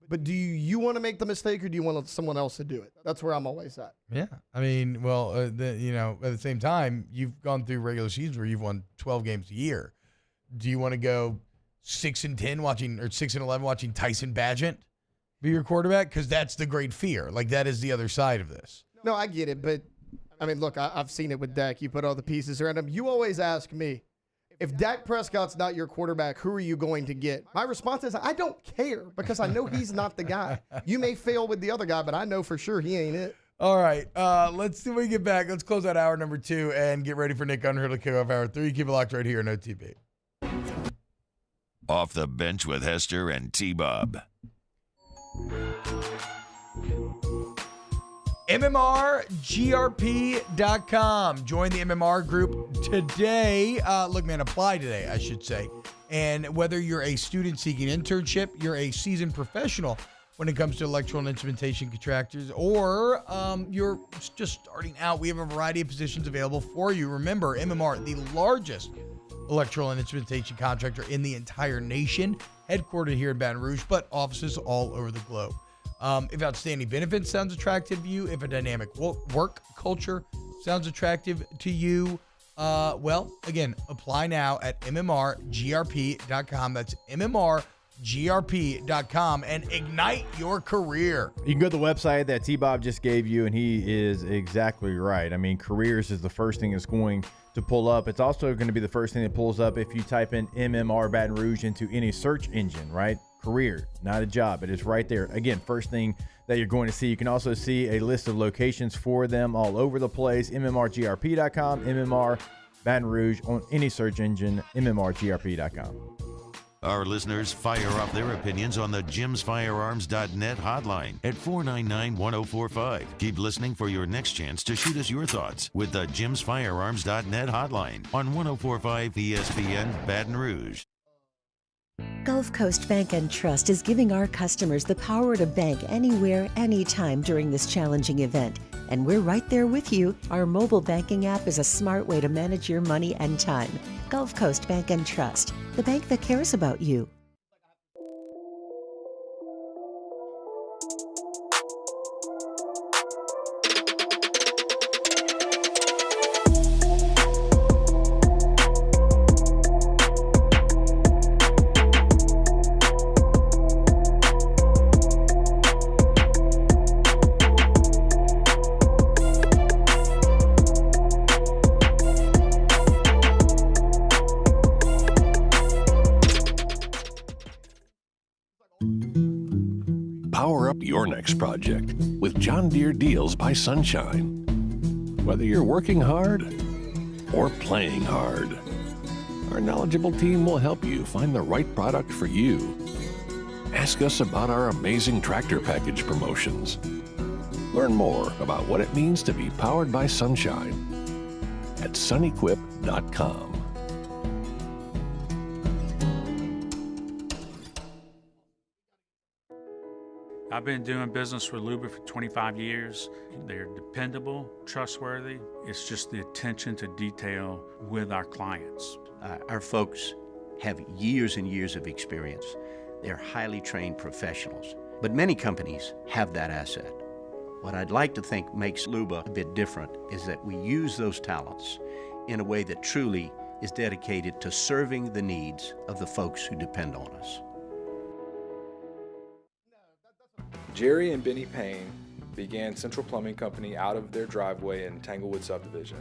But do you want to make the mistake, or do you want someone else to do it? That's where I'm always at. Yeah. I mean, well, at the same time, you've gone through regular seasons where you've won 12 games a year. Do you want to go 6-10 watching, or 6-11 watching Tyson Bagent be your quarterback? Because that's the great fear. That is the other side of this. No, I get it. But, I mean, look, I've seen it with Dak. You put all the pieces around him. You always ask me, if Dak Prescott's not your quarterback, who are you going to get? My response is, I don't care, because I know he's not the guy. You may fail with the other guy, but I know for sure he ain't it. All right. Let's see when we get back. Let's close out hour number 2 and get ready for Nick Underhill to kick off hour 3. Keep it locked right here on OTB. Off the Bench with Hester and T-Bob. MMRGRP.com. Join the MMR group today. Look, man, apply today, I should say. And whether you're a student seeking internship, you're a seasoned professional when it comes to electrical and instrumentation contractors, or you're just starting out, we have a variety of positions available for you. Remember, MMR, the largest electrical and instrumentation contractor in the entire nation, headquartered here in Baton Rouge, but offices all over the globe. If outstanding benefits sounds attractive to you, if a dynamic work culture sounds attractive to you, well, again, apply now at MMRGRP.com. That's MMRGRP.com and ignite your career. You can go to the website that T-Bob just gave you, and he is exactly right. I mean, careers is the first thing that's going to pull up. It's also going to be the first thing that pulls up if you type in MMR Baton Rouge into any search engine, right? Career, not a job. It is right there. Again, first thing that you're going to see. You can also see a list of locations for them all over the place. MMRGRP.com, MMR Baton Rouge on any search engine, MMRGRP.com. Our listeners fire off their opinions on the JimsFirearms.net hotline at 499-1045. Keep listening for your next chance to shoot us your thoughts with the JimsFirearms.net hotline on 1045 ESPN Baton Rouge. Gulf Coast Bank and Trust is giving our customers the power to bank anywhere, anytime during this challenging event. And we're right there with you. Our mobile banking app is a smart way to manage your money and time. Gulf Coast Bank and Trust, the bank that cares about you. your next project with John Deere Deals by Sunshine. Whether you're working hard or playing hard, our knowledgeable team will help you find the right product for you. Ask us about our amazing tractor package promotions. Learn more about what it means to be powered by sunshine at sunequip.com. I've been doing business with Luba for 25 years. They're dependable, trustworthy. It's just the attention to detail with our clients. Our folks have years and years of experience. They're highly trained professionals. But many companies have that asset. What I'd like to think makes Luba a bit different is that we use those talents in a way that truly is dedicated to serving the needs of the folks who depend on us. Jerry and Benny Payne began Central Plumbing Company out of their driveway in Tanglewood subdivision.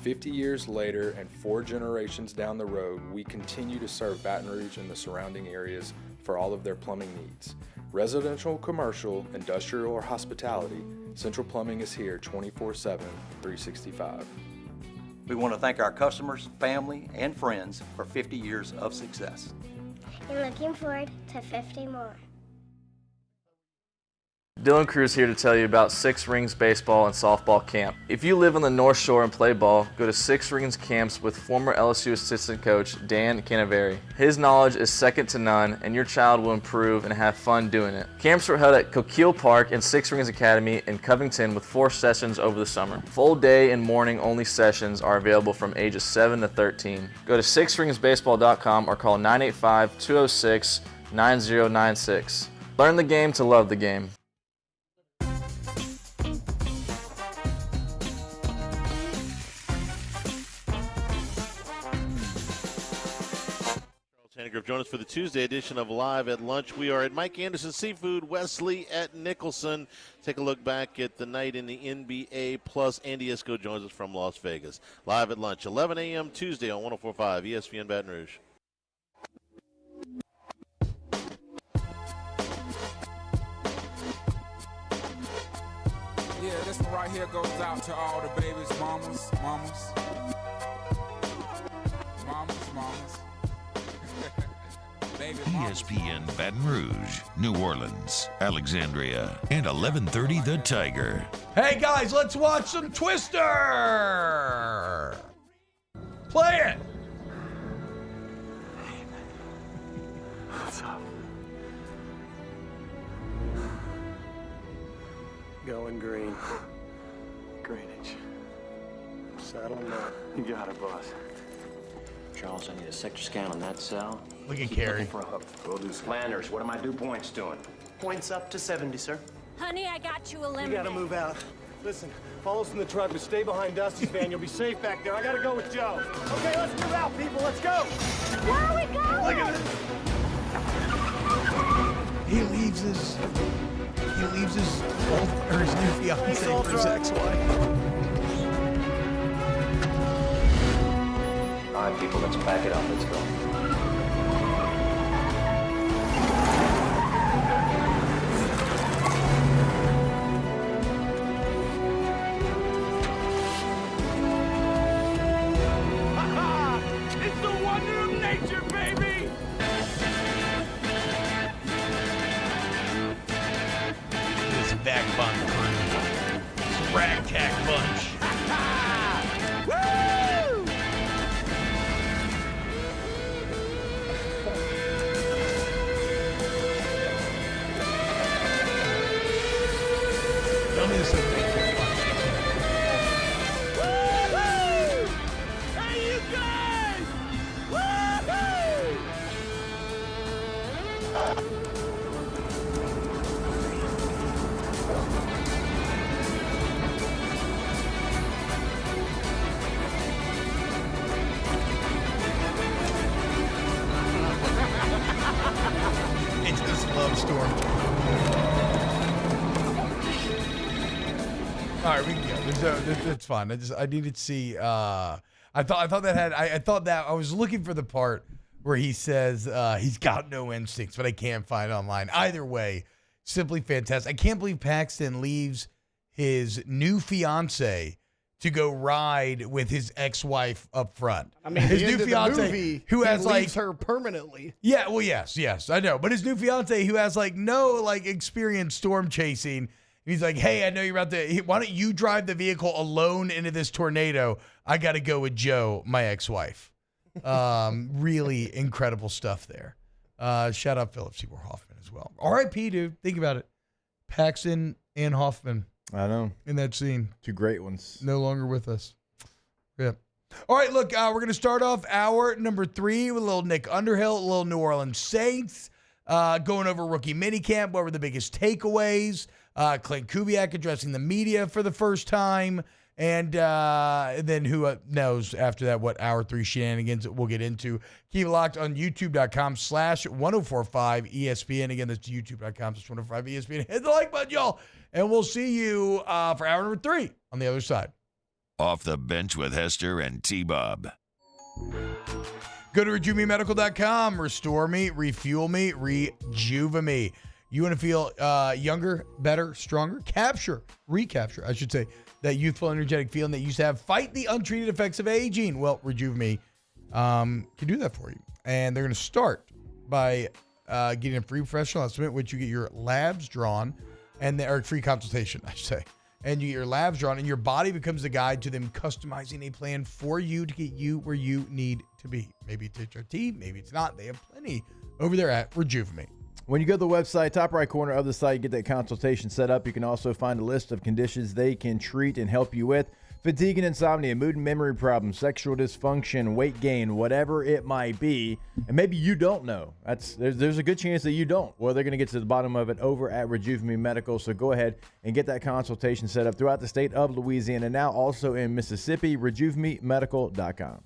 50 years later and 4 generations down the road, we continue to serve Baton Rouge and the surrounding areas for all of their plumbing needs. Residential, commercial, industrial, or hospitality, Central Plumbing is here 24/7, 365. We want to thank our customers, family, and friends for 50 years of success. And looking forward to 50 more. Dylan Cruz here to tell you about Six Rings Baseball and Softball Camp. If you live on the North Shore and play ball, go to Six Rings Camps with former LSU assistant coach Dan Canaveri. His knowledge is second to none, and your child will improve and have fun doing it. Camps were held at Coquille Park and Six Rings Academy in Covington with 4 sessions over the summer. Full day and morning only sessions are available from ages 7 to 13. Go to sixringsbaseball.com or call 985-206-9096. Learn the game to love the game. Join us for the Tuesday edition of Live at Lunch. We are at Mike Anderson Seafood, Wesley at Nicholson. Take a look back at the night in the NBA, plus Andy Isco joins us from Las Vegas. Live at Lunch, 11 a.m. Tuesday on 104.5 ESPN Baton Rouge. Yeah, this one right here goes out to all the babies, mamas. ESPN Baton Rouge, New Orleans, Alexandria, and 1130 The Tiger. Hey guys, let's watch some Twister. Play it. What's up? Going green. Greenwich. Saddle up. You got it, boss. Charles, I need a sector scan on that cell. Look at Carrie. For a hook. We'll do Flanders. What are my dew points doing? Points up to 70, sir. Honey, I got you a lemonade. You gotta move out. Listen, follow us in the truck, but stay behind Dusty's van. You'll be safe back there. I gotta go with Joe. Okay, let's move out, people. Let's go. Where are we going? Look at this. He leaves his old, or his new fiance for his ex-wife. All right, people, let's pack it up. Let's go. It's the wonder of nature, baby! This vagabond crew. This ragtag bunch. Woo! Tell me this is a big Woo-hoo! Hey, you guys! Woo-hoo! It's this love storm. All right, we can go. That's fine. I needed to see. I thought that I was looking for the part where he says he's got no instincts, but I can't find it online. Either way, simply fantastic. I can't believe Paxton leaves his new fiance to go ride with his ex-wife up front. I mean, his the new end of fiance the movie, who he has leaves her permanently. Yeah, well, yes, I know. But his new fiance who has no experience storm chasing. He's like, hey, I know you're about to. Why don't you drive the vehicle alone into this tornado? I got to go with Joe, my ex-wife. Really incredible stuff there. Shout out Philip Seymour Hoffman as well. R.I.P. dude. Think about it. Paxton and Hoffman. I know. In that scene. Two great ones. No longer with us. Yeah. All right, look, we're going to start off hour number 3 with a little Nick Underhill, a little New Orleans Saints, going over rookie minicamp, what were the biggest takeaways, Clint Kubiak addressing the media for the first time, and then who knows after that what hour 3 shenanigans we'll get into. Keep it locked on youtube.com/1045 ESPN. Again, that's youtube.com/1045 ESPN. Hit the like button, y'all. And we'll see you for hour number 3 on the other side. Off the Bench with Hester and T-Bob. Go to RejuveMeMedical.com. Restore me, refuel me, rejuve me. You want to feel younger, better, stronger? Recapture, I should say, that youthful, energetic feeling that you used to have. Fight the untreated effects of aging. Well, Rejuve Me can do that for you. And they're going to start by getting a free professional estimate, which you get your labs drawn, or free consultation, I should say. And you get your labs drawn, and your body becomes the guide to them customizing a plan for you to get you where you need to be. Maybe it's HRT, maybe it's not. They have plenty over there at Rejuve Me. When you go to the website, top right corner of the site, you get that consultation set up. You can also find a list of conditions they can treat and help you with. Fatigue and insomnia, mood and memory problems, sexual dysfunction, weight gain, whatever it might be. And maybe you don't know. There's a good chance that you don't. Well, they're going to get to the bottom of it over at Rejuve Me Medical. So go ahead and get that consultation set up throughout the state of Louisiana, now also in Mississippi. RejuveMeMedical.com.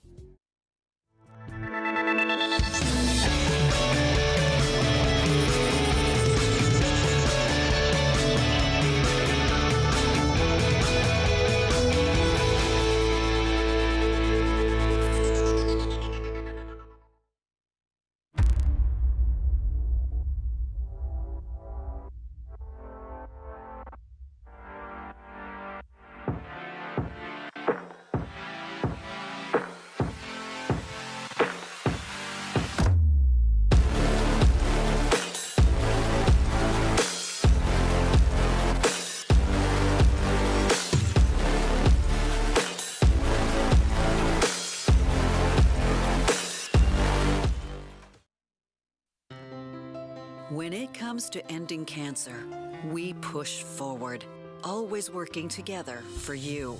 When it comes to ending cancer, we push forward, always working together for you.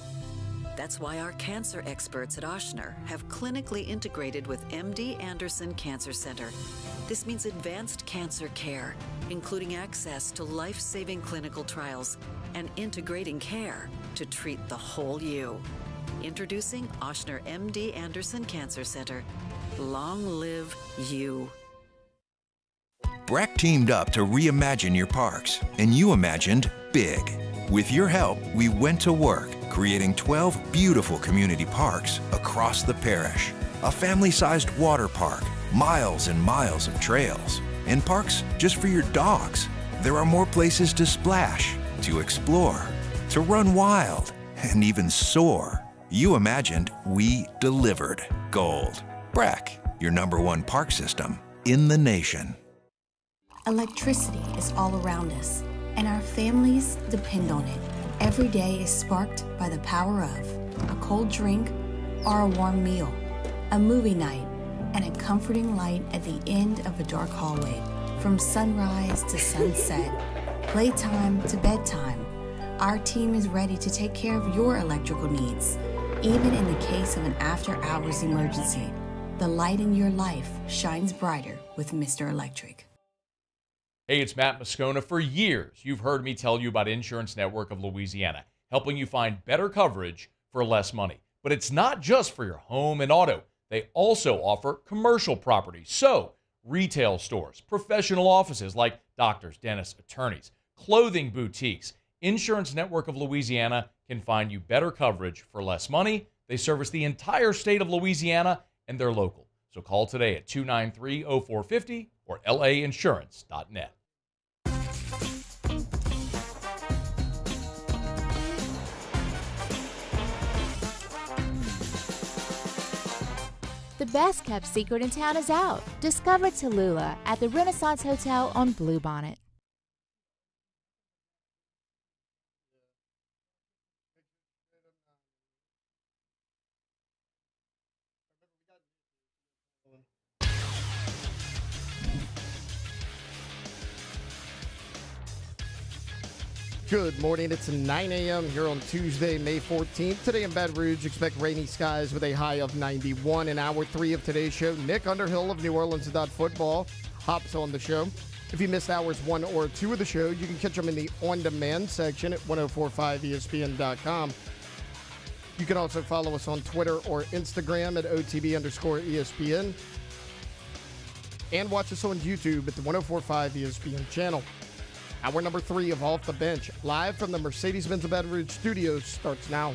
That's why our cancer experts at Ochsner have clinically integrated with MD Anderson Cancer Center. This means advanced cancer care, including access to life-saving clinical trials and integrating care to treat the whole you. Introducing Ochsner MD Anderson Cancer Center. Long live you. BRAC teamed up to reimagine your parks, and you imagined big. With your help, we went to work, creating 12 beautiful community parks across the parish. A family-sized water park, miles and miles of trails, and parks just for your dogs. There are more places to splash, to explore, to run wild, and even soar. You imagined, we delivered. Gold. BRAC, your #1 park system in the nation. Electricity is all around us, and our families depend on it. Every day is sparked by the power of a cold drink or a warm meal, a movie night, and a comforting light at the end of a dark hallway. From sunrise to sunset, playtime to bedtime, our team is ready to take care of your electrical needs. Even in the case of an after-hours emergency, the light in your life shines brighter with Mr. Electric. Hey, it's Matt Moscona. For years, you've heard me tell you about Insurance Network of Louisiana, helping you find better coverage for less money. But it's not just for your home and auto. They also offer commercial property. So, retail stores, professional offices like doctors, dentists, attorneys, clothing boutiques. Insurance Network of Louisiana can find you better coverage for less money. They service the entire state of Louisiana, and they're local. So call today at 293-0450 or lainsurance.net. The best kept secret in town is out. Discover Tallulah at the Renaissance Hotel on Bluebonnet. Good morning. It's 9 a.m. here on Tuesday, May 14th. Today in Baton Rouge, expect rainy skies with a high of 91. In hour 3 of today's show, Nick Underhill of New Orleans Football hops on the show. If you missed hours 1 or 2 of the show, you can catch them in the on-demand section at 1045ESPN.com. You can also follow us on Twitter or Instagram at OTB_ESPN. And watch us on YouTube at the 1045 ESPN channel. Hour number 3 of Off the Bench, live from the Mercedes-Benz of Baton Rouge studios, starts now.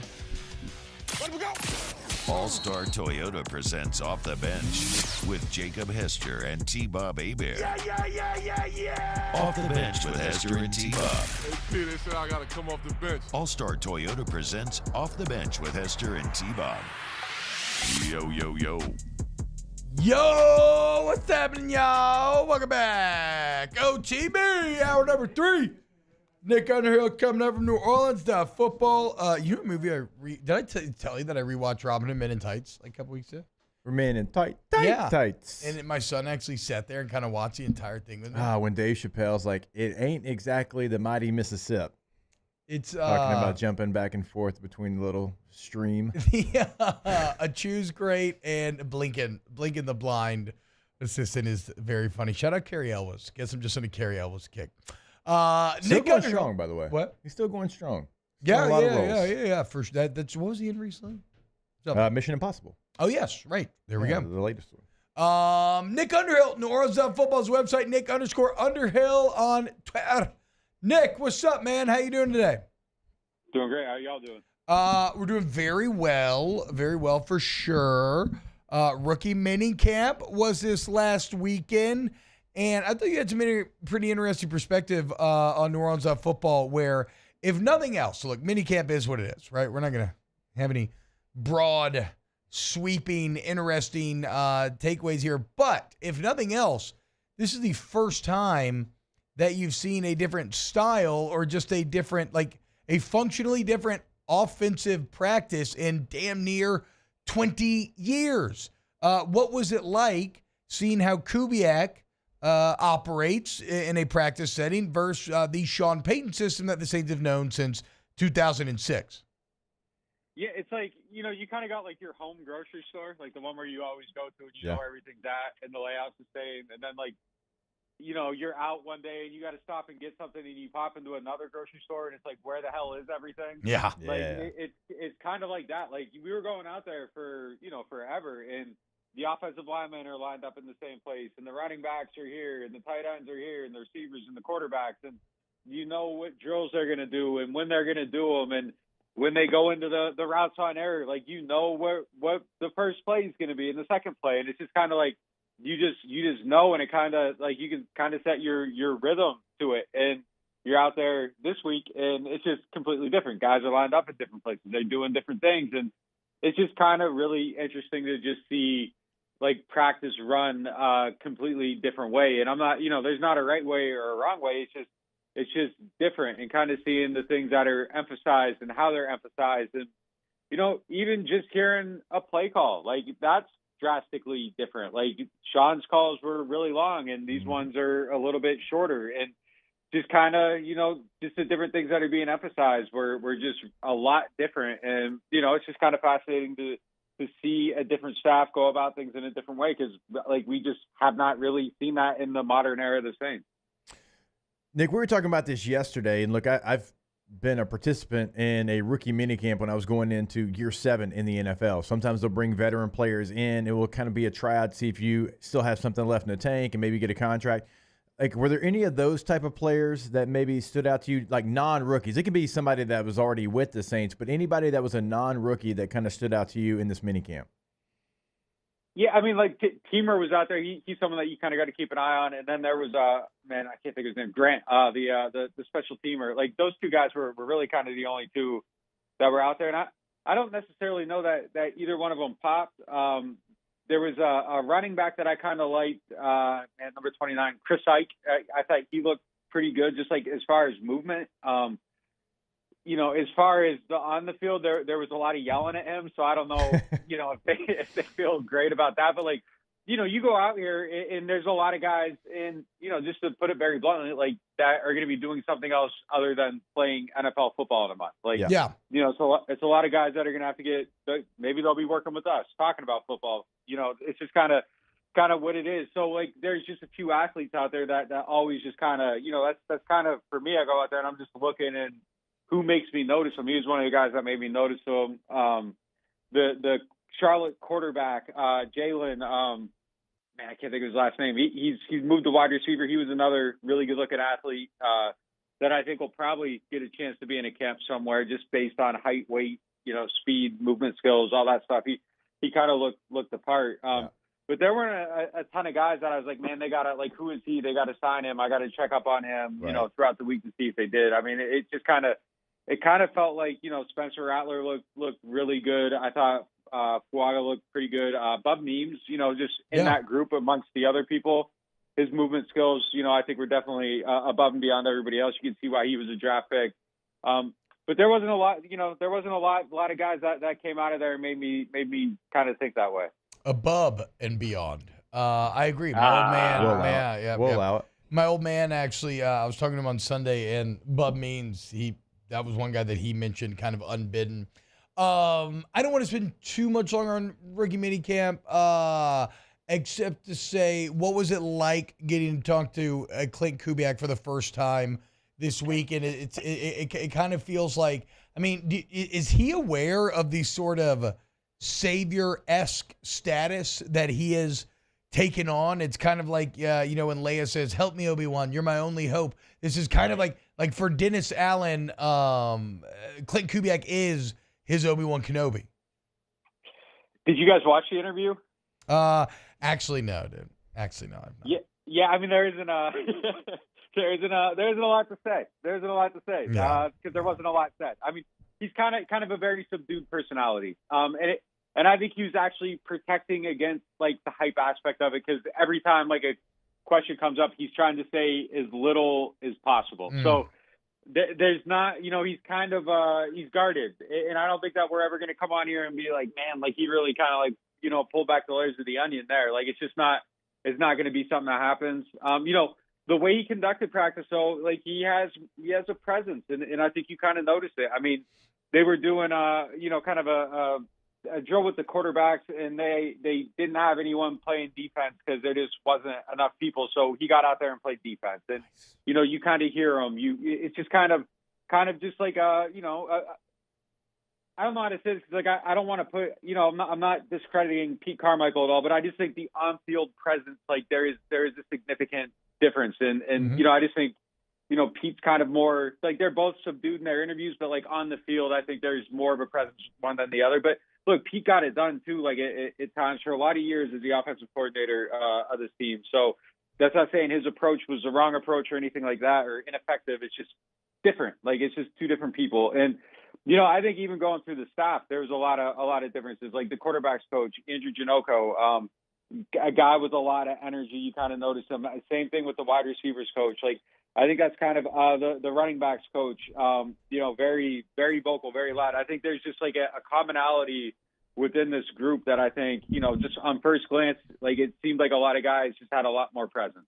All-Star Toyota presents Off the Bench with Jacob Hester and T-Bob Hebert. Yeah. Off the Bench with Hester and T-Bob. Hey, they said I got to come off the bench. All-Star Toyota presents Off the Bench with Hester and T-Bob. Yo. Yo, what's happening, y'all? Welcome back. OTB, hour number 3. Nick Underhill coming up from New Orleans Football. You know what movie did I tell you that I rewatched Robin Hood Men in Tights like a couple weeks ago? Men in tights. And my son actually sat there and kind of watched the entire thing with me. When Dave Chappelle's like, it ain't exactly the mighty Mississippi. It's talking about jumping back and forth between the little stream. A Choose Great and Blinken the blind assistant is very funny. Shout out Carrie Elwes. Guess I'm just on a Carrie Elwes kick. Still Nick going strong, by the way. What? He's still going strong. Yeah. For that's what was he in recently? Mission Impossible. Oh yes, right. There we go. The latest one. Nick Underhill, New Orleans Football's website. Nick_Underhill on Twitter. Nick, what's up, man? How you doing today? Doing great. How y'all doing? We're doing very well for sure. Rookie mini camp was this last weekend, and I thought you had some pretty interesting perspective on New Orleans Football, where if nothing else, so look, mini camp is what it is, right? We're not going to have any broad, sweeping, interesting takeaways here, but if nothing else, this is the first time that you've seen a different style or just a different, like a functionally different offensive practice in damn near 20 years. What was it like seeing how Kubiak operates in a practice setting versus the Sean Payton system that the Saints have known since 2006? Yeah, it's like, you kind of got like your home grocery store, like the one where you always go to and you know everything's at and the layout's the same. And then like, you're out one day and you got to stop and get something and you pop into another grocery store and it's like, where the hell is everything? Yeah. Like it's kind of like that. Like we were going out there for, forever, and the offensive linemen are lined up in the same place and the running backs are here and the tight ends are here and the receivers and the quarterbacks, and you know what drills they're going to do and when they're going to do them, and when they go into the routes on error, like, what the first play is going to be and the second play. And it's just kind of like, you just know, and it kind of like you can kind of set your rhythm to it. And you're out there this week and it's just completely different. Guys are lined up at different places. They're doing different things. And it's just kind of really interesting to just see like practice run completely different way. And I'm not, there's not a right way or a wrong way. It's just different, and kind of seeing the things that are emphasized and how they're emphasized. And, even just hearing a play call, like that's drastically different. Like Sean's calls were really long and these ones are a little bit shorter, and just kind of, just the different things that are being emphasized were just a lot different. And, it's just kind of fascinating to see a different staff go about things in a different way, because like we just have not really seen that in the modern era of the Saints. Nick, we were talking about this yesterday, and look, I've been a participant in a rookie minicamp when I was going into year 7 in the NFL. Sometimes they'll bring veteran players in. It will kind of be a tryout, see if you still have something left in the tank and maybe get a contract. Like, were there any of those type of players that maybe stood out to you, like non-rookies? It could be somebody that was already with the Saints, but anybody that was a non-rookie that kind of stood out to you in this minicamp? Yeah, I mean, like Teamer was out there. He's someone that you kind of got to keep an eye on. And then there was I can't think of his name, Grant, the special teamer. Like those two guys were really kind of the only two that were out there. And I don't necessarily know that either one of them popped. there was a running back that I kind of liked, at number 29, Chris Ike. I thought he looked pretty good, just like as far as movement. As far as on the field, there was a lot of yelling at him, so I don't know, if they feel great about that. But like, you go out here and there's a lot of guys, and just to put it very bluntly, like that are going to be doing something else other than playing NFL football in a month. Like, so it's a lot of guys that are going to have to maybe they'll be working with us, talking about football. It's just kind of what it is. So like, there's just a few athletes out there that always just kind of, that's kind of, for me, I go out there and I'm just looking and who makes me notice him. He was one of the guys that made me notice him. The Charlotte quarterback, Jalen, I can't think of his last name. He's moved to wide receiver. He was another really good looking athlete that I think will probably get a chance to be in a camp somewhere, just based on height, weight, speed, movement skills, all that stuff. He kind of looked the part. But there weren't a ton of guys that I was like, man, they got to, like, who is he? They got to sign him. I got to check up on him, throughout the week to see if they did. I mean, it just kind of felt like, Spencer Rattler looked really good. I thought Fuaga looked pretty good. Bub Means, just in that group amongst the other people, his movement skills, I think were definitely above and beyond everybody else. You can see why he was a draft pick. But there wasn't a lot, a lot of guys that came out of there and made me kind of think that way. Above and beyond. I agree. My old man. We'll allow it. My old man, actually, I was talking to him on Sunday, and Bub Means, that was one guy that he mentioned kind of unbidden. I don't want to spend too much longer on rookie minicamp, except to say, what was it like getting to talk to Clint Kubiak for the first time this week? And it kind of feels like, I mean, is he aware of the sort of savior-esque status that he has taken on? It's kind of like, when Leia says, "Help me, Obi-Wan, you're my only hope." This is kind of like for Dennis Allen, Clint Kubiak is his Obi-Wan Kenobi. Did you guys watch the interview? Actually, no, dude. Actually, no. Yeah. I mean, there isn't a lot to say. There isn't a lot to say because there wasn't a lot said. I mean, he's kind of a very subdued personality. And I think he was actually protecting against like the hype aspect of it, because every time like a question comes up, he's trying to say as little as possible. So there's not, he's kind of he's guarded, and I don't think that we're ever going to come on here and be like, man, like he really kind of like pull back the layers of the onion there. Like it's not going to be something that happens. The way he conducted practice, though, like he has a presence, and I think you kind of noticed it. I mean, they were doing kind of a drill with the quarterbacks, and they didn't have anyone playing defense because there just wasn't enough people. So he got out there and played defense, and you kind of hear him. It's just kind of just like I don't know how to say this, because like I don't want to put I'm not discrediting Pete Carmichael at all, but I just think the on-field presence, like there is a significant difference, and I just think Pete's kind of more like, they're both subdued in their interviews, but like on the field, I think there's more of a presence one than the other. But look, Pete got it done too, like at times for a lot of years as the offensive coordinator of this team. So that's not saying his approach was the wrong approach or anything like that or ineffective. It's just different. Like it's just two different people. And I think even going through the staff, there was a lot of differences. Like the quarterbacks coach, Andrew Janocko, a guy with a lot of energy. You kind of notice him. Same thing with the wide receivers coach. Like I think that's kind of the running backs coach. Very, very vocal, very loud. I think there's just like a commonality within this group that I think, just on first glance, like it seemed like a lot of guys just had a lot more presence.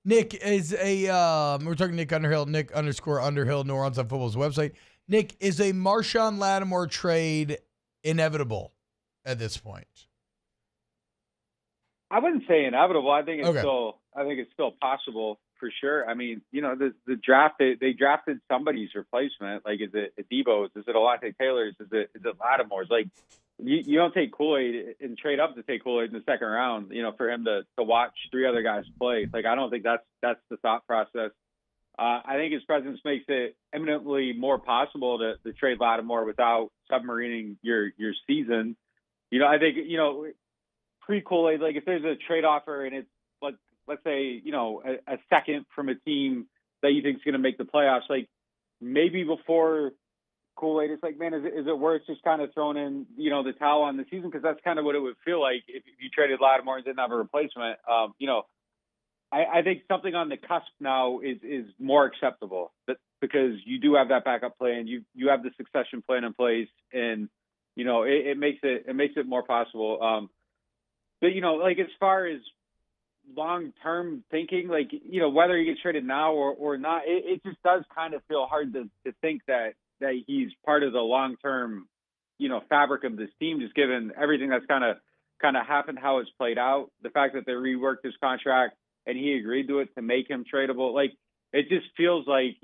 Nick is we're talking Nick Underhill, Nick_Underhill, Neurons on Football's website. Nick, is a Marshawn Lattimore trade inevitable at this point? I wouldn't say inevitable. I think it's still possible for sure. I mean, the draft, they drafted somebody's replacement. Like, is it Debo's? Is it Alontae Taylor's? Is it Lattimore's? Like, you don't take Kool-Aid and trade up to take Kool-Aid in the second round, for him to watch three other guys play. Like, I don't think that's the thought process. I think his presence makes it eminently more possible to trade Lattimore without submarining your season. I think, pre-Kool-Aid, like if there's a trade offer and it's, let's say, a second from a team that you think is going to make the playoffs, like maybe before Kool-Aid. It's like, man, is it worth just kind of throwing in, the towel on the season? Because that's kind of what it would feel like if you traded Lattimore and didn't have a replacement. I think something on the cusp now is more acceptable, but because you do have that backup plan, you have the succession plan in place, and it makes it more possible. But like as far as long-term thinking, like whether he gets traded now or not, it just does kind of feel hard to think that he's part of the long-term fabric of this team, just given everything that's kind of happened, how it's played out, the fact that they reworked his contract and he agreed to it to make him tradable. Like, it just feels like,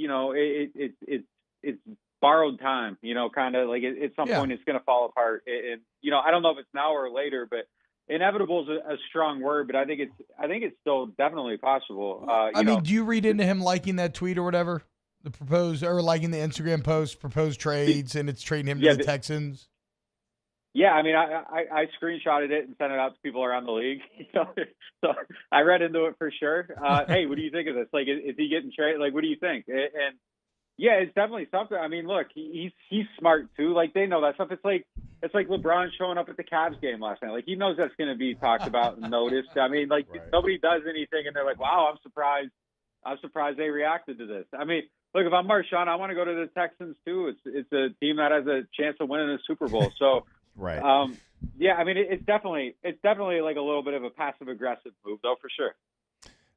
it's borrowed time, kind of like at some point it's going to fall apart. And, I don't know if it's now or later, but inevitable is a strong word, but I think it's still definitely possible. Do you read into him liking that tweet or whatever? The proposed, or liking the Instagram post, proposed trades, and it's trading him to the Texans? Yeah, I mean, I screenshotted it and sent it out to people around the league. So I read into it for sure. Hey, what do you think of this? Like, is he getting traded? Like, what do you think? And yeah, it's definitely something. I mean, look, he's smart too. Like, they know that stuff. It's like LeBron showing up at the Cavs game last night. Like, he knows that's going to be talked about and noticed. I mean, like, nobody does anything, and they're like, wow, I'm surprised they reacted to this. I mean, look, if I'm Marshawn, I want to go to the Texans too. It's a team that has a chance of winning the Super Bowl. So. Right. Yeah, I mean, it's definitely like a little bit of a passive aggressive move, though, for sure.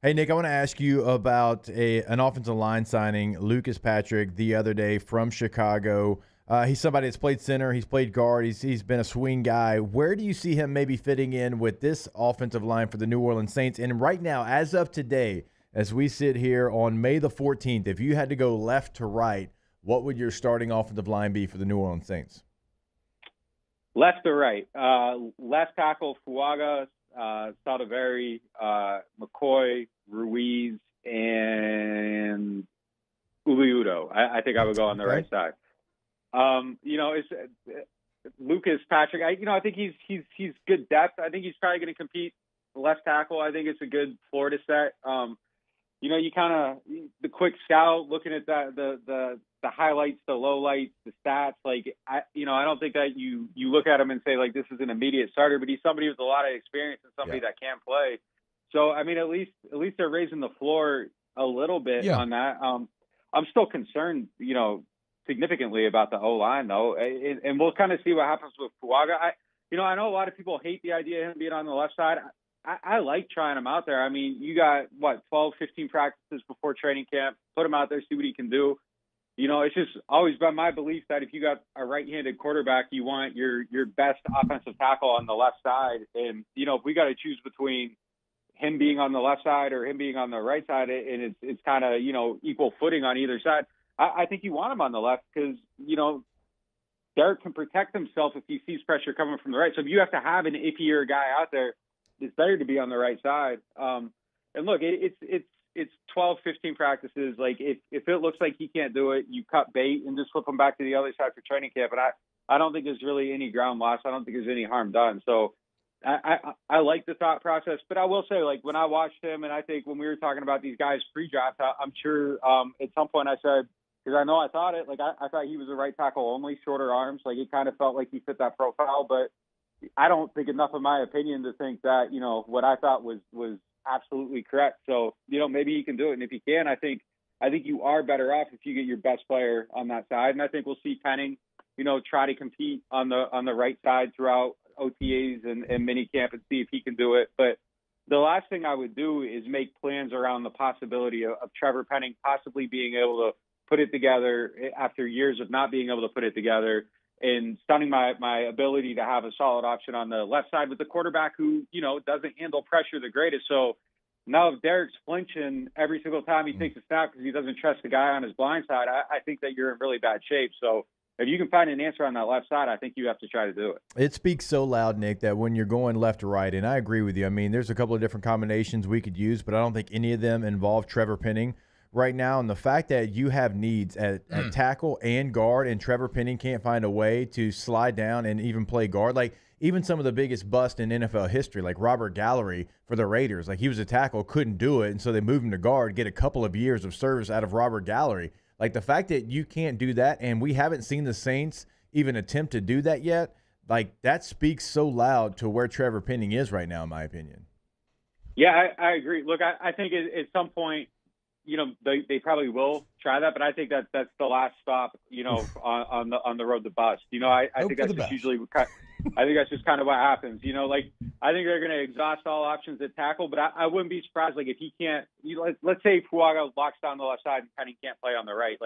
Hey, Nick, I want to ask you about an offensive line signing, Lucas Patrick, the other day from Chicago. He's somebody that's played center. He's played guard. He's been a swing guy. Where do you see him maybe fitting in with this offensive line for the New Orleans Saints? And right now, as of today, as we sit here on May the 14th, if you had to go left to right, what would your starting offensive line be for the New Orleans Saints? Left or right? Left tackle, Fuaga, Saldivari, McCoy, Ruiz, and Uliudo. I think I would go on the right side. It's Lucas Patrick. I think he's good depth. I think he's probably going to compete left tackle. I think it's a good floor to set. You kind of the quick scout looking at that the highlights, the lowlights, the stats. Like I don't think that you look at him and say like this is an immediate starter, but he's somebody with a lot of experience and somebody that can play. So I mean, at least they're raising the floor a little bit on that. I'm still concerned, significantly about the O-line though, and we'll kind of see what happens with Fuaga. I know a lot of people hate the idea of him being on the left side. I like trying him out there. I mean, you got 12, 15 practices before training camp. Put him out there, see what he can do. It's just always been my belief that if you got a right-handed quarterback, you want your best offensive tackle on the left side. And if we got to choose between him being on the left side or him being on the right side, and it's kind of equal footing on either side, I think you want him on the left because Derek can protect himself if he sees pressure coming from the right. So if you have to have an iffier guy out there, it's better to be on the right side. And look, it's 12, 15 practices. Like if it looks like he can't do it, you cut bait and just flip him back to the other side for training camp. But I don't think there's really any ground loss. I don't think there's any harm done. So I like the thought process, but I will say, like when I watched him, and I think when we were talking about these guys pre-draft, I'm sure at some point I said, because I know I thought it, like I thought he was a right tackle only, shorter arms. Like it kind of felt like he fit that profile, but I don't think enough of my opinion to think that, what I thought was absolutely correct. So, maybe he can do it. And if he can, I think you are better off if you get your best player on that side. And I think we'll see Penning, try to compete on the right side throughout OTAs and minicamp and see if he can do it. But the last thing I would do is make plans around the possibility of Trevor Penning possibly being able to put it together after years of not being able to put it together, and stunning my ability to have a solid option on the left side with the quarterback who, doesn't handle pressure the greatest. So now if Derek's flinching every single time he takes a snap because he doesn't trust the guy on his blind side, I think that you're in really bad shape. So if you can find an answer on that left side, I think you have to try to do it. It speaks so loud, Nick, that when you're going left to right, and I agree with you. I mean, there's a couple of different combinations we could use, but I don't think any of them involve Trevor Penning right now. And the fact that you have needs at tackle and guard, and Trevor Penning can't find a way to slide down and even play guard. Like even some of the biggest busts in NFL history, like Robert Gallery for the Raiders, like he was a tackle, couldn't do it, and so they moved him to guard, get a couple of years of service out of Robert Gallery. Like the fact that you can't do that, and we haven't seen the Saints even attempt to do that yet, like that speaks so loud to where Trevor Penning is right now, in my opinion. Yeah, I agree. Look, I think at some point, they probably will try that, but I think that's the last stop, on the road to bust. I think that's just usually I think that's just kind of what happens. I think they're going to exhaust all options at tackle, but I wouldn't be surprised, if he can't, let's say Fuaga locks down the left side and Penning can't play on the right.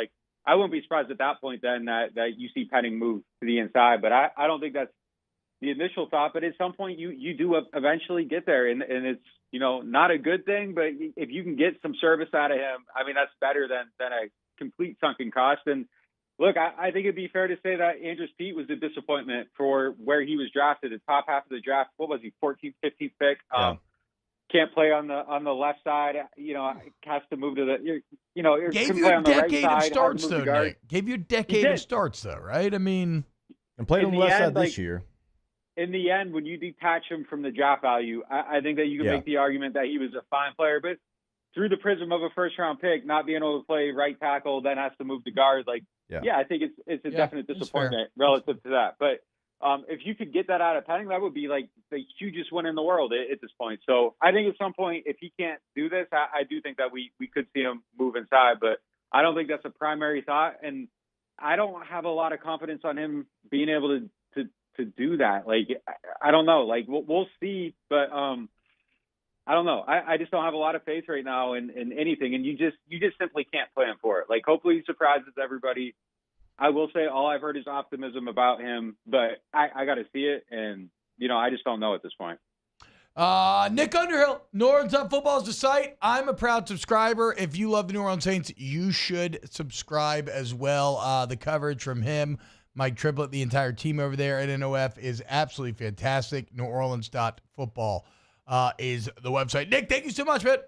I wouldn't be surprised at that point then that you see Penning move to the inside, but I don't think that's the initial thought. But at some point you do eventually get there, and it's, not a good thing, but if you can get some service out of him, I mean, that's better than a complete sunken cost. And look, I think it'd be fair to say that Andrews Pete was a disappointment for where he was drafted, the top half of the draft. What was he, 14th, 15th pick? Yeah. Can't play on the left side. Has to move to the. Gave you a decade of starts, though, Nick. Gave you a decade of starts, though, right? I mean, and played on the left side this year. In the end, when you detach him from the draft value, I think that you can make the argument that he was a fine player, but through the prism of a first-round pick, not being able to play right tackle, then has to move to guard. I think it's a definite disappointment relative to that. But if you could get that out of Penning, that would be the hugest win in the world at this point. So I think at some point, if he can't do this, I do think that we could see him move inside, but I don't think that's a primary thought. And I don't have a lot of confidence on him being able to do that. I don't know. We'll see, but I don't know. I just don't have a lot of faith right now in anything, and you just simply can't plan for it. Hopefully he surprises everybody. I will say all I've heard is optimism about him, but I got to see it, and I just don't know at this point. Nick Underhill, New Orleans Football is the site. I'm a proud subscriber. If you love the New Orleans Saints, you should subscribe as well. The coverage from him, Mike Triplett, the entire team over there at NOF is absolutely fantastic. NewOrleans.football is the website. Nick, thank you so much, man.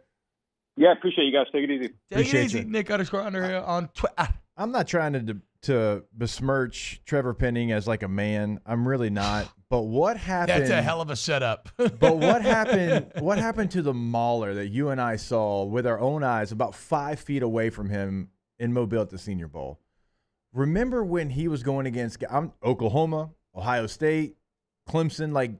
Yeah, appreciate you guys. Take it easy. Take it easy. Nick _Underhill on Twitter. I'm not trying to besmirch Trevor Penning as a man. I'm really not. But what happened? That's a hell of a setup. But what happened? What happened to the mauler that you and I saw with our own eyes about 5 feet away from him in Mobile at the Senior Bowl? Remember when he was going against Oklahoma, Ohio State, Clemson,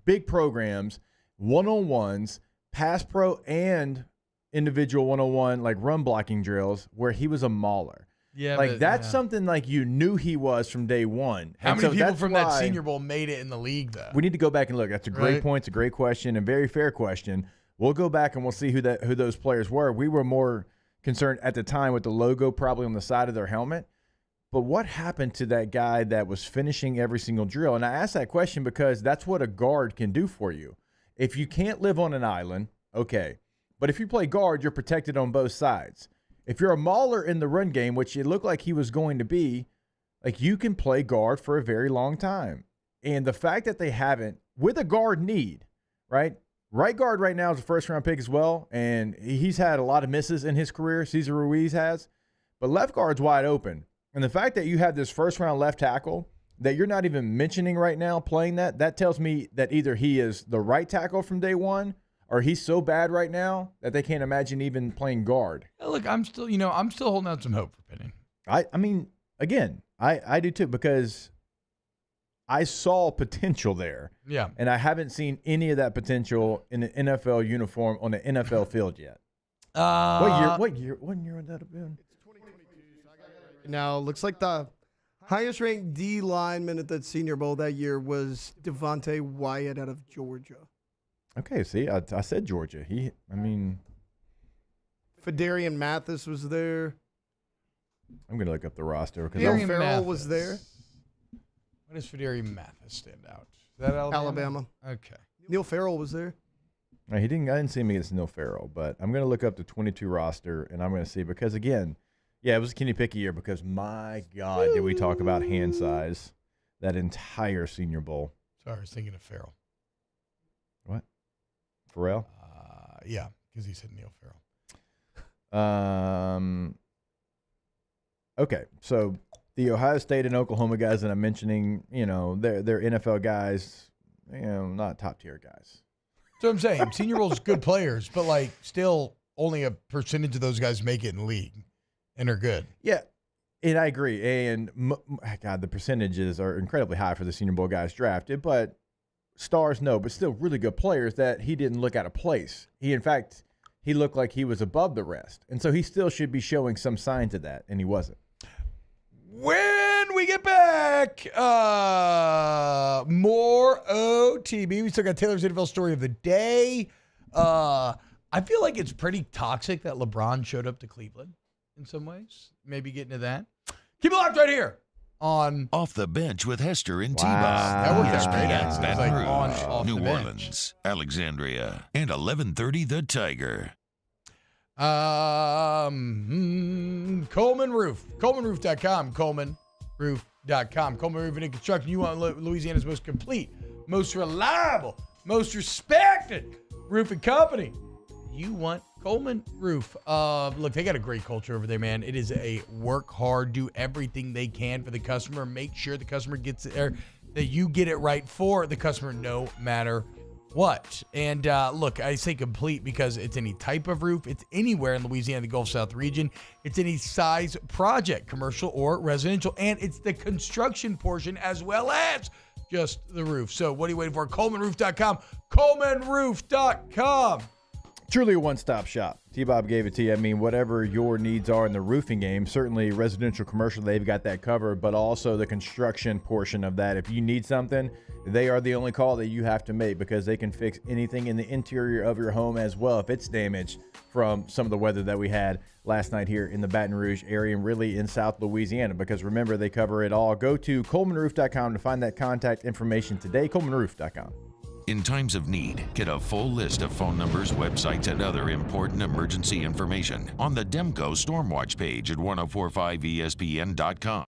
big programs, one-on-ones, pass pro and individual one-on-one, run blocking drills, where he was a mauler. Yeah, that's something you knew he was from day one. How many people from that Senior Bowl made it in the league, though? We need to go back and look. That's a great point. It's a great question and very fair question. We'll go back and we'll see who those players were. We were more concerned at the time with the logo probably on the side of their helmet. But what happened to that guy that was finishing every single drill? And I ask that question because that's what a guard can do for you. If you can't live on an island, okay. But if you play guard, you're protected on both sides. If you're a mauler in the run game, which it looked like he was going to be, you can play guard for a very long time. And the fact that they haven't, with a guard need, right? Right guard right now is a first-round pick as well, and he's had a lot of misses in his career. Cesar Ruiz has. But left guard's wide open. And the fact that you have this first-round left tackle that you're not even mentioning right now playing that tells me that either he is the right tackle from day one or he's so bad right now that they can't imagine even playing guard. Look, I'm still holding out some hope for Penning. I mean, again, I do too because I saw potential there. Yeah. And I haven't seen any of that potential in an NFL uniform on the NFL field yet. What year would that have been? Now, looks like the highest-ranked D lineman at that Senior Bowl that year was Devontae Wyatt out of Georgia. Okay, see, I said Georgia. Fedarian Mathis was there. I'm going to look up the roster. Neil Farrell was there. Why does Fedarian Mathis stand out? Is that Alabama? Okay. Neil Farrell was there. No, I didn't see him against Neil Farrell, but I'm going to look up the 22 roster, and I'm going to see because, again, yeah, it was a Kenny Pickett year because, my God, did we talk about hand size that entire Senior Bowl. Sorry, I was thinking of Farrell. What? Farrell? Yeah, because he said Neil Farrell. Okay, so the Ohio State and Oklahoma guys that I'm mentioning, they're NFL guys, not top-tier guys. So I'm saying Senior Bowl's good players, but, still only a percentage of those guys make it in the league. and are good. Yeah, and I agree. And, God, the percentages are incredibly high for the Senior Bowl guys drafted, but stars, no, but still really good players that he didn't look out of place. In fact, he looked like he was above the rest. And so he still should be showing some signs of that, and he wasn't. When we get back, more OTB. We still got Taylor's NFL story of the day. I feel like it's pretty toxic that LeBron showed up to Cleveland in some ways. Maybe get into that. Keep it locked right here on Off the Bench with Hester and Wow. T-Bob. That worked out ESPN, great, actually. It's Baton like on, Rouge, off New the bench. Orleans, Alexandria, and 1130 The Tiger. Coleman Roof. ColemanRoof.com. ColemanRoof.com. Coleman Roofing and Construction. You want Louisiana's most complete, most reliable, most respected roofing company. You want Coleman Roof. Look, they got a great culture over there, man. It is a work hard, do everything they can for the customer, make sure the customer gets it there, that you get it right for the customer no matter what. And look, I say complete because it's any type of roof. It's anywhere in Louisiana, the Gulf South region. It's any size project, commercial or residential. And it's the construction portion as well as just the roof. So what are you waiting for? ColemanRoof.com. ColemanRoof.com. Truly a one-stop shop. T-Bob gave it to you. I mean, whatever your needs are in the roofing game, certainly residential, commercial, they've got that covered, but also the construction portion of that. If you need something, they are the only call that you have to make because they can fix anything in the interior of your home as well if it's damaged from some of the weather that we had last night here in the Baton Rouge area and really in South Louisiana, because remember, they cover it all. Go to ColemanRoof.com to find that contact information today. ColemanRoof.com. In times of need, get a full list of phone numbers, websites, and other important emergency information on the Demco Stormwatch page at 1045ESPN.com.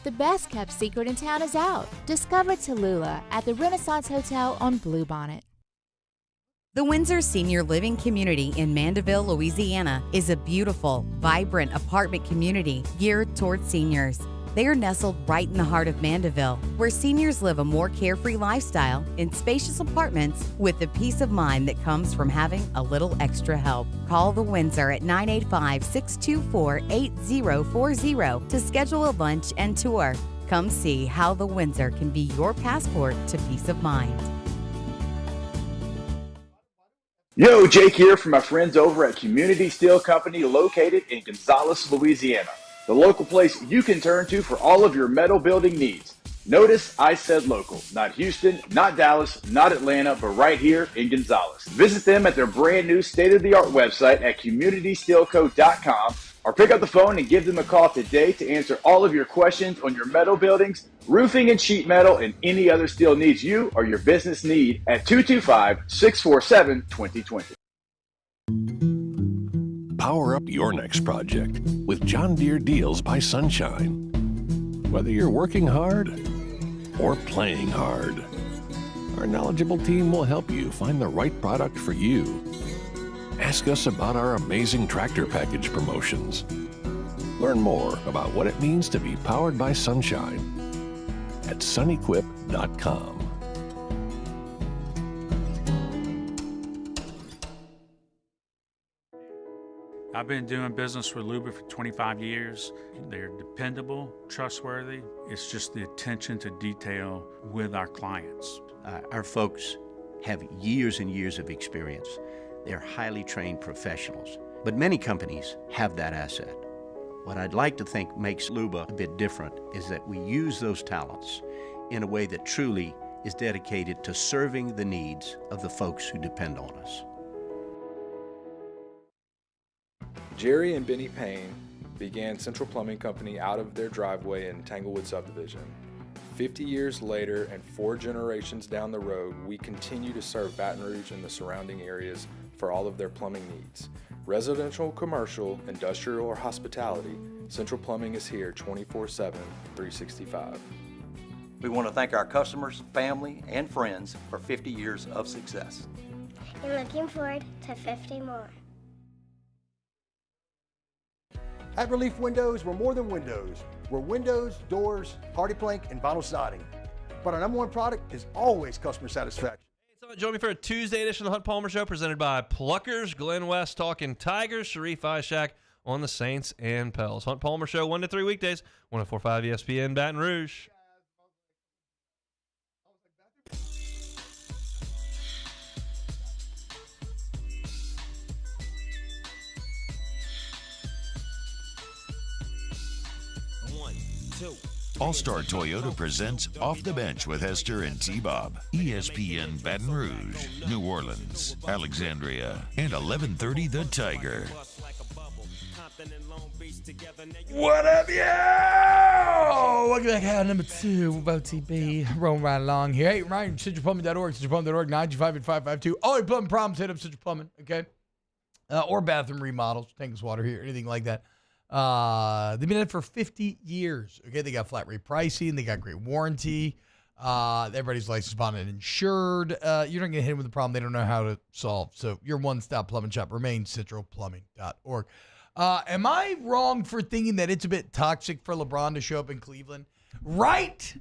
The best kept secret in town is out. Discover Tallulah at the Renaissance Hotel on Bluebonnet. The Windsor Senior Living Community in Mandeville, Louisiana is a beautiful, vibrant apartment community geared toward seniors. They are nestled right in the heart of Mandeville, where seniors live a more carefree lifestyle in spacious apartments with the peace of mind that comes from having a little extra help. Call the Windsor at 985-624-8040 to schedule a lunch and tour. Come see how the Windsor can be your passport to peace of mind. Yo, Jake here from my friends over at Community Steel Company located in Gonzales, Louisiana. The local place you can turn to for all of your metal building needs. Notice I said local, not Houston, not Dallas, not Atlanta, but right here in Gonzales. Visit them at their brand new state-of-the-art website at communitysteelco.com or pick up the phone and give them a call today to answer all of your questions on your metal buildings, roofing and sheet metal, and any other steel needs you or your business need at 225-647-2020. Power up your next project with John Deere Deals by Sunshine. Whether you're working hard or playing hard, our knowledgeable team will help you find the right product for you. Ask us about our amazing tractor package promotions. Learn more about what it means to be powered by Sunshine at sunequip.com. I've been doing business with Luba for 25 years. They're dependable, trustworthy. It's just the attention to detail with our clients. Our folks have years and years of experience. They're highly trained professionals, but many companies have that asset. What I'd like to think makes Luba a bit different is that we use those talents in a way that truly is dedicated to serving the needs of the folks who depend on us. Jerry and Benny Payne began Central Plumbing Company out of their driveway in Tanglewood subdivision. 50 years later and 4 generations down the road, we continue to serve Baton Rouge and the surrounding areas for all of their plumbing needs. Residential, commercial, industrial, or hospitality, Central Plumbing is here 24/7, 365. We want to thank our customers, family, and friends for 50 years of success. And looking forward to 50 more. At Relief Windows, we're more than windows. We're windows, doors, hardy plank, and vinyl siding. but our number one product is always customer satisfaction. Join me for a Tuesday edition of the Hunt Palmer Show presented by Pluckers. Glenn West talking Tigers. Sharif Ishak on the Saints and Pels. Hunt Palmer Show 1 to 3 weekdays. 104.5 ESPN Baton Rouge. All-Star Toyota presents Off the Bench with Hester and T-Bob. ESPN Baton Rouge, New Orleans, Alexandria, and 1130 The Tiger. What up, yo? Welcome back to number 2 of OTB. Rolling right along here. Hey, Ryan, CentralPlumbing.org, CentralPlumbing.org, 925-8552. All your plumbing problems, hit up Central Plumbing, okay? Or bathroom remodels, tankless water here, anything like that. They've been in it for 50 years. Okay, they got flat rate pricing. They got great warranty. Everybody's licensed, bonded, and insured. You're not going to hit them with a problem they don't know how to solve. So your one-stop plumbing shop remains CentralPlumbing.org. Am I wrong for thinking that it's a bit toxic for LeBron to show up in Cleveland right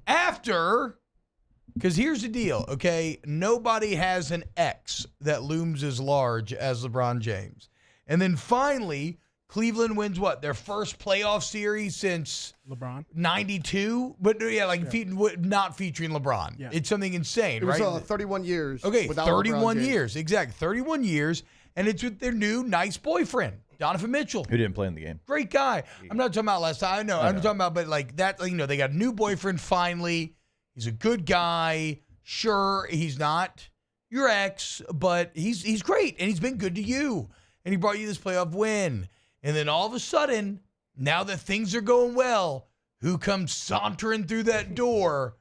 after? Because here's the deal, okay? Nobody has an X that looms as large as LeBron James. And then finally, Cleveland wins what? Their first playoff series since LeBron 92, but yeah, not featuring LeBron. Yeah. It's something insane, right? It was 31 years. Okay, 31 years, exactly, 31 years, and it's with their new nice boyfriend, Donovan Mitchell, who didn't play in the game. Great guy. I'm not talking about last time. I know. I'm talking about, but like that. You know, they got a new boyfriend finally. He's a good guy. Sure, he's not your ex, but he's great, and he's been good to you, and he brought you this playoff win. And then all of a sudden, now that things are going well, who comes sauntering through that door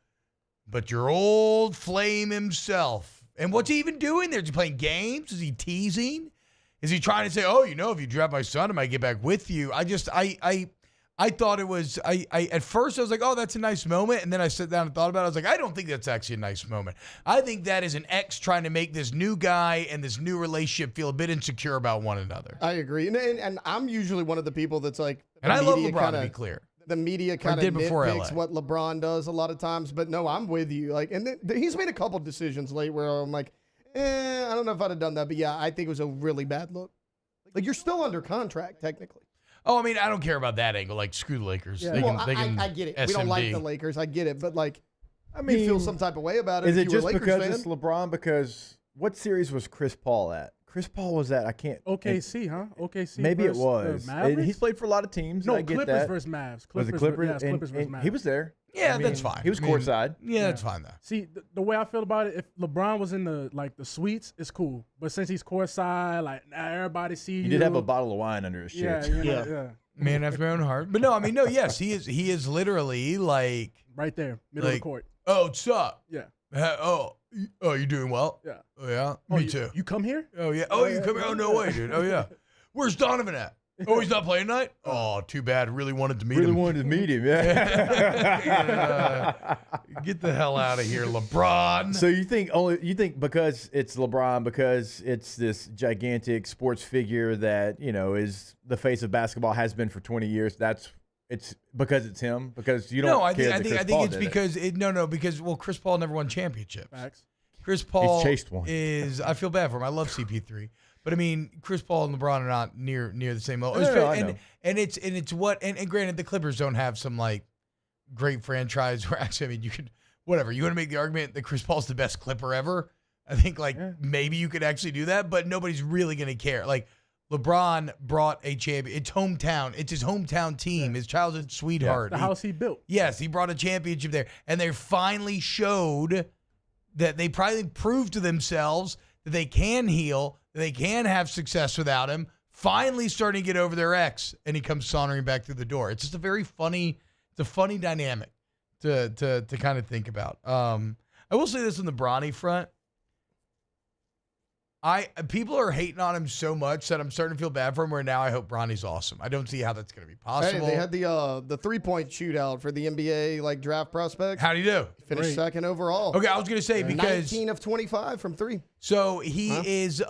but your old flame himself? And what's he even doing there? Is he playing games? Is he teasing? Is he trying to say, oh, you know, if you draft my son, I might get back with you? I thought it was, at first I was like, oh, that's a nice moment. And then I sat down and thought about it. I was like, I don't think that's actually a nice moment. I think that is an ex trying to make this new guy and this new relationship feel a bit insecure about one another. I agree. And I'm usually one of the people that's like, and I love LeBron, to be clear. The media kind of nitpicks what LeBron does a lot of times. But no, I'm with you. Like, and he's made a couple decisions late where I'm like, I don't know if I'd have done that. But yeah, I think it was a really bad look. Like, you're still under contract, technically. Oh, I mean, I don't care about that angle. Like, screw the Lakers. Yeah. I get it. SMD. We don't like the Lakers. I get it. But, like, I mean, you feel some type of way about it. Is if it you were just a Lakers because fan. it's LeBron? Because what series was Chris Paul at? Chris Paul was at, I can't. OKC, huh? OKC. Maybe it was. He's played for a lot of teams. No, I get Clippers that. versus Mavs. Was it Clippers? Yes, Clippers versus Mavs. He was there. Yeah, I mean, that's fine. He was courtside. Yeah, that's fine, though. See, the way I feel about it, if LeBron was in the suites, it's cool. But since he's courtside, like, now everybody sees He did have a bottle of wine under his shirt. Yeah. Man after my own heart. But no, I mean, no, yes, he is literally like right there, middle of the court. Oh, what's up? Yeah. You doing well? Yeah. Oh, yeah? Me too. You come here? Oh, yeah. Oh, you come here? Oh, no way, dude. Oh, yeah. Where's Donovan at? Oh, he's not playing tonight? Oh, too bad. Really wanted to meet him. Yeah. Get the hell out of here, LeBron. So you think because it's LeBron, because it's this gigantic sports figure that, you know, is the face of basketball, has been for 20 years, it's because it's him? Because you don't No, I care think that Chris Paul it's did because because Chris Paul never won championships. Facts. Chris Paul chased one. I feel bad for him. I love CP3. But I mean, Chris Paul and LeBron are not near the same level. And granted, the Clippers don't have some like great franchise where actually, I mean, you could whatever. You want to make the argument that Chris Paul's the best Clipper ever? I think maybe you could actually do that, but nobody's really gonna care. Like LeBron brought a champion. It's hometown. It's his hometown team, his childhood sweetheart. The house he built. Yes, he brought a championship there. And they finally showed that they probably proved to themselves that they can heal, that they can have success without him, finally starting to get over their ex, and he comes sauntering back through the door. It's just a very funny, dynamic to kind of think about. I will say this on the Bronny front. People are hating on him so much that I'm starting to feel bad for him, where now I hope Bronny's awesome. I don't see how that's going to be possible. Hey, they had the 3-point shootout for the NBA draft prospects. How'd he do? Finished second overall. Okay, I was going to say because 19 of 25 from 3. So he is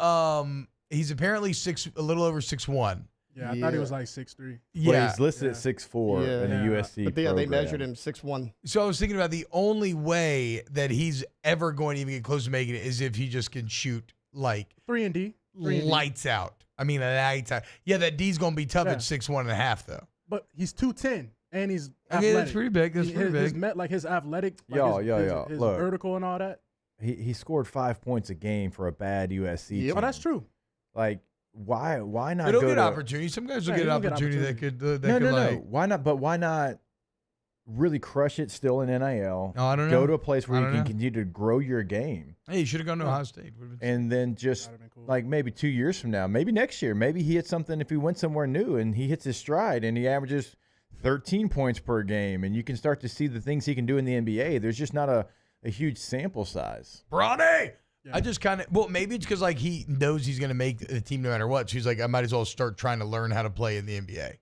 he's apparently a little over 6'1". Yeah, I thought he was like 6'3". Well, he's listed at 6'4" in the USC But program. they measured him 6'1". So I was thinking about the only way that he's ever going to even get close to making it is if he just can shoot like 3-and-D. lights out. I mean, lights out. Yeah, that D's going to be tough at 6'1.5" though. But he's 210 and he's Okay, athletic. that's pretty big. That's pretty big. His athletic, like his Look, vertical and all that. He scored 5 points a game for a bad USC team. Oh, that's true. Like, why not It'll go get to opportunity. Some guys will get an opportunity that could No. Why not? But why not really crush it still in NIL? No, I don't know. Go to a place where I you don't can know. continue to grow your game. Hey, you should have gone to Ohio State. And then just like maybe 2 years from now, maybe next year, maybe he hits something if he went somewhere new and he hits his stride and he averages 13 points per game and you can start to see the things he can do in the NBA. There's just not a huge sample size. Bronny! I just kind of, well, maybe it's because like he knows he's going to make the team no matter what. So he's like, I might as well start trying to learn how to play in the NBA.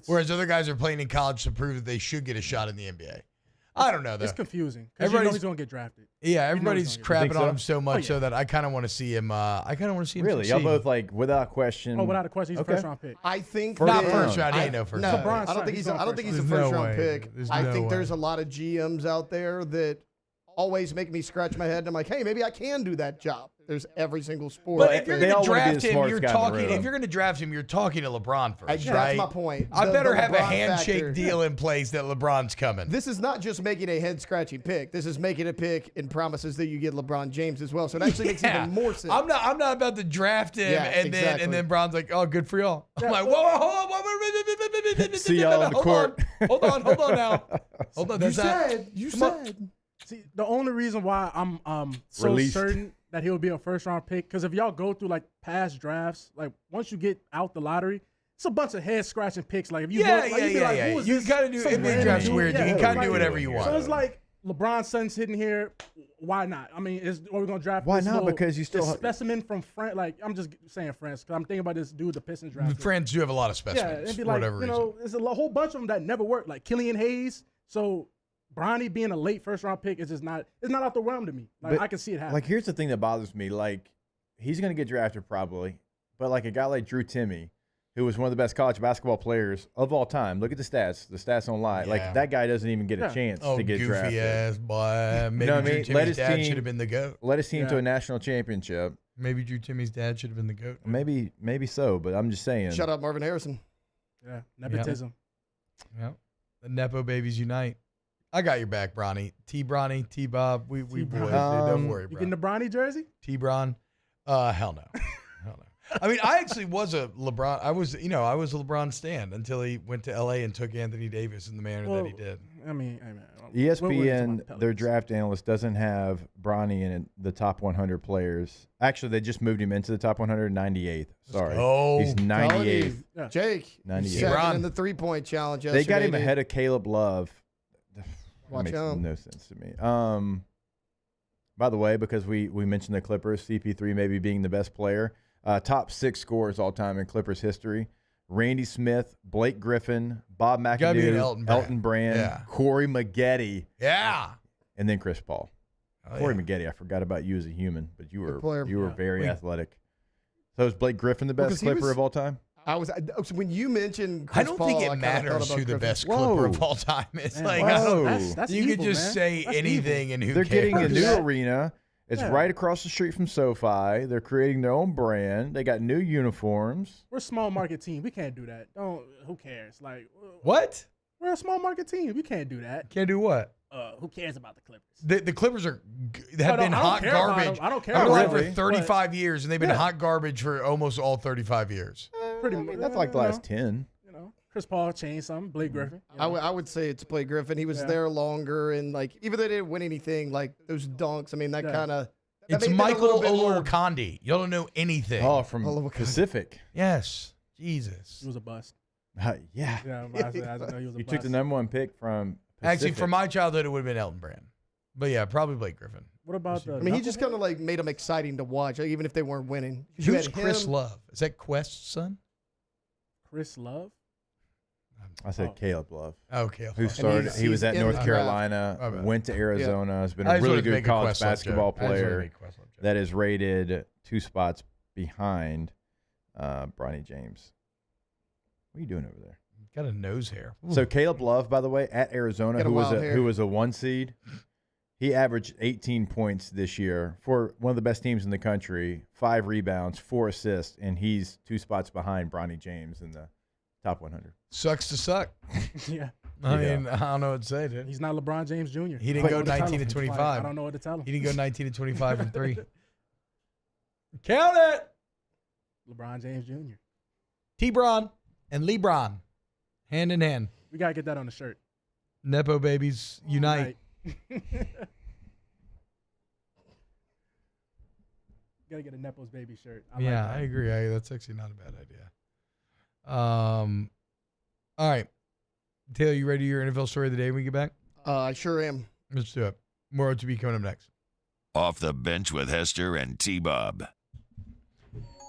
Whereas other guys are playing in college to prove that they should get a shot in the NBA. I don't know, though. It's confusing. Everybody's he's going to get drafted. Yeah, everybody's crapping on him so much Oh, yeah. so that I kind of want to see him. Really? Y'all both like without question. Oh, without a question, he's a first round pick. I think Not first round. He ain't no first No, round. I don't think he's a There's first no round way. pick. There's I no think way. there's a lot of GMs out there that always make me scratch my head. And I'm like, hey, maybe I can do that job. There's every single sport. But if you're going to draft him, you're guy in the talking. room. If you're going to draft him, you're talking to LeBron first, That's right? my point. I The better have a LeBron handshake factor. deal in place that LeBron's coming. This is not just making a head-scratching pick. This is making a pick and promises that you get LeBron James as well. So it actually makes even more sense. I'm not about to draft him Yeah, and then Bron's like, oh, good for y'all. I'm like, whoa, hold on, See y'all on the court. Hold on now. Hold on. You That's not- said. You Come on. said. See, the only reason why I'm so Released. certain that he'll be a first round pick, because if y'all go through like past drafts, like once you get out the lottery, it's a bunch of head scratching picks. Like if you Yeah, go, like, yeah, you be yeah, like, yeah. who is You this? gotta do- Some NBA random draft's dude. weird. You can kinda do whatever you want. So it's like LeBron's son's hitting here. Why not? I mean, are we gonna draft? Why this not? little- Because you still this have- specimen from France. Like I'm just saying France, because I'm thinking about this dude the Pistons drafted. Friends do have a lot of Yeah, specimens it'd be for like, whatever you reason. know, there's a whole bunch of them that never worked, like Killian Hayes. So Bronny being a late first round pick is just not, it's not out the realm to me. Like But, I can see it happen. Like, here's the thing that bothers me. Like, he's going to get drafted probably, but like a guy like Drew Timme, who was one of the best college basketball players of all time. Look at the stats. The stats don't lie. Yeah. Like, that guy doesn't even get Yeah. a chance Oh, to get goofy drafted. ass boy. Maybe You know what I Drew mean? Timmy's Let his dad team- should have been the GOAT. Led his team to Yeah. a national championship. Maybe Drew Timmy's dad should have been the GOAT. Maybe so, but I'm just saying. Shut up, Marvin Harrison. Yeah, nepotism. Yeah. The Nepo babies unite. I got your back, Bronny. T-Bronny, T-Bob. We boys. Dude, don't worry, You bro. getting the Bronny jersey? T-Bron? Hell no. Hell no. I mean, I actually was a LeBron. I was a LeBron stan until he went to LA and took Anthony Davis in the manner that he did. I mean, ESPN, their draft analyst, doesn't have Bronny in the top 100 players. Actually, they just moved him into the top 198th. Sorry. go. He's 98th. Jake, 98. second in the three-point challenge yesterday. They got him dude. ahead of Caleb Love. That Watch makes out. no sense to me. By the way, because we mentioned the Clippers, CP3 maybe being the best player. Top 6 scorers all time in Clippers history. Randy Smith, Blake Griffin, Bob Gotta be an McAdoo, Elton Brand. Yeah. Corey Maggette, Yeah. and then Chris Paul. Oh, Corey yeah. Maggette, I forgot about you as a human, but you were player. very Wait. athletic. So is Blake Griffin the Well, best 'cause he Clipper was- of all time? When you mentioned I Chris don't Paul, think I it kinda thought matters about who the Griffin. best Clipper of all time is. Man, Like, whoa. That's you evil, could just man. say That's anything and who They're cares? getting a new that. arena. It's Yeah. right across the street from SoFi. They're creating their own brand. They got new uniforms. We're a small market team. We can't do that. Who cares? Like, What? we're a small market team. We can't do that. Can't do what? Who cares about the Clippers? The Clippers have I been don't hot care about garbage. them. I don't care I've been about around for them, 35 years, and they've been Yeah. hot garbage for almost all 35 years. Pretty I much. mean, that's like the last 10. You know, Chris Paul changed something. Blake Griffin. you know. I would say it's Blake Griffin. He was Yeah. there longer, and like even though they didn't win anything, like those dunks. I mean, that Yeah. kind of. It's Michael Olowokandi. You don't know anything. Oh, from Pacific. Yes. Jesus. He was a bust. Yeah. Yeah, I didn't know he was a You bust. took the '1 pick from Actually, Pacific. from my childhood, it would have been Elton Brand. But yeah, probably Blake Griffin. What about the? I mean, he just kind of like made them exciting to watch, like, even if they weren't winning. You Who's had Chris him- Love? Is that Quest's son? Chris Love. I said Caleb Love. Oh, Caleb Who Love. started? he's- He was he's at in North the draft. Carolina, My bad. went to Arizona. Has been I a just really wanted to good make a college Questlove joke. basketball I just wanted to player make a Questlove joke. that is rated 2 spots behind Bronny James. What are you doing over there? Got a nose hair. Ooh. So Caleb Love, by the way, at Arizona, who was a 1 seed, he averaged 18 points this year for one of the best teams in the country, 5 rebounds, 4 assists, and he's 2 spots behind Bronny James in the top 100. Sucks to suck. Yeah. I mean, I don't know what to say, dude. He's not LeBron James Jr. He didn't go 19 to 25. I don't know what to tell him. He didn't go 19 to 25 from 3. Count it. LeBron James Jr. T-Bron and LeBron, hand in hand. We got to get that on the shirt. Nepo babies unite. Got to get a Nepo's baby shirt. I agree. That's actually not a bad idea. All right. Taylor, you ready to your NFL story of the day when we get back? I sure am. Let's do it. More OTB coming up next. Off the bench with Hester and T-Bob.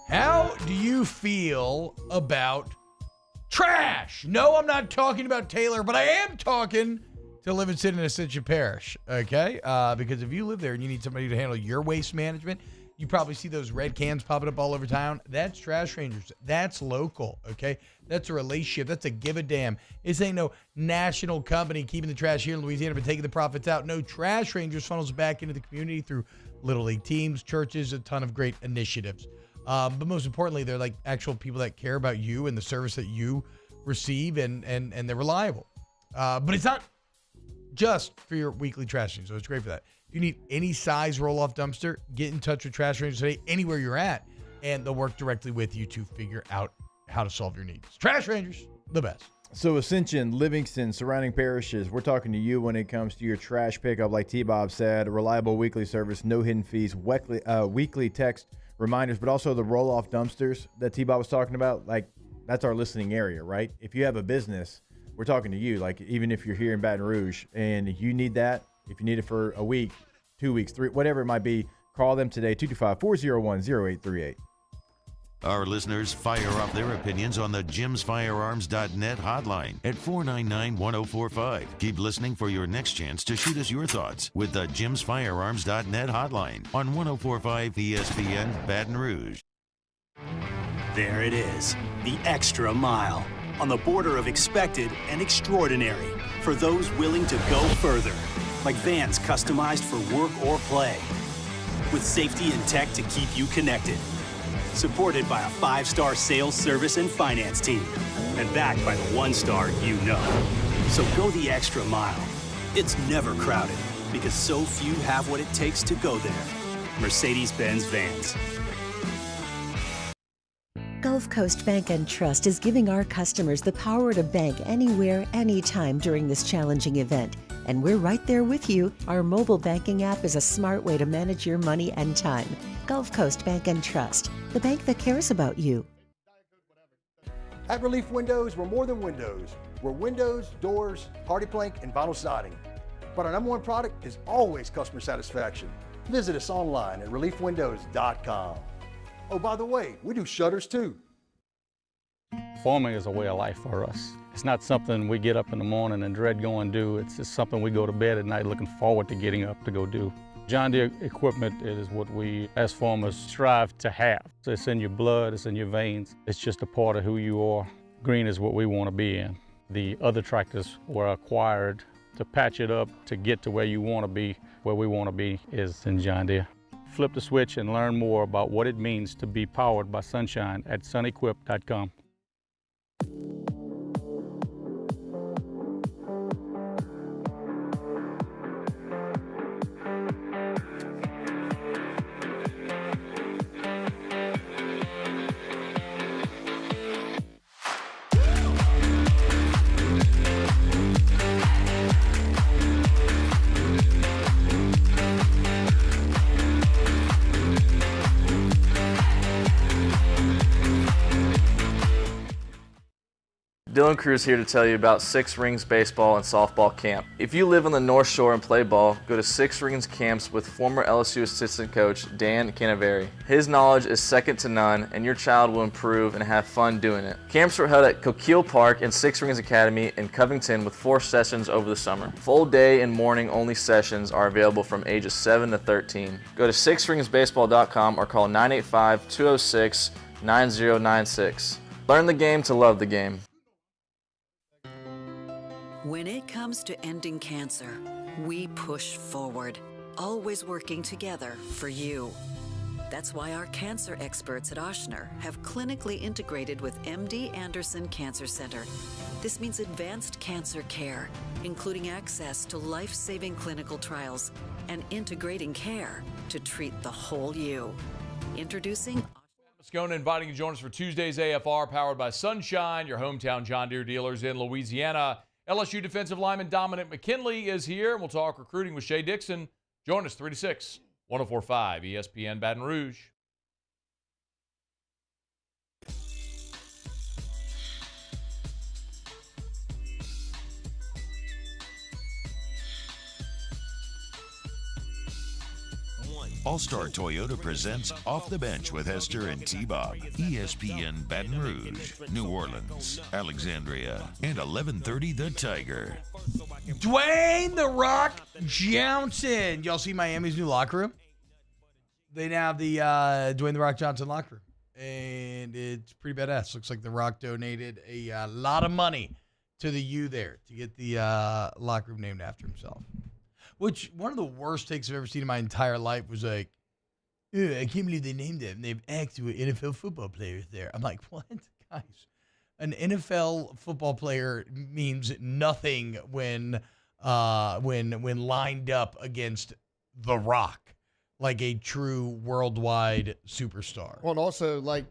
How do you feel about trash? No, I'm not talking about Taylor, but I am talking to Livingston and Ascension Parish, okay? Because if you live there and you need somebody to handle your waste management, you probably see those red cans popping up all over town. That's Trash Rangers. That's local, okay? That's a relationship. That's a give a damn. This ain't no national company keeping the trash here in Louisiana but taking the profits out. No, Trash Rangers funnels back into the community through Little League teams, churches, a ton of great initiatives. But most importantly, they're like actual people that care about you and the service that you receive, and they're reliable. But it's not just for your weekly trash change, so it's great for that. If you need any size roll-off dumpster, get in touch with Trash Rangers today, anywhere you're at, and they'll work directly with you to figure out how to solve your needs. Trash Rangers, the best. So Ascension, Livingston, surrounding parishes, we're talking to you when it comes to your trash pickup, like T-Bob said, a reliable weekly service, no hidden fees, weekly text reminders, but also the roll-off dumpsters that T-Bob was talking about. Like, that's our listening area, right? If you have a business, we're talking to you. Like, even if you're here in Baton Rouge and you need that, if you need it for a week, 2 weeks, 3, whatever it might be, call them today, 225-401-0838. Our listeners fire off their opinions on the jimsfirearms.net hotline at 499-1045. Keep listening for your next chance to shoot us your thoughts with the jimsfirearms.net hotline on 1045 ESPN Baton Rouge. There it is, the extra mile, on the border of expected and extraordinary for those willing to go further, like vans customized for work or play, with safety and tech to keep you connected. Supported by a 5-star sales, service, and finance team. And backed by the 1-star you know. So go the extra mile. It's never crowded because so few have what it takes to go there. Mercedes-Benz Vans. Gulf Coast Bank and Trust is giving our customers the power to bank anywhere, anytime during this challenging event. And we're right there with you. Our mobile banking app is a smart way to manage your money and time. Gulf Coast Bank and Trust, the bank that cares about you. At Relief Windows, we're more than windows. We're windows, doors, hardy plank, and vinyl siding. But our #1 product is always customer satisfaction. Visit us online at reliefwindows.com. Oh, by the way, we do shutters too. Farming is a way of life for us. It's not something we get up in the morning and dread going do. It's just something we go to bed at night looking forward to getting up to go do. John Deere equipment is what we as farmers strive to have. So it's in your blood, it's in your veins. It's just a part of who you are. Green is what we want to be in. The other tractors were acquired to patch it up to get to where you want to be. Where we want to be is in John Deere. Flip the switch and learn more about what it means to be powered by sunshine at sunequip.com. Dylan Cruz here to tell you about Six Rings Baseball and Softball Camp. If you live on the North Shore and play ball, go to Six Rings Camps with former LSU assistant coach Dan Canaveri. His knowledge is second to none, and your child will improve and have fun doing it. Camps were held at Coquille Park and Six Rings Academy in Covington with 4 sessions over the summer. Full day and morning only sessions are available from ages 7 to 13. Go to sixringsbaseball.com or call 985-206-9096. Learn the game to love the game. When it comes to ending cancer, we push forward, always working together for you. That's why our cancer experts at Ochsner have clinically integrated with MD Anderson Cancer Center. This means advanced cancer care, including access to life-saving clinical trials and integrating care to treat the whole you. Introducing Moscona inviting you to join us for Tuesday's AFR, powered by Sunshine, your hometown John Deere dealers in Louisiana. LSU defensive lineman Dominic McKinley is here, and we'll talk recruiting with Shay Dixon. Join us 3 to 6, 104.5 ESPN Baton Rouge. All-Star Toyota presents Off the Bench with Hester and T-Bob. ESPN Baton Rouge, New Orleans, Alexandria, and 1130 The Tiger. Dwayne The Rock Johnson. Y'all see Miami's new locker room? They now have the Dwayne The Rock Johnson locker room. And it's pretty badass. Looks like The Rock donated a lot of money to the U there to get the locker room named after himself. Which, one of the worst takes I've ever seen in my entire life was like, I can't believe they named him. They've actually NFL football players there. I'm like, what? Guys, an NFL football player means nothing when lined up against The Rock, like a true worldwide superstar. Well, and also, like,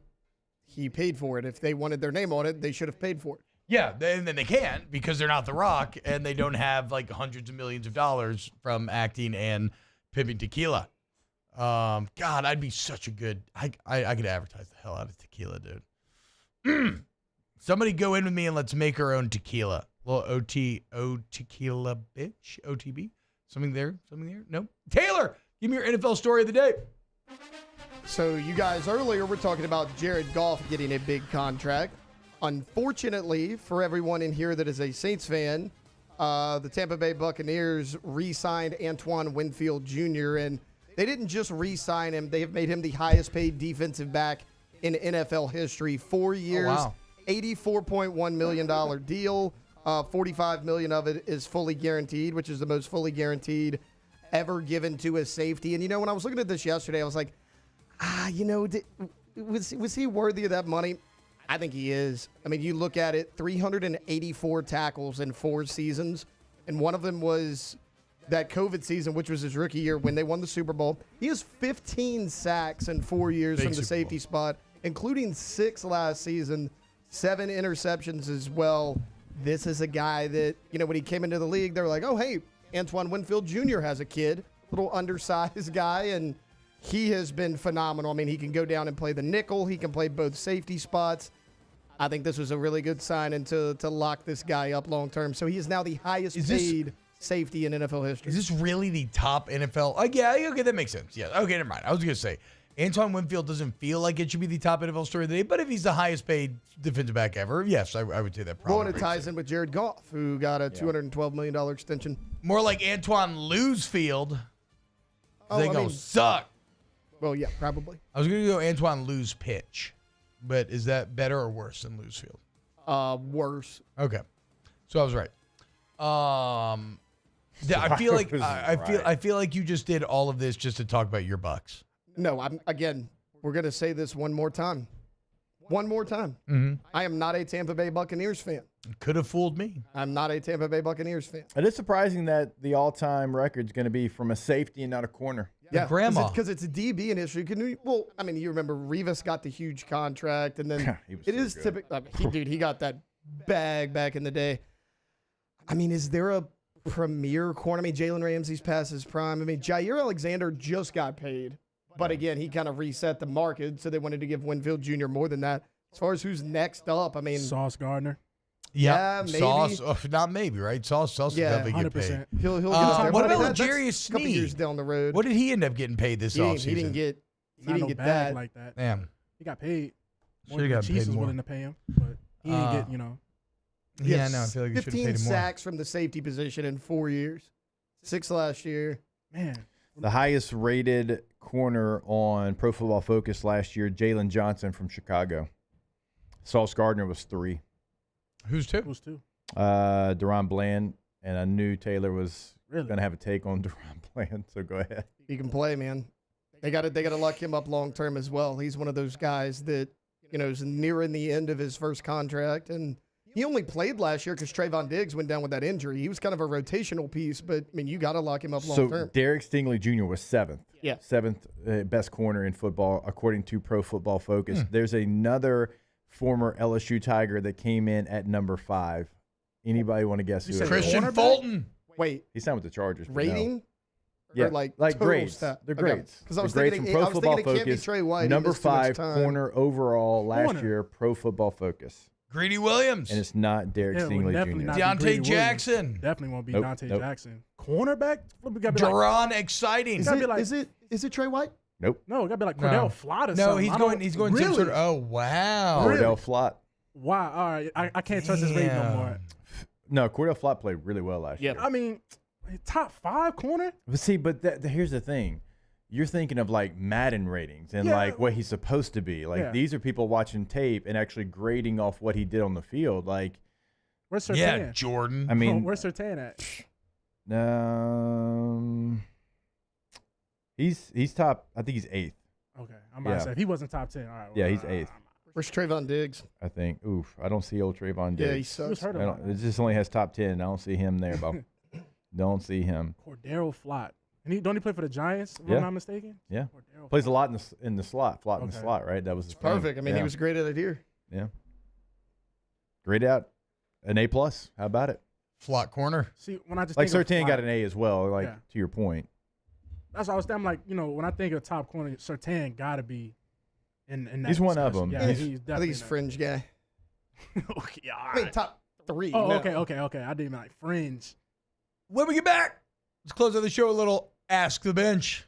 he paid for it. If they wanted their name on it, they should have paid for it. Yeah, and then they can't because they're not The Rock and they don't have like hundreds of millions of dollars from acting and pimping tequila. God, I'd be such a good. I could advertise the hell out of tequila, dude. Somebody go in with me and let's make our own tequila. Little tequila bitch, OTB. Something there? No. Taylor, give me your NFL story of the day. So you guys earlier were talking about Jared Goff getting a big contract. Unfortunately, for everyone in here that is a Saints fan, the Tampa Bay Buccaneers re-signed Antoine Winfield Jr., and they didn't just re-sign him. They have made him the highest-paid defensive back in NFL history. 4 years, wow. $84.1 million deal. $45 million of it is fully guaranteed, which is the most fully guaranteed ever given to a safety. And, when I was looking at this yesterday, I was like, was he worthy of that money? I think he is. I mean, you look at it, 384 tackles in 4 seasons, and one of them was that COVID season, which was his rookie year when they won the Super Bowl. He has 15 sacks in 4 years from the safety spot, including 6 last season, 7 interceptions as well. This is a guy that, when he came into the league, they were like, oh, hey, Antoine Winfield Jr. has a kid, little undersized guy, and he has been phenomenal. I mean, he can go down and play the nickel. He can play both safety spots. I think this was a really good signing to lock this guy up long term. So he is now the highest paid safety in NFL history. Is this really the top NFL? Yeah, okay, that makes sense. Yeah, okay, never mind. I was going to say, Antoine Winfield doesn't feel like it should be the top NFL story of the day, but if he's the highest paid defensive back ever, yes, I would say that probably. Well, and it ties in with Jared Goff, who got a $212 million extension. More like Antoine Losfield. They go suck. Well, yeah, probably. I was going to go Antoine Lose Pitch, but is that better or worse than Loosefield? Worse. Okay, so I was right. I feel like I feel like you just did all of this just to talk about your Bucks. No, we're going to say this one more time. One more time. Mm-hmm. I am not a Tampa Bay Buccaneers fan. Could have fooled me. I'm not a Tampa Bay Buccaneers fan. It is surprising that the all-time record is going to be from a safety and not a corner. Yeah, grandma. Because it's a DB in history. You remember Rivas got the huge contract, and then it is typical. He got that bag back in the day. I mean, is there a premier corner? I mean, Jalen Ramsey's past his prime. I mean, Jair Alexander just got paid. But again, he kind of reset the market, so they wanted to give Winfield Jr. more than that. As far as who's next up, I mean, Sauce Gardner. Yeah, maybe. Sauce, not maybe, right? Sauce yeah, definitely get paid. 100%. He'll get us there. What But about that's L'Jarius a couple Sneed? years down the road. What did he end up getting paid this offseason? He didn't get bag that. like that. Damn. He got paid. More Should've than got the Chiefs paid was more. willing to pay him, but he didn't get, Yeah, no, I feel like you should have 15 paid him more. sacks from the safety position in 4 years. 6 last year. Man. The highest rated corner on Pro Football Focus last year, Jalen Johnson from Chicago. Sauce Gardner was 3. Who's 2? Who's 2? Deron Bland, and I knew Taylor was Really? going to have a take on Deron Bland, so go ahead. He can play, man. They got to lock him up long term as well. He's one of those guys that, is nearing the end of his first contract, and he only played last year because Trayvon Diggs went down with that injury. He was kind of a rotational piece, but, you got to lock him up long term. So Derek Stingley Jr. was seventh. Yeah. Seventh best corner in football, according to Pro Football Focus. There's another former LSU Tiger that came in at number 5. Anybody want to guess who it is? Christian Fulton. Wait. He signed with the Chargers. but Rating? No. Yeah, Or like grades. stat? They're Okay. grades. 'Cause I was The grades thinking from it- Pro I was Football thinking it can't be Focus. Trey White. He Number missed too much 5 time. corner overall last year, Pro Football Focus. Greedy Williams. And it's not Derek Stingley definitely Jr. not be Deontay Greedy Jackson. Williams. Definitely won't be Nope, Deontay nope. Jackson. Cornerback? Duran exciting. Is it Trey White? Nope. No, it got to be like No. Cordell Flott or No, something. he's going some sort of. Oh wow. Cordell Flott. Wow. All right. I can't trust his rating no more. No, Cordell Flott played really well last year. I mean, top 5 corner? But see, here's the thing. You're thinking of like Madden ratings and Yeah. like what he's supposed to be. Like these are people watching tape and actually grading off what he did on the field. Like, Where's Surtain? Yeah, Jordan. I mean, where's Surtain at? he's top. I think he's 8th. Okay. I'm about to say, if he wasn't top 10, all right. Yeah, he's 8th. Where's Trayvon Diggs? I think. Oof, I don't see old Trayvon Diggs. Yeah, he sucks. hurt a I lot. don't- It just only has top 10. I don't see him there, Bo. Don't see him. Cordell Flott. And don't he play for the Giants, if Yeah. I'm not mistaken? Yeah, Cordell plays a lot in the slot. Flott in the Okay. slot, right? That was his thing. Perfect. I mean, he was great at it here. Yeah. Great out. An A+. How about it? Flott corner. See, when I just Like think of Surtain got Flott, an A as well, like Yeah. to your point. That's what I was thinking. I'm like, when I think of top corner, Surtain got to be in that He's one of discussion. them. Yeah, He's- he's I think definitely he's in that. fringe guy. Okay, yeah, all I mean, right. top 3. Oh, no. okay. I didn't mean like fringe. When we get back, let's close out the show a little Ask the Bench.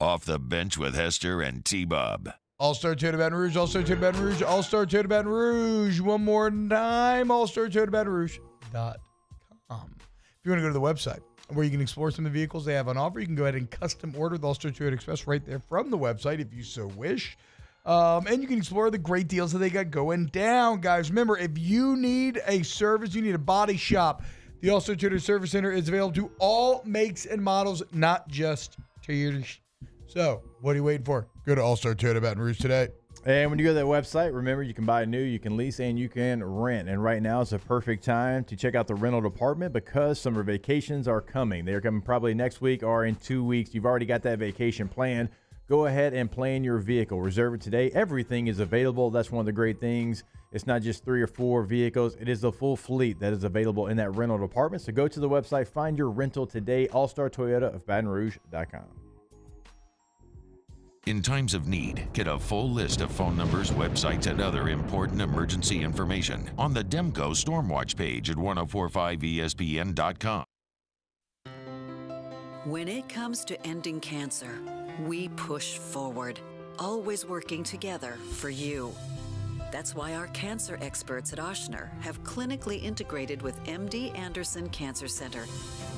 Off the bench with Hester and T-Bob. All-Star Toyota Baton Rouge, All-Star Toyota Baton Rouge, All-Star Toyota Baton Rouge. One more time, All-Star Toyota Baton Rouge.com. If you want to go to the website where you can explore some of the vehicles they have on offer, you can go ahead and custom order the All-Star Toyota Express right there from the website if you so wish. And you can explore the great deals that they got going down, guys. Remember, if you need a service, you need a body shop, the All-Star Toyota Service Center is available to all makes and models, not just Toyotas. So, what are you waiting for? Go to All-Star Toyota Baton Rouge today. And when you go to that website, remember you can buy new, you can lease, and you can rent. And right now is a perfect time to check out the rental department because summer vacations are coming. They're coming probably next week or in 2 weeks. You've already got that vacation planned. Go ahead and plan your vehicle. Reserve it today. Everything is available. That's one of the great things. It's not just 3 or 4 vehicles. It is a full fleet that is available in that rental department. So go to the website, find your rental today, All-Star Toyota of BatonRouge.com. In times of need, get a full list of phone numbers, websites, and other important emergency information on the Demco Stormwatch page at 1045ESPN.com. When it comes to ending cancer, we push forward, always working together for you. That's why our cancer experts at Ochsner have clinically integrated with MD Anderson Cancer Center.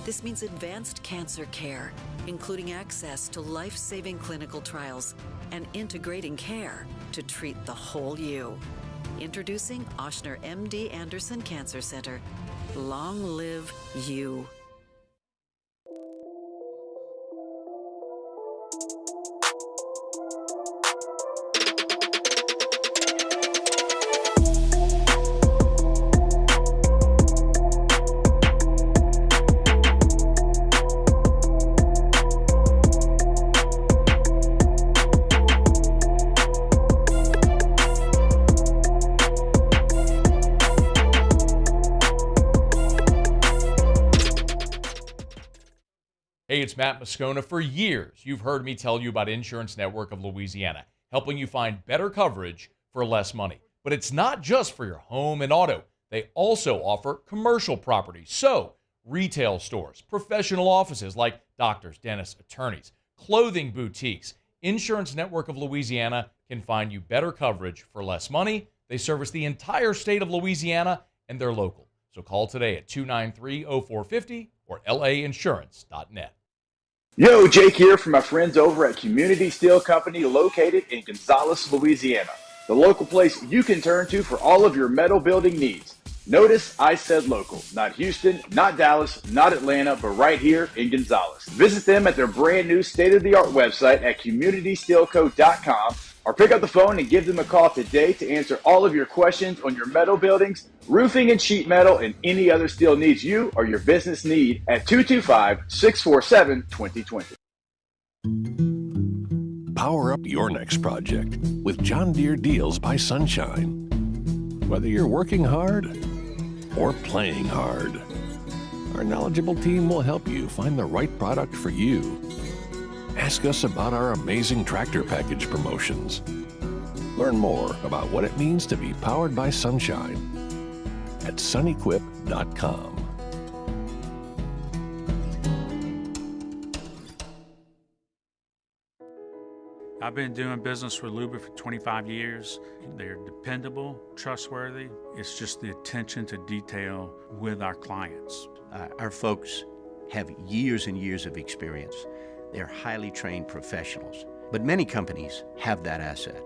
This means advanced cancer care, including access to life-saving clinical trials and integrating care to treat the whole you. Introducing Ochsner MD Anderson Cancer Center. Long live you. Hey, it's Matt Moscona. For years, you've heard me tell you about Insurance Network of Louisiana, helping you find better coverage for less money. But it's not just for your home and auto. They also offer commercial property. So, retail stores, professional offices like doctors, dentists, attorneys, clothing boutiques. Insurance Network of Louisiana can find you better coverage for less money. They service the entire state of Louisiana, and they're local. So call today at 293-0450 or lainsurance.net. Yo, Jake here from my friends over at Community Steel Company located in Gonzales, Louisiana. The local place you can turn to for all of your metal building needs. Notice I said local, not Houston, not Dallas, not Atlanta, but right here in Gonzales. Visit them at their brand new state-of-the-art website at communitysteelco.com or pick up the phone and give them a call today to answer all of your questions on your metal buildings, roofing and sheet metal, and any other steel needs you or your business need at 225-647-2020. Power up your next project with John Deere Deals by Sunshine. Whether you're working hard or playing hard, our knowledgeable team will help you find the right product for you. Ask us about our amazing tractor package promotions. Learn more about what it means to be powered by sunshine at sunequip.com. I've been doing business with Luba for 25 years. They're dependable, trustworthy. It's just the attention to detail with our clients. Our folks have years and years of experience. They're highly trained professionals. But many companies have that asset.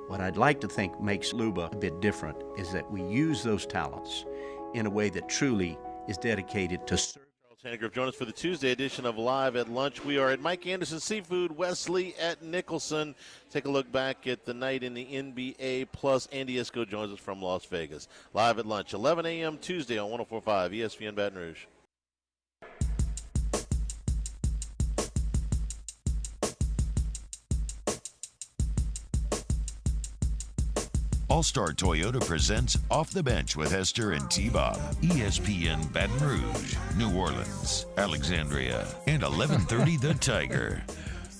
What I'd like to think makes Luba a bit different is that we use those talents in a way that truly is dedicated to serving. Hannegriff, join us for the Tuesday edition of Live at Lunch. We are at Mike Anderson Seafood, Wesley at Nicholson. Take a look back at the night in the NBA, plus Andy Isco joins us from Las Vegas. Live at Lunch, 11 a.m. Tuesday on 104.5 ESPN Baton Rouge. All-Star Toyota presents Off the Bench with Hester and T-Bob. ESPN Baton Rouge, New Orleans, Alexandria, and 1130 The Tiger.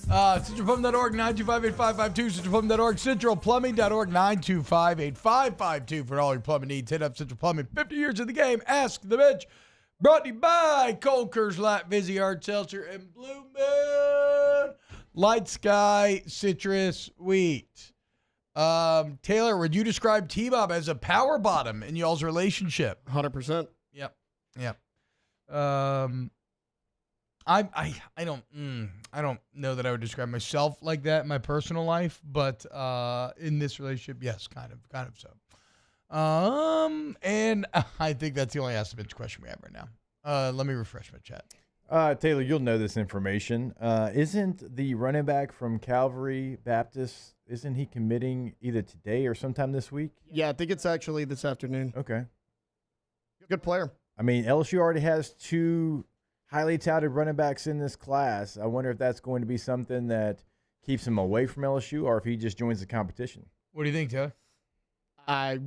CentralPlumbing.org, 925-8552, CentralPlumbing.org, CentralPlumbing.org, 925-8552 for all your plumbing needs. Hit up Central Plumbing, 50 years in the game. Ask the Bench. Brought to you by Cold Curse Light, Vizzy Hard Seltzer, and Blue Moon Light Sky Citrus Wheat. Taylor, would you describe T-Bob as a power bottom in y'all's relationship? 100%. Yep. I don't know that I would describe myself like that in my personal life, but in this relationship, yes, kind of so. And I think that's the only Ask the Bench question we have right now. Let me refresh my chat. Taylor, you'll know this information. Isn't the running back from Calvary Baptist, isn't he committing either today or sometime this week? Yeah, I think it's actually this afternoon. Okay. Good player. I mean, LSU already has two highly touted running backs in this class. I wonder if that's going to be something that keeps him away from LSU or if he just joins the competition. What do you think, Taylor? I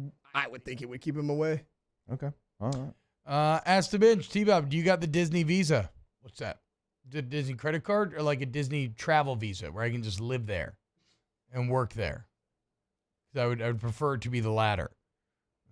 would think it would keep him away. Okay. All right. Ask the Bench, T-Bob, do you got the Disney Visa? What's that? The Disney credit card or like a Disney travel visa where I can just live there and work there? I would prefer it to be the latter.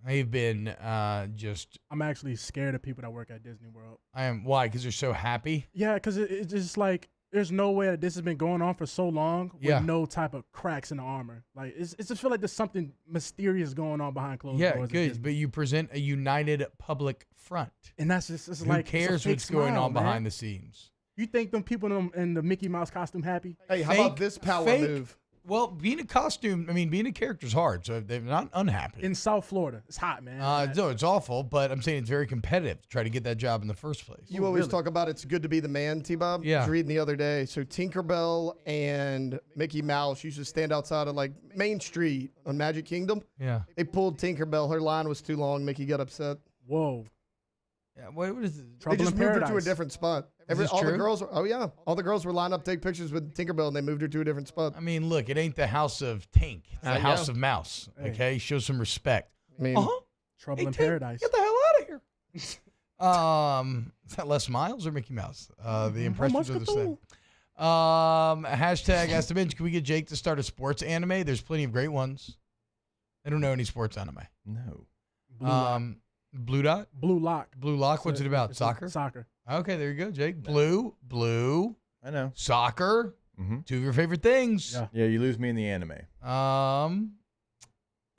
I've been I'm actually scared of people that work at Disney World. I am. Why? Because they're so happy? Yeah, because it's just like there's no way that this has been going on for so long with no type of cracks in the armor. Like it's just feel like there's something mysterious going on behind closed doors. Yeah, good. But you present a united public front. And that's just it's Who like cares what's going on behind the scenes? You think them people in the Mickey Mouse costume happy? Hey, how about this power move? Well, being a character's hard, so they're not unhappy. In South Florida, it's hot, man. No, it's awful, but I'm saying it's very competitive to try to get that job in the first place. You always talk about it's good to be the man, T-Bob. Yeah. I was reading the other day. So Tinkerbell and Mickey Mouse used to stand outside of like Main Street on Magic Kingdom. Yeah. They pulled Tinkerbell. Her line was too long. Mickey got upset. Whoa. Yeah, what is it? They just moved her to a different spot. All true? the girls were lined up to take pictures with Tinkerbell, and they moved her to a different spot. I mean, look, it ain't the House of Tink. It's the House of Mouse. Okay, show some respect. I mean, Trouble in Paradise. Get the hell out of here. Is that Les Miles or Mickey Mouse? The impressions are the same. Hashtag Ask the Bench. Can we get Jake to start a sports anime? There's plenty of great ones. I don't know any sports anime. No. Blue Dot? Blue Lock. Blue Lock. What's it about? Soccer? Soccer. Okay, there you go, Jake. Blue. I know. Soccer. Two of your favorite things. Yeah, you lose me in the anime.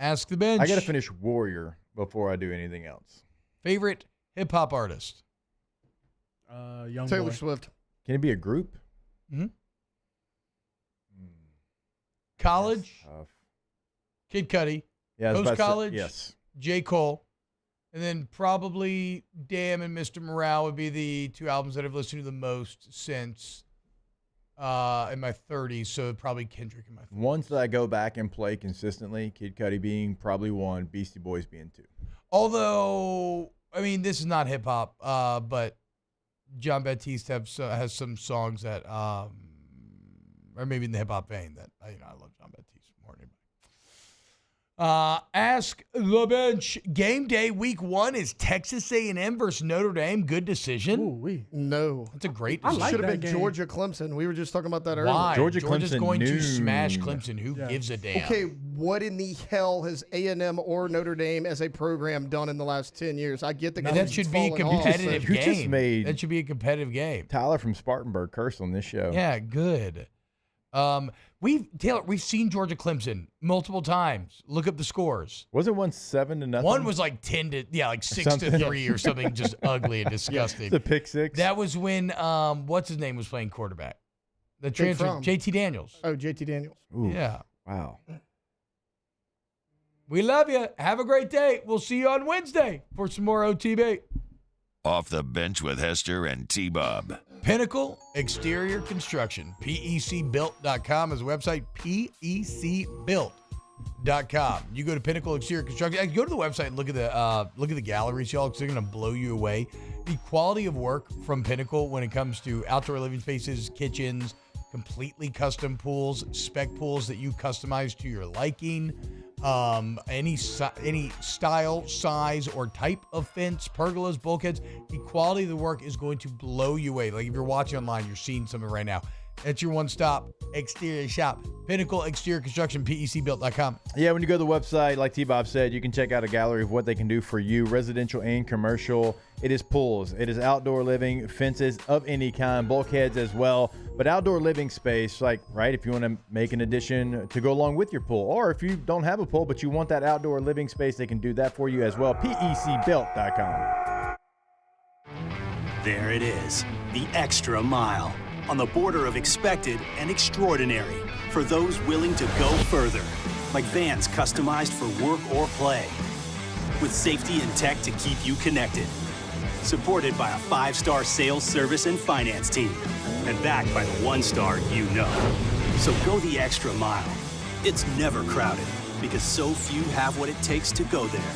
Ask the Bench. I got to finish Warrior before I do anything else. Favorite hip-hop artist? Taylor Swift. Can it be a group? College? Kid Cudi. Yeah, Post-college? Yes. J. Cole. And then probably Damn and Mr. Morale would be the two albums that I've listened to the most since in my 30s. So probably Kendrick in my 30s. Ones that I go back and play consistently, Kid Cudi being probably one, Beastie Boys being two. Although, I mean, this is not hip hop, but John Baptiste has some songs that are maybe in the hip hop vein that I love John Baptiste more than anybody. Ask the Bench. Game day week 1 is Texas A&M versus Notre Dame. Good decision. No. That's a great It decision. should have been Georgia Clemson. We were just talking about that earlier. Why? Georgia's going to smash Clemson. Who gives a damn? Okay, what in the hell has A&M or Notre Dame as a program done in the last 10 years? I get the that should be a competitive game. Just made that should be a competitive game. Tyler from Spartanburg curse on this show. Yeah, good. We've seen Georgia Clemson multiple times. Look up the scores. Wasn't one 7-0? One was like 6-3 or something just ugly and disgusting. The pick six. That was when what's his name was playing quarterback. The transfer JT Daniels. Oh, JT Daniels. Ooh, yeah. Wow. We love you. Have a great day. We'll see you on Wednesday for some more OTB. Off the Bench with Hester and T-Bob. Pinnacle Exterior Construction. PECbuilt.com is the website. PECbuilt.com. You go to Pinnacle Exterior Construction. Go to the website and look at the galleries, y'all, because they're going to blow you away. The quality of work from Pinnacle when it comes to outdoor living spaces, kitchens, completely custom pools, spec pools that you customize to your liking. Any style, size, or type of fence, pergolas, bulkheads, the quality of the work is going to blow you away. Like if you're watching online, you're seeing something right now. That's your one-stop exterior shop. Pinnacle Exterior Construction, PECbuilt.com. Yeah, when you go to the website, like T-Bob said, you can check out a gallery of what they can do for you, residential and commercial. It is pools. It is outdoor living, fences of any kind, bulkheads as well. But outdoor living space, like, right, if you want to make an addition to go along with your pool, or if you don't have a pool but you want that outdoor living space, they can do that for you as well. PECbuilt.com. There it is, the extra mile. On the border of expected and extraordinary for those willing to go further, like vans customized for work or play, with safety and tech to keep you connected, supported by a 5-star sales, service, and finance team, and backed by the 1-star you know. So go the extra mile. It's never crowded because so few have what it takes to go there.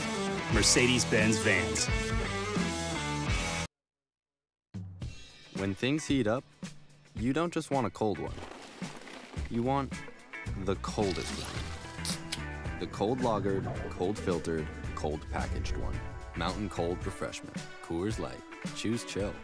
Mercedes-Benz Vans. When things heat up, you don't just want a cold one. You want the coldest one. The cold lagered, cold filtered, cold packaged one. Mountain Cold Refreshment. Coors Light. Choose chill.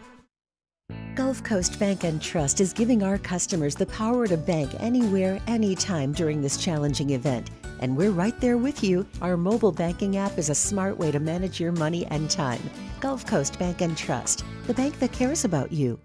Gulf Coast Bank and Trust is giving our customers the power to bank anywhere, anytime during this challenging event. And we're right there with you. Our mobile banking app is a smart way to manage your money and time. Gulf Coast Bank and Trust, the bank that cares about you.